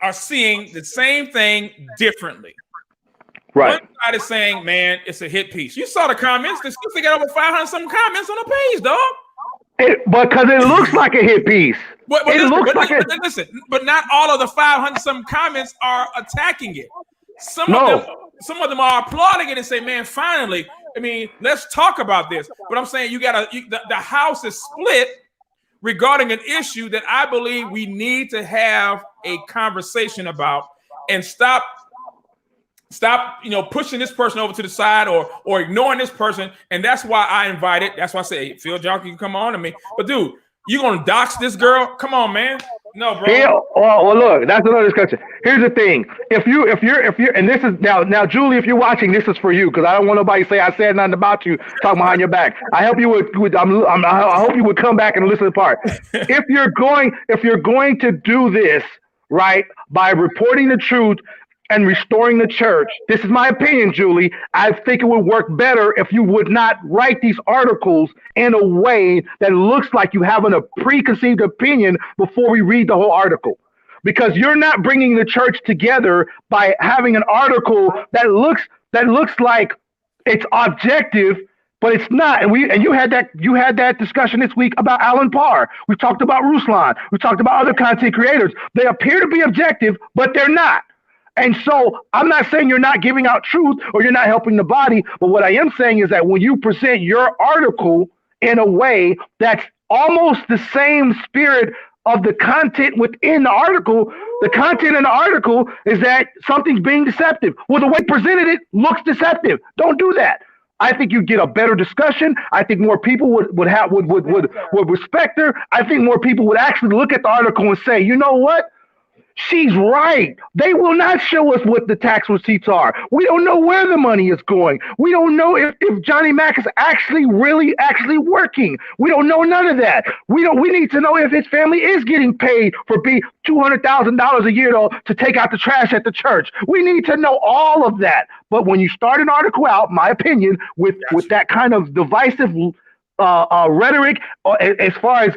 are seeing the same thing differently. Right. One side is saying, man, it's a hit piece. You saw the comments. They got over 500 some comments on the page, dog. Because it looks like a hit piece. But not all of the 500 some comments are attacking it. Some of them are applauding it and say, man, finally. I mean, let's talk about this. But I'm saying the house is split regarding an issue that I believe we need to have a conversation about, and stop pushing this person over to the side or ignoring this person. And that's why I invited. That's why I say, hey, Phil Johnson, you can come on to me. But dude, you gonna dox this girl? Come on, man. No, bro. Yeah, well, look, that's another discussion. Here's the thing: if you're, and this is now, Julie, if you're watching, this is for you, because I don't want nobody to say I said nothing about you, talking behind your back. I hope you would. I hope you would come back and listen to the part. If you're going to do this right by reporting the truth and restoring the church, this is my opinion, Julie, I think it would work better if you would not write these articles in a way that looks like you having a preconceived opinion before we read the whole article. Because you're not bringing the church together by having an article that looks like it's objective, but it's not. And you had that discussion this week about Alan Parr. We talked about Ruslan. We talked about other content creators. They appear to be objective, but they're not. And so I'm not saying you're not giving out truth or you're not helping the body, but what I am saying is that when you present your article in a way that's almost the same spirit of the content within the article, the content in the article is that something's being deceptive. Well, the way presented it looks deceptive. Don't do that. I think you get a better discussion. I think more people would respect her. I think more people would actually look at the article and say, you know what? She's right. They will not show us what the tax receipts are. We don't know where the money is going. We don't know if Johnny Mac is actually working. We don't know none of that. We need to know if his family is getting paid for $200,000 a year to take out the trash at the church. We need to know all of that. But when you start an article out, my opinion, with that kind of divisive rhetoric, as far as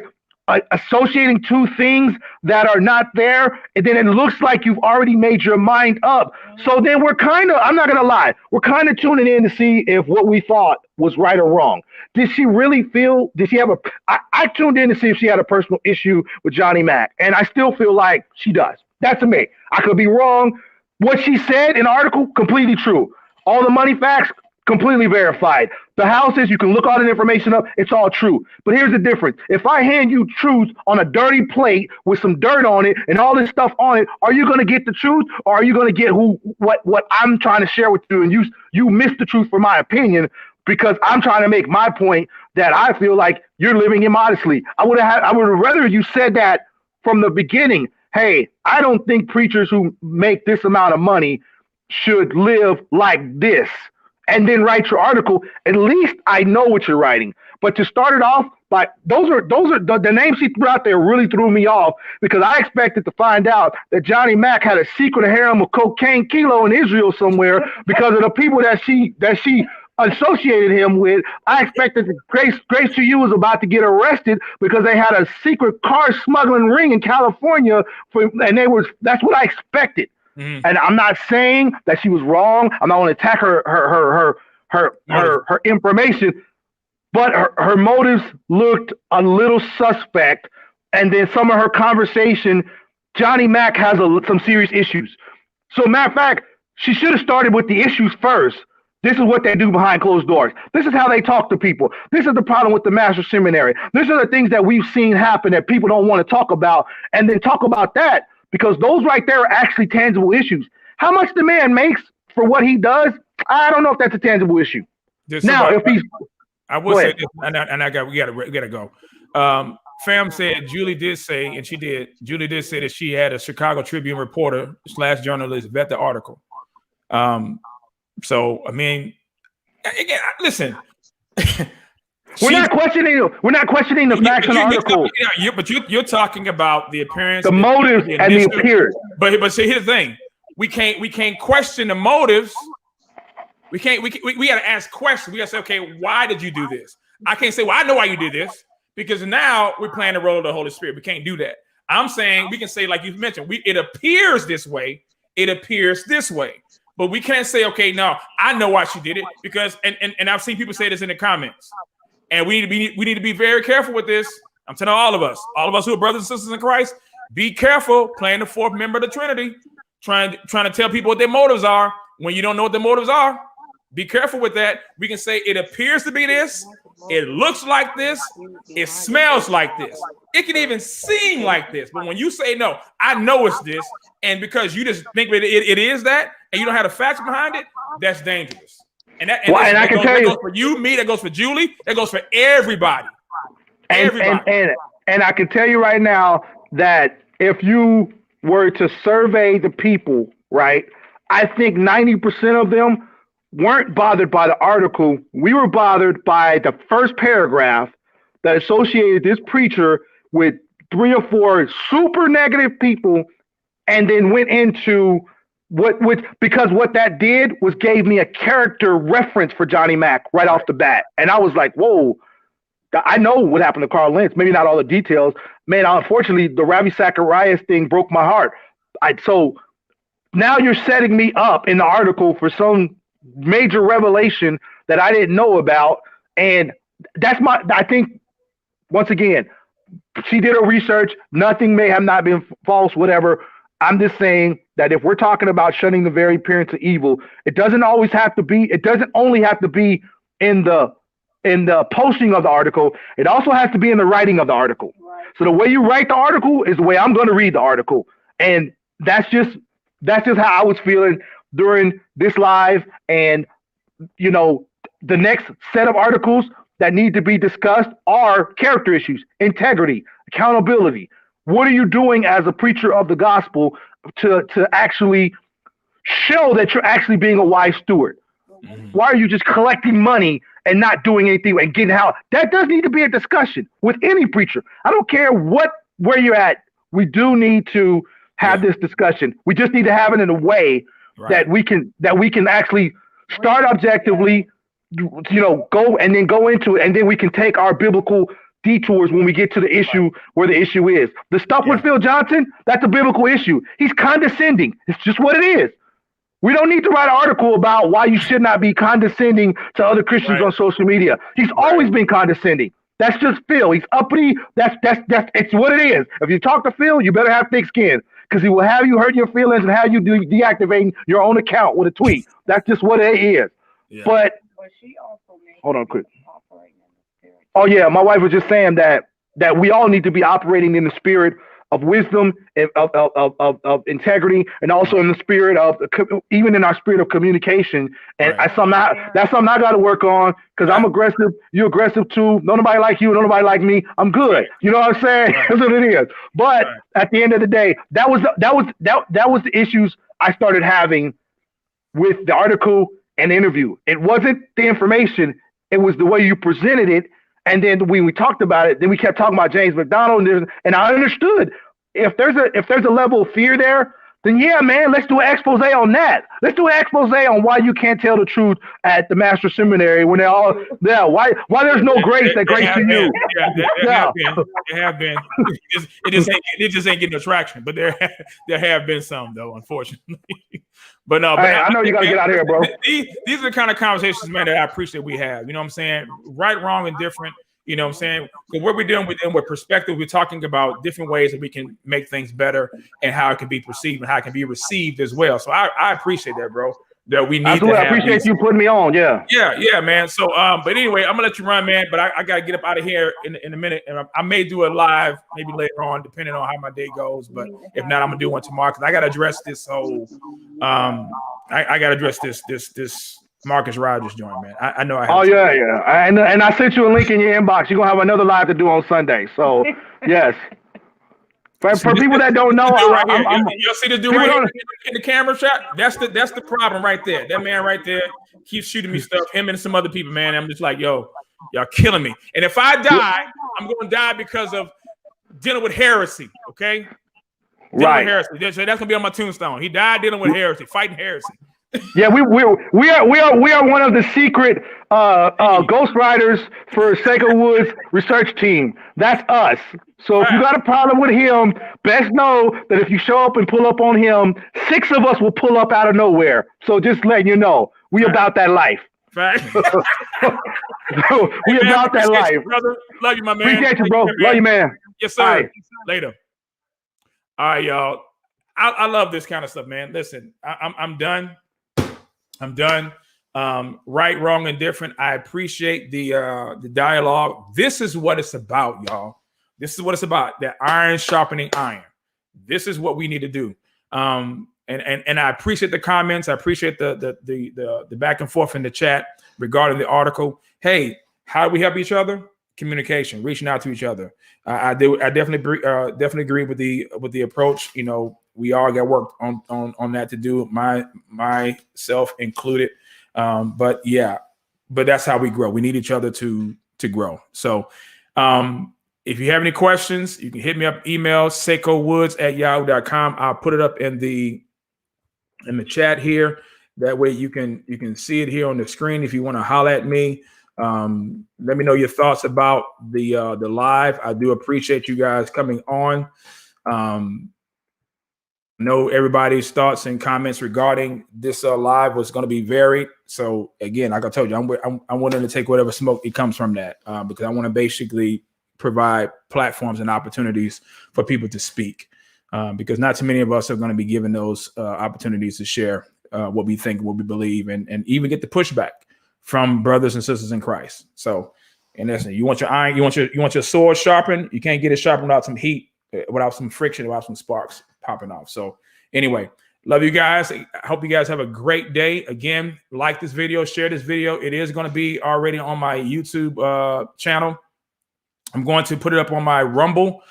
associating two things that are not there, and then it looks like you've already made your mind up. So then I'm not going to lie, we're kind of tuning in to see if what we thought was right or wrong. Did she have I tuned in to see if she had a personal issue with Johnny Mac, and I still feel like she does. That's to me. I could be wrong. What she said in the article, completely true. All the money facts, completely verified. The houses, you can look all the information up. It's all true. But here's the difference. If I hand you truth on a dirty plate with some dirt on it and all this stuff on it, are you going to get the truth, or are you going to get what I'm trying to share with you, and you miss the truth for my opinion because I'm trying to make my point that I feel like you're living immodestly. I would have rather you said that from the beginning. Hey, I don't think preachers who make this amount of money should live like this. And then write your article. At least I know what you're writing. But to start it off, like those are the names she threw out there really threw me off, because I expected to find out that Johnny Mac had a secret harem of cocaine kilo in Israel somewhere because of the people that she associated him with. I expected that Grace to You was about to get arrested because they had a secret car smuggling ring in California that's what I expected. Mm-hmm. And I'm not saying that she was wrong. I'm not going to attack her information, but her motives looked a little suspect. And then some of her conversation, Johnny Mac has some serious issues. So matter of fact, she should have started with the issues first. This is what they do behind closed doors. This is how they talk to people. This is the problem with the Master Seminary. These are the things that we've seen happen that people don't want to talk about, and then talk about that. Because those right there are actually tangible issues. How much the man makes for what he does, I don't know if that's a tangible issue. I will say this, and we gotta go. Fam said Julie did say, and she did. Julie did say that she had a Chicago Tribune reporter / journalist vet the article. So I mean, again, listen. We're not questioning the facts in the article. But you're talking about the appearance, the motives, and the appearance. But see, here's the thing: we can't question the motives. We got to ask questions. We got to say, okay, why did you do this? I can't say, well, I know why you did this, because now we're playing the role of the Holy Spirit. We can't do that. I'm saying we can say, like you mentioned, it appears this way. It appears this way. But we can't say, okay, no, I know why she did it, because and I've seen people say this in the comments. And we need to be very careful with this. I'm telling all of us who are brothers and sisters in Christ, be careful playing the fourth member of the Trinity, trying to tell people what their motives are when you don't know what their motives are. Be careful with that. We can say it appears to be this, it looks like this, it smells like this, it can even seem like this. But when you say no, I know it's this, and because you just think it is that, and you don't have the facts behind it, that's dangerous. And I can tell you, that goes for you, me, that goes for Julie, that goes for everybody. And I can tell you right now that if you were to survey the people, right, I think 90% of them weren't bothered by the article. We were bothered by the first paragraph that associated this preacher with 3 or 4 super negative people, and then went into because what that did was gave me a character reference for Johnny Mac right off the bat. And I was like, whoa, I know what happened to Carl Lentz. Maybe not all the details. Man, unfortunately, the Ravi Zacharias thing broke my heart. So now you're setting me up in the article for some major revelation that I didn't know about. And I think, once again, she did her research. Nothing may have not been false, whatever. I'm just saying that if we're talking about shunning the very appearance of evil, it doesn't only have to be in the posting of the article. It also has to be in the writing of the article. Right. So the way you write the article is the way I'm going to read the article. And that's just how I was feeling during this live. And, you know, the next set of articles that need to be discussed are character issues, integrity, accountability. What are you doing as a preacher of the gospel to actually show that you're actually being a wise steward? Mm-hmm. Why are you just collecting money and not doing anything and getting out? That does need to be a discussion with any preacher. I don't care where you're at. We do need to have this discussion. We just need to have it in a way that we can actually start objectively, you know, go into it, and then we can take our biblical detours when we get to the issue where the issue is. The stuff with Phil Johnson, that's a biblical issue. He's condescending. It's just what it is. We don't need to write an article about why you should not be condescending to other Christians on social media. He's always been condescending. That's just Phil. He's uppity. That's it's what it is. If you talk to Phil, you better have thick skin, because he will have you hurt your feelings and have you deactivating your own account with a tweet. That's just what it is. Yeah. But she also hold on quick. Oh yeah, my wife was just saying that we all need to be operating in the spirit of wisdom, of integrity, and also in the spirit of, even in our spirit of communication. And that's something I got to work on, because I'm aggressive. You're aggressive too. No nobody like you. No nobody like me. I'm good. You know what I'm saying? That's what it is. But at the end of the day, that was the issues I started having with the article and the interview. It wasn't the information. It was the way you presented it. And then when we talked about it, then we kept talking about James McDonald, and I understood if there's a level of fear there, then yeah, man, let's do an expose on that. Let's do an expose on wwhy you can't tell the truth at the Master Seminary when they're all there. Why there's no grace that grace to you? There have been. It just ain't getting attraction, but there have been some though, unfortunately. But no, I know you gotta get out of here, bro. These are the kind of conversations, man, that I appreciate we have. You know what I'm saying? Right, wrong, and different. You know what I'm saying? So what we're doing with perspective, we're talking about different ways that we can make things better and how it can be perceived and how it can be received as well. So I appreciate that, bro. That we need to have. I appreciate you putting me on. Yeah, man. So, but anyway, I'm gonna let you run, man. But I gotta get up out of here in a minute, and I may do a live maybe later on, depending on how my day goes. But if not, I'm gonna do one tomorrow, because I gotta address this whole. I gotta address this Marcus Rogers joint, man. I know I have. Oh yeah. And I sent you a link in your inbox. You're gonna have another live to do on Sunday. So yes. For people that don't know, you'll see the dude right here in the camera shot. That's the problem right there. That man right there keeps shooting me stuff. Him and some other people, man. I'm just like, yo, y'all killing me. And if I die, I'm going to die because of dealing with heresy. Okay, dealing with heresy. So that's gonna be on my tombstone. He died dealing with heresy, fighting heresy. Yeah, we are one of the secret ghostwriters for SaikoWoods research team. That's us. So if you got a problem with him, best know that if you show up and pull up on him, 6 of us will pull up out of nowhere. So just letting you know, we about that life. Right. We about that life. You, brother. Love you, my man. Appreciate you, bro. Love you, man. Yes, sir. Right. Later. All right, y'all. I love this kind of stuff, man. Listen, I'm done. I'm done. Right, wrong, and different. I appreciate the dialogue. This is what it's about, y'all. This is what it's about. That iron sharpening iron. This is what we need to do. And I appreciate the comments. I appreciate the back and forth in the chat regarding the article. Hey, how do we help each other? Communication, reaching out to each other. I definitely agree with the approach. You know, we all got work on that to do. Myself included. But that's how we grow. We need each other to grow. So, if you have any questions, you can hit me up, email SaikoWoods@yahoo.com. I'll put it up in the chat here. That way you can see it here on the screen if you want to holler at me. Let me know your thoughts about the live. I do appreciate you guys coming on. know everybody's thoughts and comments regarding this live was going to be varied. So again, like I told you, I'm willing to take whatever smoke it comes from that, because I want to basically provide platforms and opportunities for people to speak, because not too many of us are going to be given those opportunities to share what we think, what we believe, and even get the pushback from brothers and sisters in Christ. So in essence, you want your iron, you want your sword sharpened. You can't get it sharpened without some heat, without some friction, without some sparks popping off. So anyway, love you guys. I hope you guys have a great day. Again, like this video, share this video. It is going to be already on my YouTube channel. I'm going to put it up on my Rumble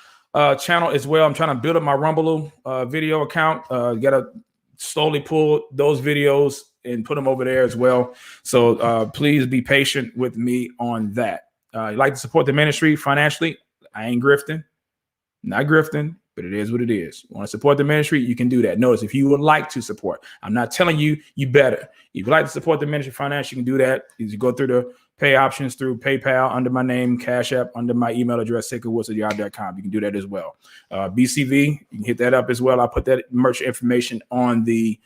channel as well. I'm trying to build up my Rumble video account. Got to slowly pull those videos and put them over there as well. So please be patient with me on that. You'd like to support the ministry financially? I ain't grifting. Not grifting, but it is what it is. You want to support the ministry? You can do that. Notice, if you would like to support, I'm not telling you you better. If you'd like to support the ministry financially, you can do that. You go through the pay options through PayPal under my name, Cash App under my email address, SaikoWoods@yahoo.com. You can do that as well. BCV, you can hit that up as well. I'll put that merch information on the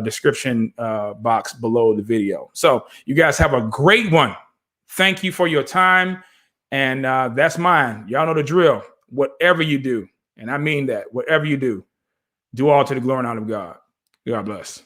description box below the video. So you guys have a great one. Thank you for your time. And that's mine. Y'all know the drill. Whatever you do, and I mean that, whatever you do, do all to the glory and honor of God. God bless.